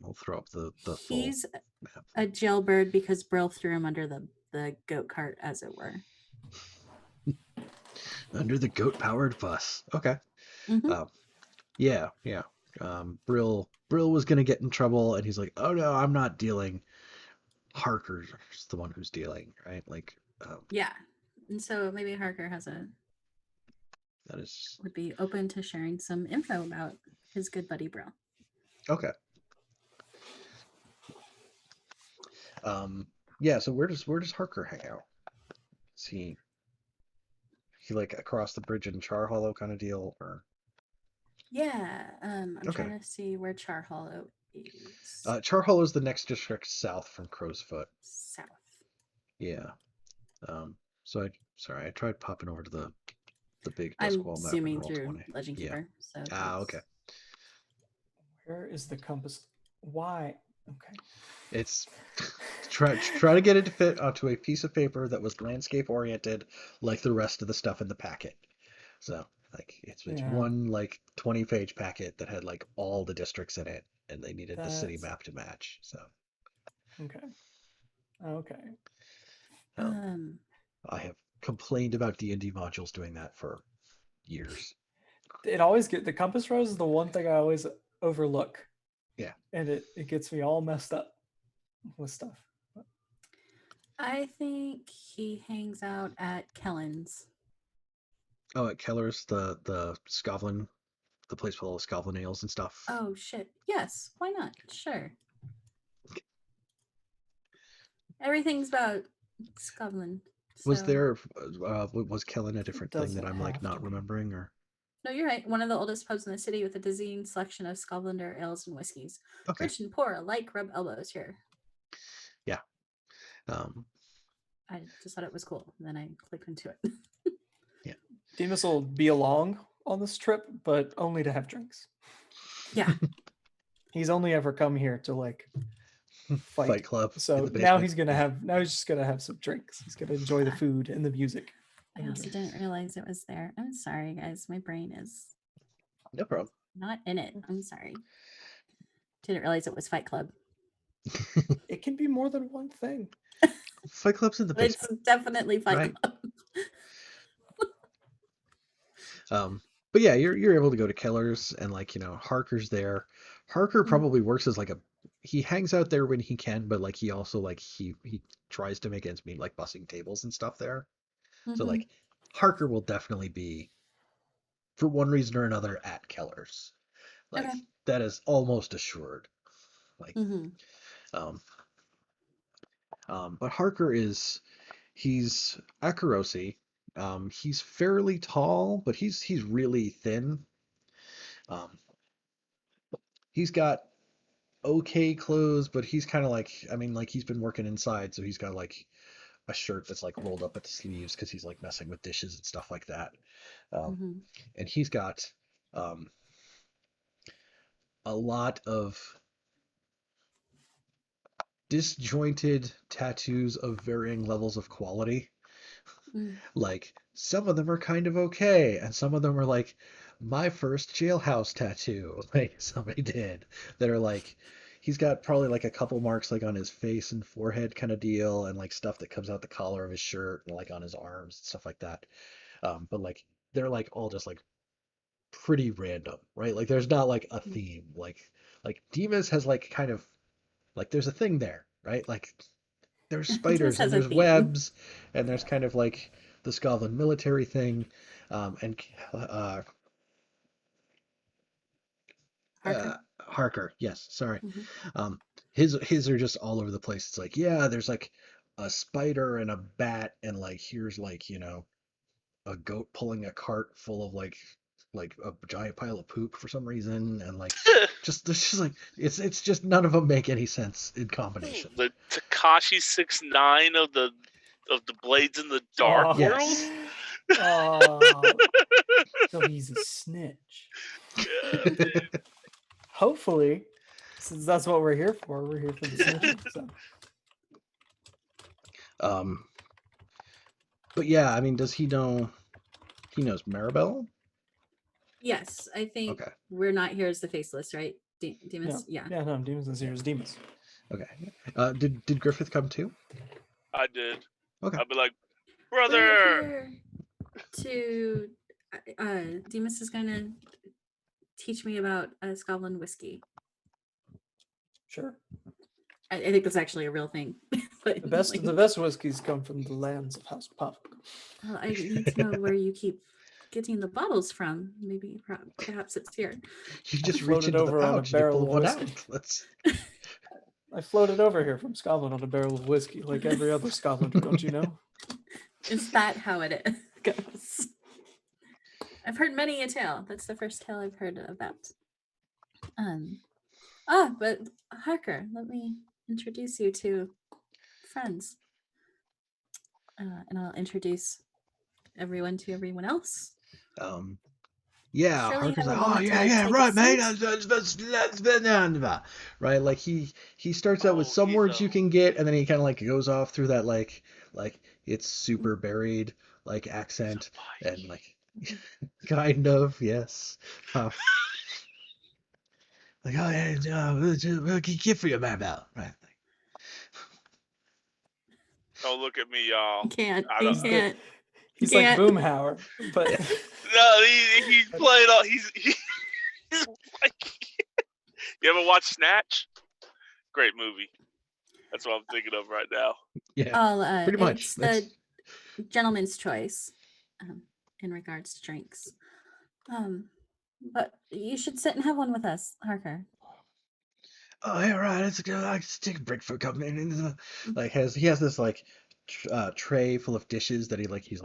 I'll throw up the full he's map. a jailbird because Brill threw him under the goat cart, as it were. Under the goat-powered bus. Okay. Mhm. Yeah. Brill was gonna get in trouble, and he's like, "Oh no, I'm not dealing. Harker's the one who's dealing, right?" Like, Yeah, and so maybe Harker that is would be open to sharing some info about his good buddy Brill. okay. Yeah. So where does Harker hang out? Is he like across the bridge in Char Hollow kind of deal, or Yeah, I'm okay? trying to see where Char Hollow is. Char Hollow is the next district south from Crow's Foot. South. Yeah. So I tried popping over to the big I'm Duskwall map and zooming roll through 20. Legend Yeah. Keeper, so Okay. Where is the compass? Why? Okay. It's try to get it to fit onto a piece of paper that was landscape oriented, like the rest of the stuff in the packet. So like it's Yeah. one like 20-page packet that had like all the districts in it, and they needed the city That's map to match. So okay. Okay. I have complained about D&D modules doing that for years. It always the compass rose is the one thing I always overlook. Yeah. And it gets me all messed up with stuff. I think he hangs out at Kellen's. Oh, at Keller's, the Scovlin, the place with all the Scovlin ales and stuff. Oh shit! Yes, why not? Sure. Everything's about Scotland. Was so- there was Kellen a different thing that doesn't I'm like have to not be. remembering, or No, you're right. One of the oldest pubs in the city with a dizzying selection of Scotlander ales and whiskeys. okay, Rich and poor alike rub elbows here. yeah, um, I just thought it was cool. And then I clicked into it. yeah, Demas will be along on this trip, but only to have drinks. Yeah. He's only ever come here to like Fight Club. in So the now basement. he's gonna have he's just gonna have some drinks. He's gonna enjoy the food and the music. I also didn't realize it was there. I'm sorry, guys. My brain is No problem. not in it. I'm sorry. Didn't realize it was Fight Club. It can be more than one thing. Fight Club's in the It's basement. definitely Fight Right. Club. But yeah, you're able to go to Keller's, and like Harker's there. Harker probably works as like he hangs out there when he can, but like he also like he tries to make ends meet, like bussing tables and stuff there. So Mhm. like Harker will definitely be, for one reason or another, at Keller's. Like Okay. that is almost assured. Like Mhm. but Harker he's Akarosi. He's fairly tall, but he's really thin. He's got okay clothes, but he's kind of like, I mean, like he's been working inside, so he's got like a shirt that's like rolled up at the sleeves because he's like messing with dishes and stuff like that. Mhm. And he's got a lot of disjointed tattoos of varying levels of quality. Mm. Like some of them are kind of okay, and some of them are like my first jailhouse tattoo, like somebody did, that are like he's got probably like a couple marks like on his face and forehead kind of deal, and like stuff that comes out the collar of his shirt and like on his arms and stuff like that. But like they're like all just like pretty random, right? Like there's not like a theme. Like Demas has like kind of like there's a thing there, right? Like there's Demas spiders and has a there's theme. webs and there's kind of like the Scotland military thing, and Harker. Harker, yes, sorry. Mhm. His are just all over the place. It's like, yeah, there's like a spider and a bat, and like here's like a goat pulling a cart full of like a giant pile of poop for some reason, and like just there's just like it's just none of them make any sense in combination. The Takashi 6ix9ine of the Blades in the Dark Oh, world. Yes. Oh, so he's a snitch. Hopefully, since that's what we're here for. We're here for the snitching. So. But yeah, I mean, does he know? He knows Maribel. Yes, I think Okay. we're not here as the faceless, right? Demas? Yeah. Yeah. Yeah, no, Demas is here as Demas. Okay. Did Griffith come too? I did. Okay. I'd be like, We're brother. here to Demas is gonna teach me about Scotland whiskey. Sure. I think that's actually a real thing. But The best like, the best whiskeys come from the lands of House Pop. well, I need to know where you keep getting the bottles from. Maybe perhaps it's here. You just reach floated into the over on a pouch and you barrel pull of one whiskey. out. Let's. I floated over here from Scotland on a barrel of whiskey, like every other Scotlander, don't you know? Is that how it goes? I've heard many a tale. That's the first tale I've heard of that. But Harker, let me introduce you to friends. And I'll introduce everyone to everyone else. Yeah, Surely you Harker's have like, a oh moment yeah, to yeah, take a right, mate. seat? Right, like he starts out with Oh, some he's words a- you can get, and then he kind of like goes off through that like it's super baried like accent and like kind of yes, like oh yeah, what can you get for your man about right. Don't look at me, y'all. You can't. I You don't. can't. He's like Can't. Boomhauer, but No, he's playing all. He's like. You ever watch Snatch? Great movie. That's what I'm thinking of right now. Yeah, I'll, pretty much. it's That's the gentleman's choice in regards to drinks. But you should sit and have one with us, Harker. oh yeah, right. It's good. I just take a break for a couple minutes. Like he has this like tray full of dishes that he's like it's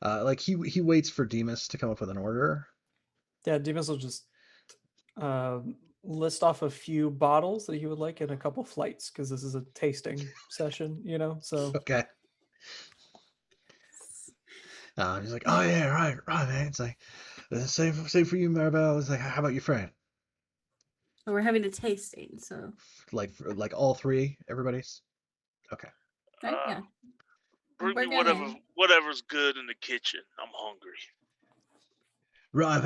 like he waits for Demas to come up with an order. yeah, Demas will just list off a few bottles that he would like in a couple flights because this is a tasting session, So Okay. He's like, oh yeah, right, man. It's like same for you, Maribel. It's like, how about your friend? But we're having a tasting, so Like all three, everybody's. Okay. right, yeah. Bring me We're whatever's good in the kitchen. I'm hungry. Right,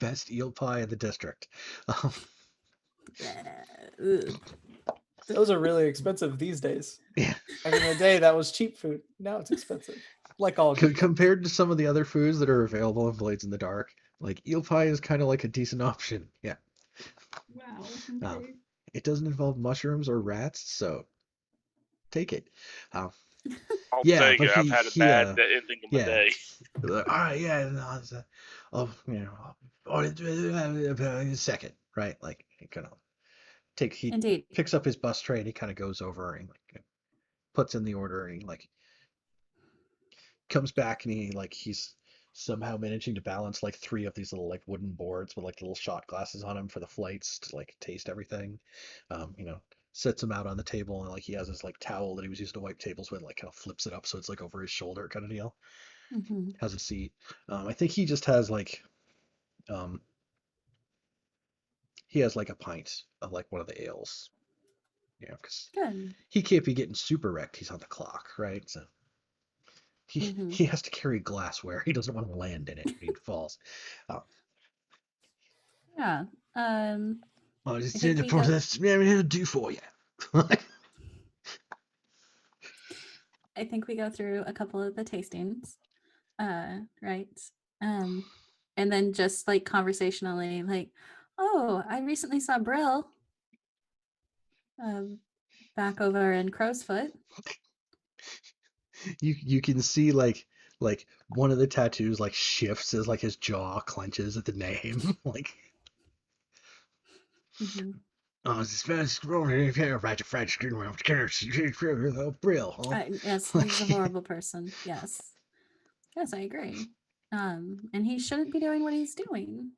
best eel pie in the district. Ugh. those are really expensive these days. Yeah. Back in the day, that was cheap food. Now it's expensive, like all good things. Compared to some of the other foods that are available in Blades in the Dark, like eel pie is kind of like a decent option. Yeah. Wow. Okay. It doesn't involve mushrooms or rats, so take it. I'll Yeah, take but it. I've had a bad ending of my yeah. day. Like, all right, yeah, no, it's a second, right? Like he kind of he Indeed. picks up his bus tray and he kind of goes over and like puts in the order and he like comes back and he's somehow managing to balance like three of these little like wooden boards with like little shot glasses on them for the flights to like taste everything. Sets them out on the table and like he has this like towel that he was using to wipe tables with, like kind of flips it up so it's like over his shoulder kind of deal. Mm-hmm. Has a seat. I think he just has like he has like a pint of like one of the ales. Because Good. he can't be getting super wrecked. He's on the clock, right? So he has to carry glassware. He doesn't want to land in it when he falls. Yeah. Oh, just think we go- it'll do for you. I think we go through a couple of the tastings. Right. And then just like conversationally, like, oh, I recently saw Brill back over in Crowsfoot. You can see like one of the tattoos like shifts as like his jaw clenches at the name. Like Mm-hmm. oh, it's French Brill. Yes, he's a horrible person. Yes. Yes, I agree. And he shouldn't be doing what he's doing.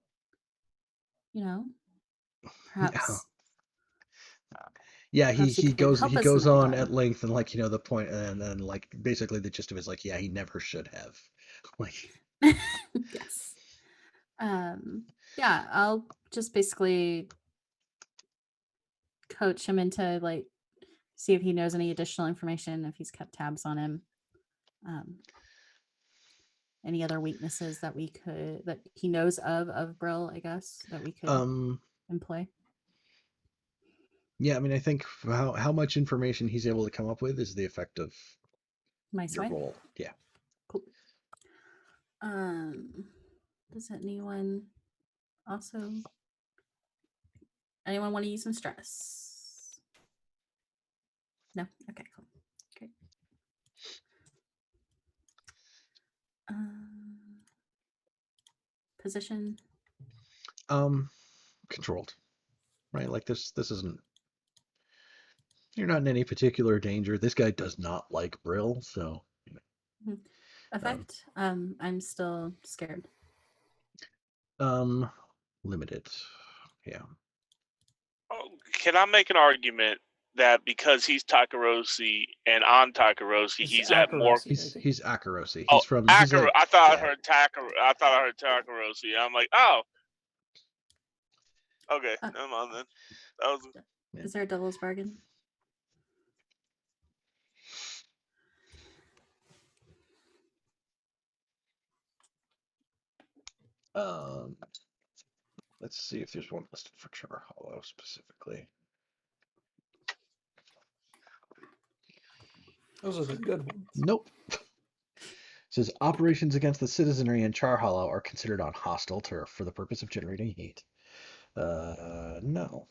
Perhaps. Yeah, Perhaps you he could goes help us in that on regard. at length and like the point and then like basically the gist of it is like yeah he never should have like Yes. Yeah, I'll just basically coach him into like see if he knows any additional information, if he's kept tabs on him. Any other weaknesses that he knows of Brill, I guess, that we could employ? Yeah, I mean, I think how much information he's able to come up with is the effect of My your sway? roll. Yeah. Cool. Does anyone want to use some stress? No? Okay, cool. Great. Position? Controlled, right? Like this isn't, you're not in any particular danger. This guy does not like Brill, so. Effect? I'm still scared. Limited. Yeah. Oh, can I make an argument that because he's Takarosi and I'm Takarosi, he's at more. He's Akarosi. Oh, He's from. He's Akaro. like, I thought yeah. I heard Takarosi. I'm like, oh. Okay, never mind then. That was. Is there a devil's bargain? Let's see if there's one listed for Char Hollow specifically. Those are the good ones. Nope. It says operations against the citizenry in Char Hollow are considered on hostile turf for the purpose of generating heat. No.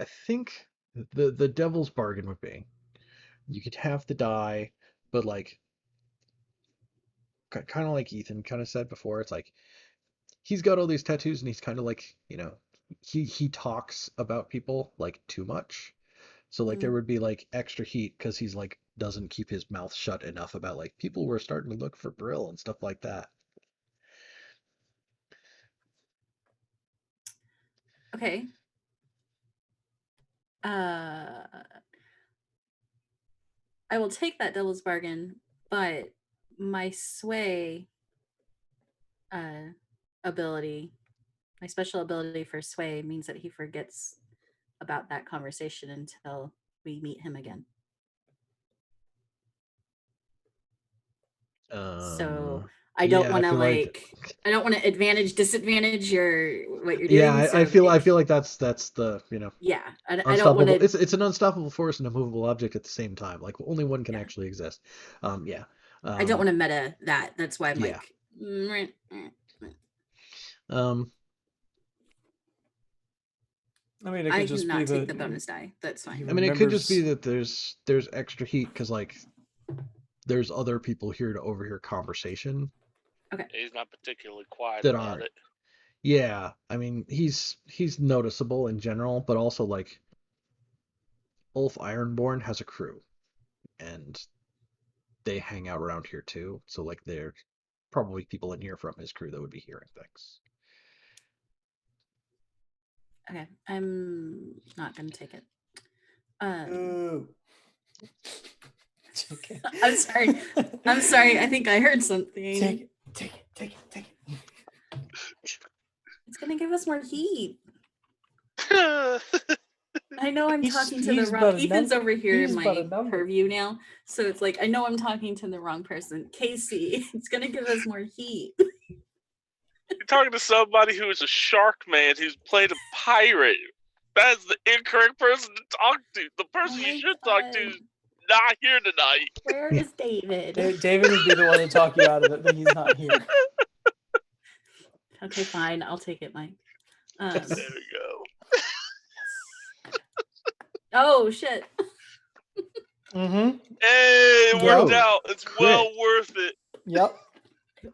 I think the devil's bargain would be you could have the die, but like kind of like Ethan kind of said before, it's like he's got all these tattoos and he's kind of like, he talks about people like too much. So like there would be like extra heat because he's like doesn't keep his mouth shut enough about like people were starting to look for Brill and stuff like that. Okay. I will take that devil's bargain, but my sway ability, my special ability for sway means that he forgets about that conversation until we meet him again. So I don't want to I don't want to disadvantage what you're doing. Yeah, I feel like that's the yeah. I don't want to. It's an unstoppable force and a movable object at the same time. Like only one can actually exist. Yeah. I don't want to meta that. That's why I'm like. I mean, it could just be take the bonus die. That's fine. I mean, it could just be that there's extra heat because like there's other people here to overhear conversation. Okay. He's not particularly quiet about it. Yeah, I mean he's noticeable in general, but also like Ulf Ironborn has a crew, and they hang out around here too. So like there's probably people in here from his crew that would be hearing things. Okay, I'm not gonna take it. Okay. I'm sorry. I'm sorry. I think I heard something. Take it. It's gonna give us more heat. I know I'm talking to the wrong. Ethan's over here in my purview now, so it's like I know I'm talking to the wrong person. Casey, it's gonna give us more heat. You're talking to somebody who is a shark man who's played a pirate. That's the incorrect person to talk to. The person you should talk to is not here tonight. Where is David? David would be the one to talk you out of it, but he's not here. Okay, fine. I'll take it, Mike. There we go. Oh shit. Mm-hmm. Hey, it worked out. It's well worth it. Yep.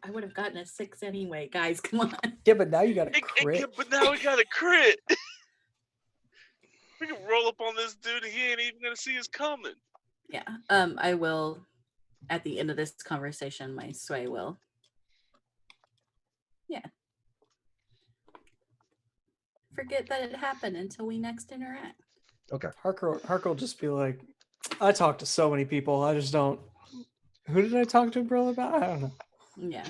I would have gotten a 6 anyway, guys. Come on. Yeah, but now you got a crit. But now we got a crit. We can roll up on this dude and he ain't even gonna see us coming. Yeah. I will at the end of this conversation, my sway will. Yeah. Forget that it happened until we next interact. Okay. Harker will just be like, I talk to so many people. I just don't Who did I talk to Brill about? I don't know. Yeah.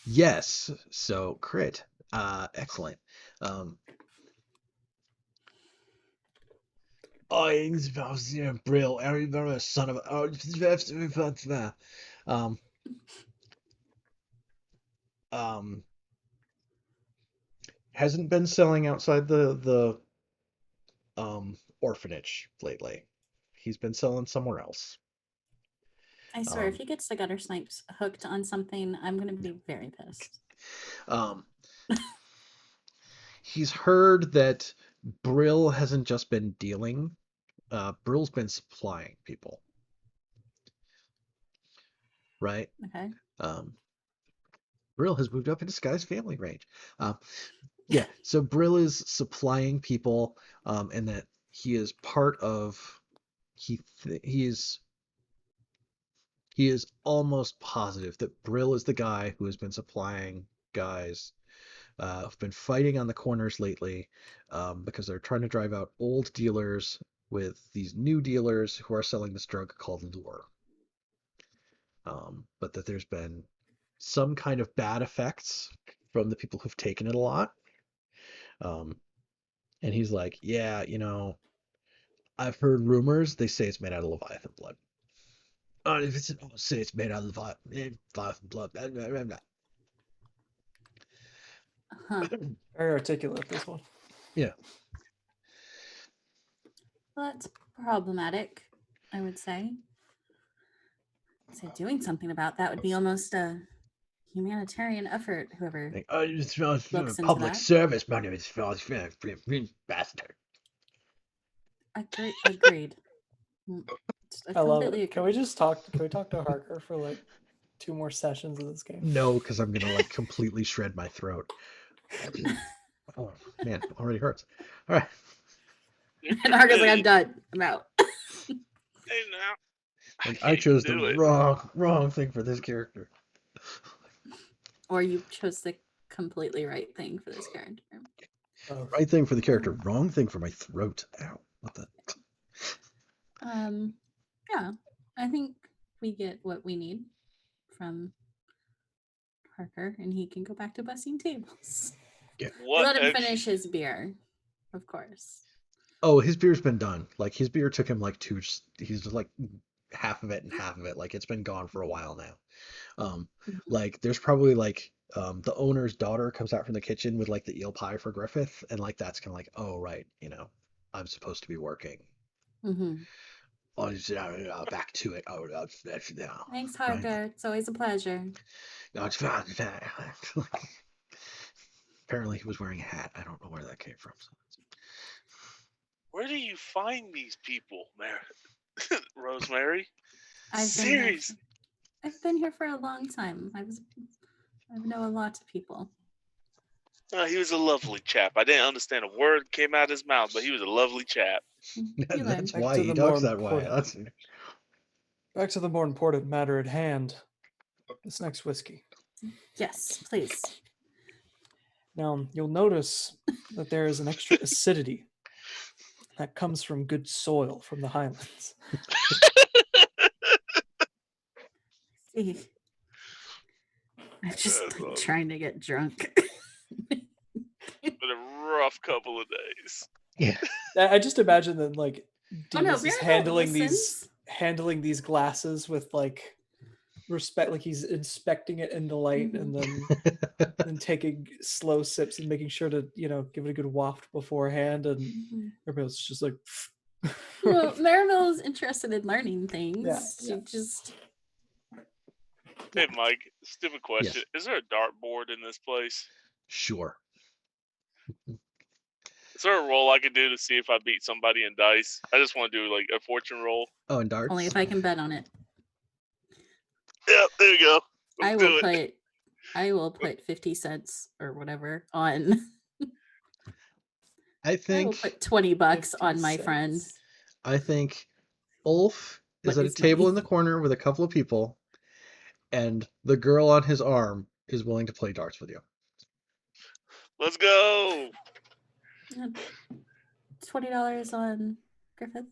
Yes. So crit. Excellent. Brill, every son of a um hasn't been selling outside the orphanage lately. He's been selling somewhere else. I swear, if Um, he gets the gutter snipes hooked on something, I'm gonna be very pissed. um, he's heard that Brill hasn't just been dealing. Brill's been supplying people, right? Okay. Brill has moved up into Sky's family range. Yeah, so Brill is supplying people, and that he is part of. He is almost positive that Brill is the guy who has been supplying guys who've been fighting on the corners lately because they're trying to drive out old dealers with these new dealers who are selling this drug called Lure. But that there's been some kind of bad effects from the people who've taken it a lot. And he's like, yeah, I've heard rumors. They say it's made out of Leviathan blood. If it's say it's made out of Leviathan blood. Huh. Very articulate, this one. Yeah. Well, that's problematic, I would say. So doing something about that would be almost a humanitarian effort, whoever Like, it's looks looks into public that. service money. It's bastard. Agreed. I love completely it. Can we just talk? Can we talk to Harker for like 2 more sessions of this game? No, because I'm gonna like completely shred my throat. Oh man, already hurts. All right. And Argo's like, I'm done. I'm out. Hey, now. Like, I can't chose do the it. wrong thing for this character. Or you chose the completely right thing for this character. Oh, Right thing for the character, wrong thing for my throat. Ow. What the? Yeah, I think we get what we need from Harker, and he can go back to bussing tables. Yeah. We What let him ex- finish his beer, of course. Oh, his beer's been done. Like his beer took him like two. He's just like half of it and half of it. Like it's been gone for a while now. Like there's probably like the owner's daughter comes out from the kitchen with like the eel pie for Griffith, and like that's kind of like, oh right, I'm supposed to be working. Mm-hmm. Oh, back to it. Oh, that's now. Thanks, Right? Harker. It's always a pleasure. No, it's fine. It's fine. Apparently, he was wearing a hat. I don't know where that came from. Where do you find these people, Rosemary? I've Seriously. been here for a long time. I know a lot of people. He was a lovely chap. I didn't understand a word that came out of his mouth, but he was a lovely chap. You learn. That's Back why to he the talks more that way. important- Back to the more important matter at hand. This next whiskey. Yes, please. Now, you'll notice that there is an extra acidity that comes from good soil from the highlands. See, I'm just like, trying to get drunk. Been a rough couple of days. Yeah. I just imagine that like Oh no, Demas is handling these glasses with like respect, like he's inspecting it in the light and then taking slow sips and making sure to give it a good waft beforehand, and everybody's just like Well, Maribel is interested in learning things. Yeah, She just Hey, Mike, stupid question. Yes. Is there a dartboard in this place? Sure. Is there a roll I could do to see if I beat somebody in dice? I just want to do like a fortune roll. Oh, and darts. only if I can bet on it. Yeah, there you go. I will put 50 cents or whatever on. I I will think put $20 on 50 my friend. cents. I think Ulf is But at a it's table money. in the corner with a couple of people, and the girl on his arm is willing to play darts with you. Let's go. $20 on Griffith.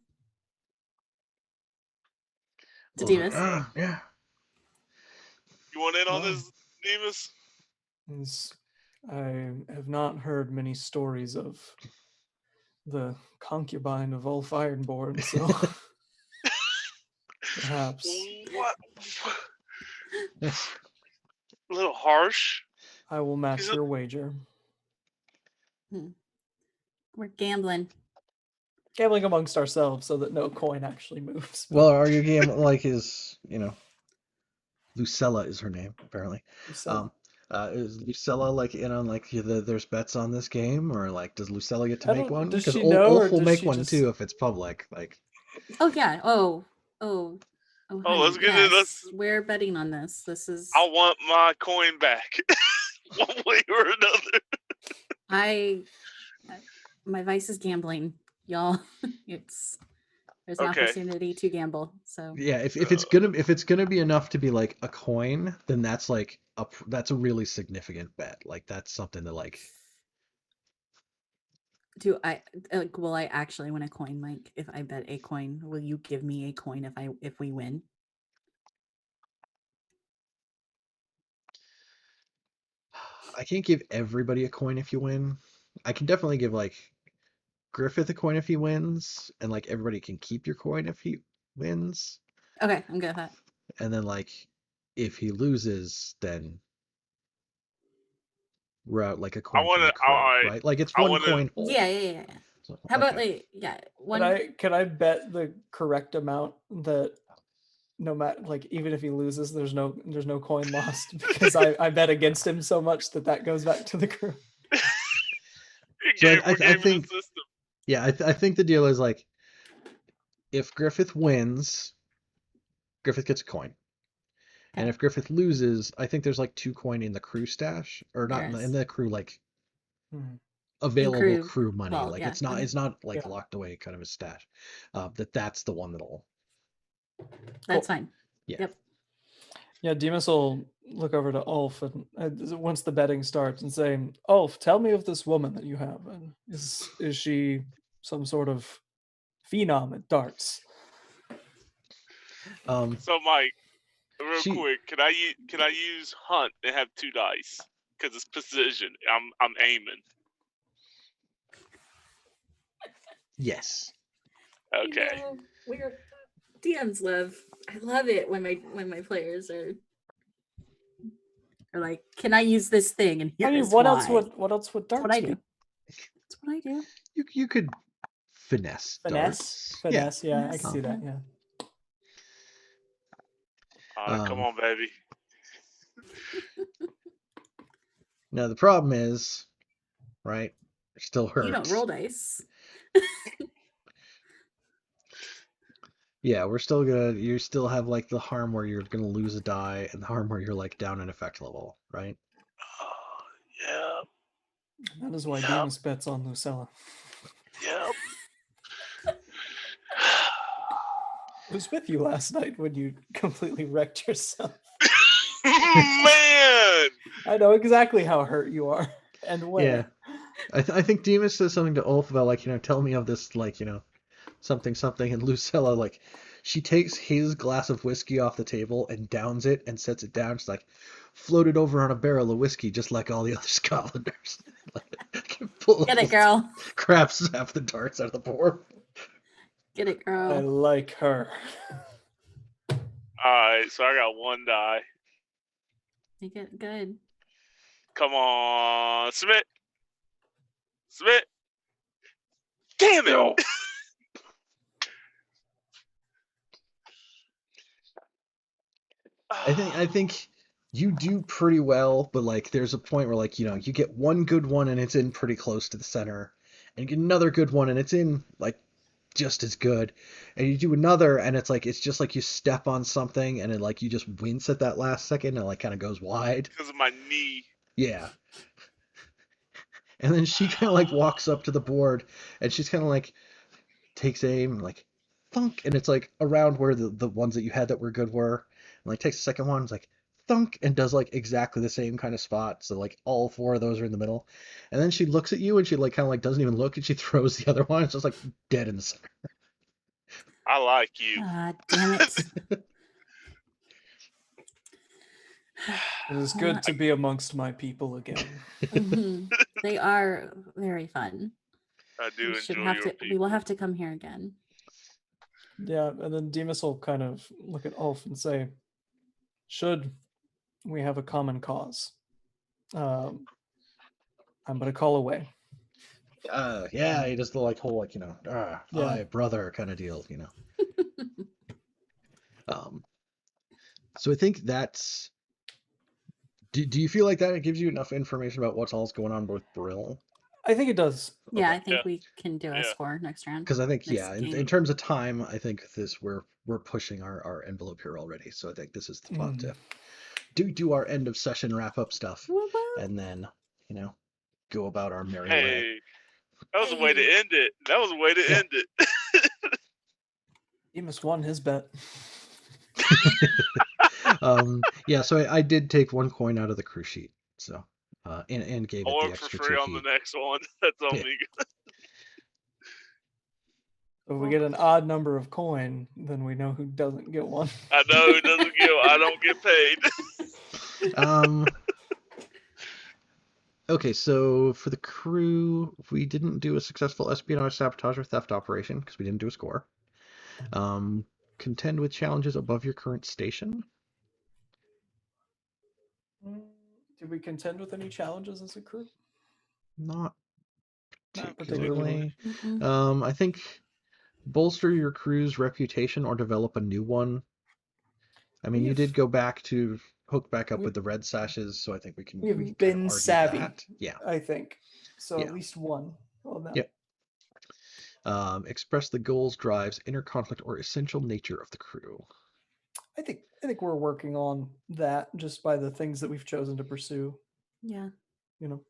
To Well, Demas. yeah. You want in on Well. this, Demas? I have not heard many stories of the concubine of Ulf Ironborn, so perhaps What? A little harsh. I will match Is it- your wager. We're gambling. Gambling amongst ourselves so that no coin actually moves. Well, are you game like is Lucella is her name apparently. So, Is Lucella like in on like there's bets on this game, or like does Lucella get to I make don't. one? Does Because she know, or Ulf will does make she one just? too if it's public. Like, Oh yeah. Oh, Oh, honey, let's get yes. it. Let's. We're betting on this. This is. I want my coin back, one way or another. My vice is gambling, y'all. There's an Okay. opportunity to gamble. So yeah, if it's gonna be enough to be like a coin, then that's like that's a really significant bet. Like that's something that like do I will I actually win a coin, Mike? If I bet a coin, will you give me a coin if we win? I can't give everybody a coin if you win. I can definitely give like Griffith a coin if he wins, and like everybody can keep your coin if he wins. Okay, I'm good with that. And then like if he loses, then we're out like a coin from the crew, right? Like it's I one wanna- coin hold. Yeah. So, How about okay. one? Can I bet the correct amount that no matter like even if he loses, there's no coin lost because I bet against him so much that goes back to the crew. So We're I gaming think the system. yeah, I think the deal is like if Griffith wins, Griffith gets a coin. And Okay. if Griffith loses, I think there's like 2 coin in the crew stash, or not There in is. the crew like Mhm. available crew- crew money. well, Like yeah, it's not okay. it's not like Yeah. locked away kind of a stash. That's the one that'll That's fine. yeah. Yep. Yeah, Demas will look over to Ulf and once the betting starts and say, "Ulf, tell me of this woman that you have. And is she some sort of phenom at darts?" So, Mike, real She- quick, can I use hunt and have 2 dice because it's precision? I'm aiming. Yes. Okay. We're DMs love. I love it when my players are like, "Can I use this thing?" And I mean, here's what why. else would darts That's what I be? do. That's what I do. You could finesse darts. Finesse, yeah, I Finesse. can see that, yeah. Come on, baby. Now the problem is, right? It still hurts. You don't roll dice. Yeah, you still have like the harm where you're gonna lose a die and the harm where you're like down in effect level, right? Yeah. That is why Yep. Demas bets on Lucella. Yep. I was with you last night when you completely wrecked yourself. Man. I know exactly how hurt you are and where. Yeah. I think Demas says something to Ulf about like, tell me of this like, something, and Lucella, like, she takes his glass of whiskey off the table and downs it and sets it down. She's like, floated over on a barrel of whiskey, just like all the other Scotlanders. Get it, girl. Crabs half the darts out of the board. Get it, I girl. like her. Alright, so I got 1 die. Make it good. Come on. Submit. Damn it! No. I think you do pretty well, but like there's a point where like, you get one good one and it's in pretty close to the center, and you get another good one and it's in like just as good, and you do another and it's just like you step on something and it like you just wince at that last second and it like kind of goes wide. Because of my knee. Yeah. And then she kind of like walks up to the board and she's kind of like takes aim and like thunk, and it's like around where the ones that you had that were good were, and like takes the second one, it's like thunk, and does like exactly the same kind of spot, so like all 4 of those are in the middle, and then she looks at you and she like kind of like doesn't even look and she throws the other one. It's just like dead in the center. I like you. God damn it. It is good to be amongst my people again. Mhm. They are very fun. I do We should enjoy have your to. people. We will have to come here again. Yeah, and then Demas will kind of look at Ulf and say, "Should we have a common cause, I'm but a call away." Yeah, he does the like whole like Yeah. I brother kind of deal, So I think that's. Do you feel like that gives you enough information about what's all's going on with Brill? I think it does. Yeah, Okay. I think Yeah. we can do a Yeah. score next round. Because I think Next in game. terms of time, I think we're pushing our envelope here already. So I think this is the spot to do our end of session wrap up stuff, Woo woo. and then go about our merry way. Hey, that was a way to Hey. end it. That was a way to Yeah. end it. Demas won his bet. Yeah, so I did take 1 coin out of the crew sheet, so and gave I it the work for extra free 2 on the heat. next one. That's on Yeah. me. If we get an odd number of coin, then we know who doesn't get one. I know who doesn't get. I don't get paid. Okay, so for the crew, we didn't do a successful espionage, sabotage, or theft operation because we didn't do a score. Contend with challenges above your current station. Did we contend with any challenges as a crew? Not Not particularly. Mm-mm. I think bolster your crew's reputation or develop a new one. I mean, you did go back to hook back up with the red sashes, so I think we can We've kind been of argue savvy. that. Yeah. I think so. Yeah. At least one on that. Yep. Express the goals, drives, inner conflict, or essential nature of the crew. I think we're working on that just by the things that we've chosen to pursue. Yeah. You know.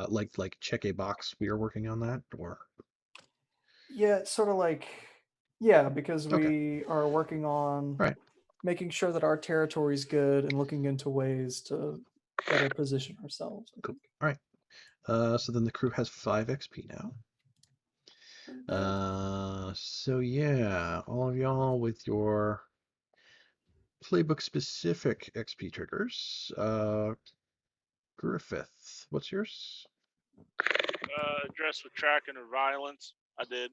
Like check a box. We are working on that, or Yeah, it's sort of like because Okay. we are working on Right. making sure that our territory is good and looking into ways to better position ourselves. Cool. All right. So then the crew has 5 XP now. So yeah, all of y'all with your playbook specific XP triggers. Griffith, what's yours? Address with tracking or violence. I did.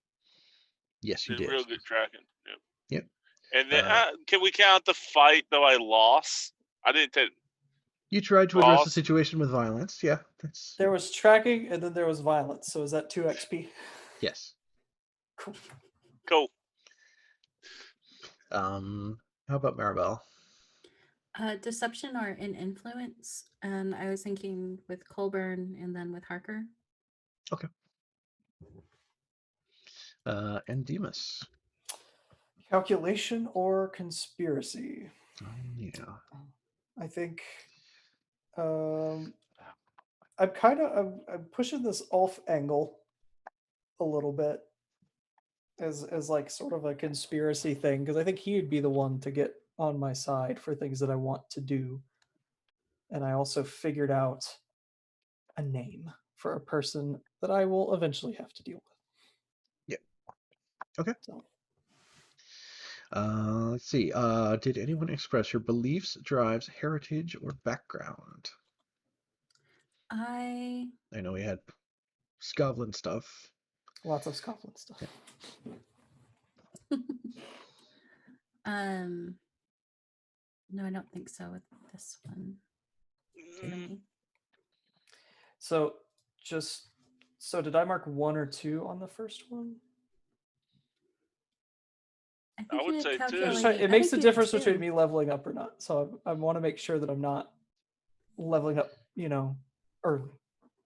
Yes, you Did did. real good tracking. Yep. And then can we count the fight though I lost? I didn't take. You tried to address the Lost. situation with violence. Yeah, that's There was tracking and then there was violence. So is that 2 XP? yes. Cool. Cool. How about Maribel? Deception or an influence, and I was thinking with Colburn and then with Harker. Okay. And Demas. Calculation or conspiracy? Yeah. I think I'm pushing this Ulf angle a little bit as like sort of a conspiracy thing because I think he would be the one to get on my side for things that I want to do. And I also figured out a name for a person that I will eventually have to deal with. Yep. Okay. So Let's see. Did anyone express your beliefs, drives, heritage, or background? I know we had Scotland stuff. lots of Scotland stuff. No, I don't think so with this one. So did I mark 1 or 2 on the first one? I would say 2. It makes the difference between me leveling up or not. So I want to make sure that I'm not leveling up, early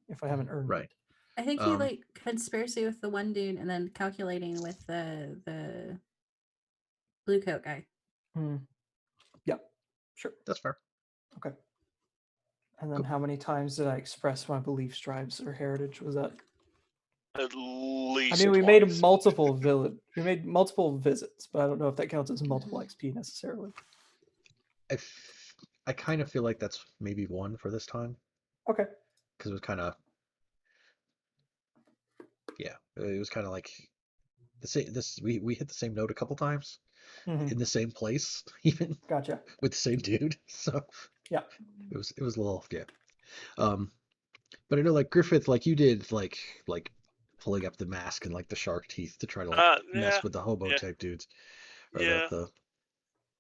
if I haven't earned Right. it. I think he like conspiracy with the one dude and then calculating with the blue coat guy. Yeah, sure. That's fair. Okay. And then how many times did I express my beliefs, drives, or heritage? Was that? At least. I mean, we made multiple visits, but I don't know if that counts as multiple XP necessarily. I kind of feel like that's maybe 1 for this time. Okay. Because it was kind of, it was kind of like the same. We hit the same note a couple times in the same place, even. Gotcha. With the same dude. So Yeah. It was a little but I know like Griffith, like you did like pulling up the mask and like the shark teeth to try to like Yeah, mess with the hobo yeah, type dudes or yeah.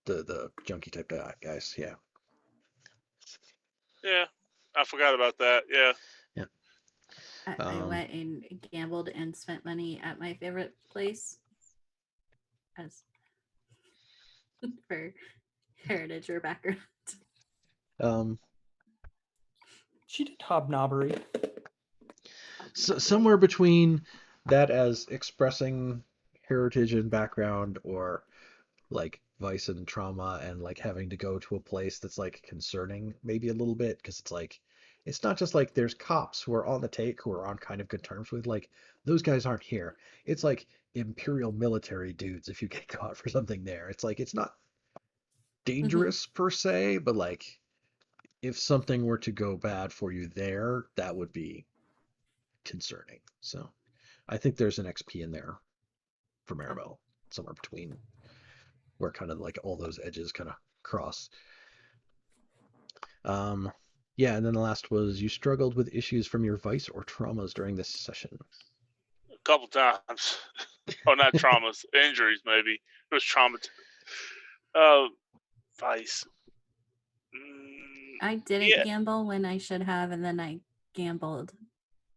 the junkie type guys. Yeah. Yeah, I forgot about that. Yeah. Yeah. I went and gambled and spent money at my favorite place as for heritage or background. She did hobnobbery. So somewhere between that as expressing heritage and background, or like vice and trauma, and like having to go to a place that's like concerning maybe a little bit, because it's like it's not just like there's cops who are on the take who are on kind of good terms with, like those guys aren't here. It's like imperial military dudes if you get caught for something there. It's like it's not dangerous per se, but like if something were to go bad for you there, that would be concerning. So I think there's an XP in there for Maribel, somewhere between where kind of like all those edges kind of cross. Yeah, and then the last was you struggled with issues from your vice or traumas during this session. A couple times. Oh, not traumas, injuries maybe. It was trauma. Vice. I didn't gamble when I should have, and then I gambled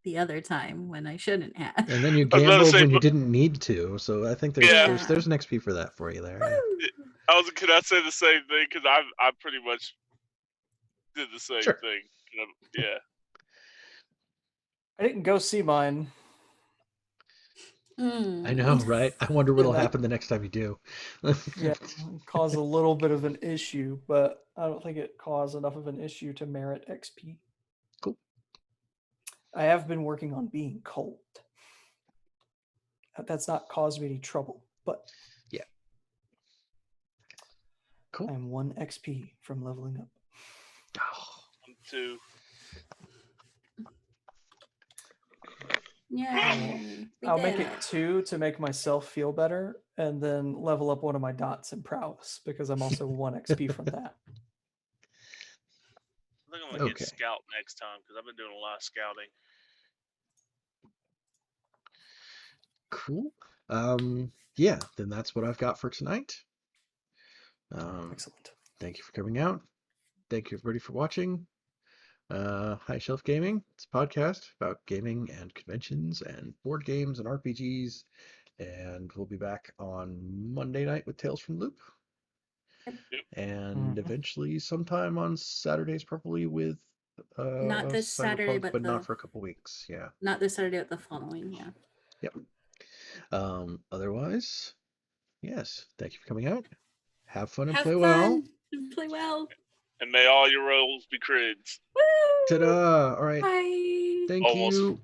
the other time when I shouldn't have. And then you I was about to gambled say, when you but- didn't need to. So I think there's Yeah. there's an XP for that for you there. Yeah. Could I say the same thing? Because I pretty much did the same Sure. thing. Yeah. I didn't go see mine. I know, right? I wonder what'll Yeah, that- happen the next time you do. Yeah, caused a little bit of an issue, but I don't think it caused enough of an issue to merit XP. Cool. I have been working on being cold. That's not caused me any trouble, but Yeah. Cool. I'm 1 XP from leveling up. Oh, 2. Yay. we I'll did make it 2 to make myself feel better, and then level up one of my dots in prowess because I'm also 1 XP from that. I think I'm gonna Okay. get scout next time because I've been doing a lot of scouting. cool. Yeah, then that's what I've got for tonight. Excellent. Thank you for coming out. Thank you everybody for watching. High Shelf Gaming. It's a podcast about gaming and conventions and board games and RPGs. And we'll be back on Monday night with Tales from the Loop. And eventually sometime on Saturdays, probably with Not this Saturday, Cyberpunk, but not the- for a couple weeks. Yeah. Not this Saturday, but the following. Yeah. Yep. Otherwise, yes. Thank you for coming out. Have fun and Have play fun well. and play well. And may all your rolls be crids. Woo! Ta-da! All right. Bye. Thank Almost. you.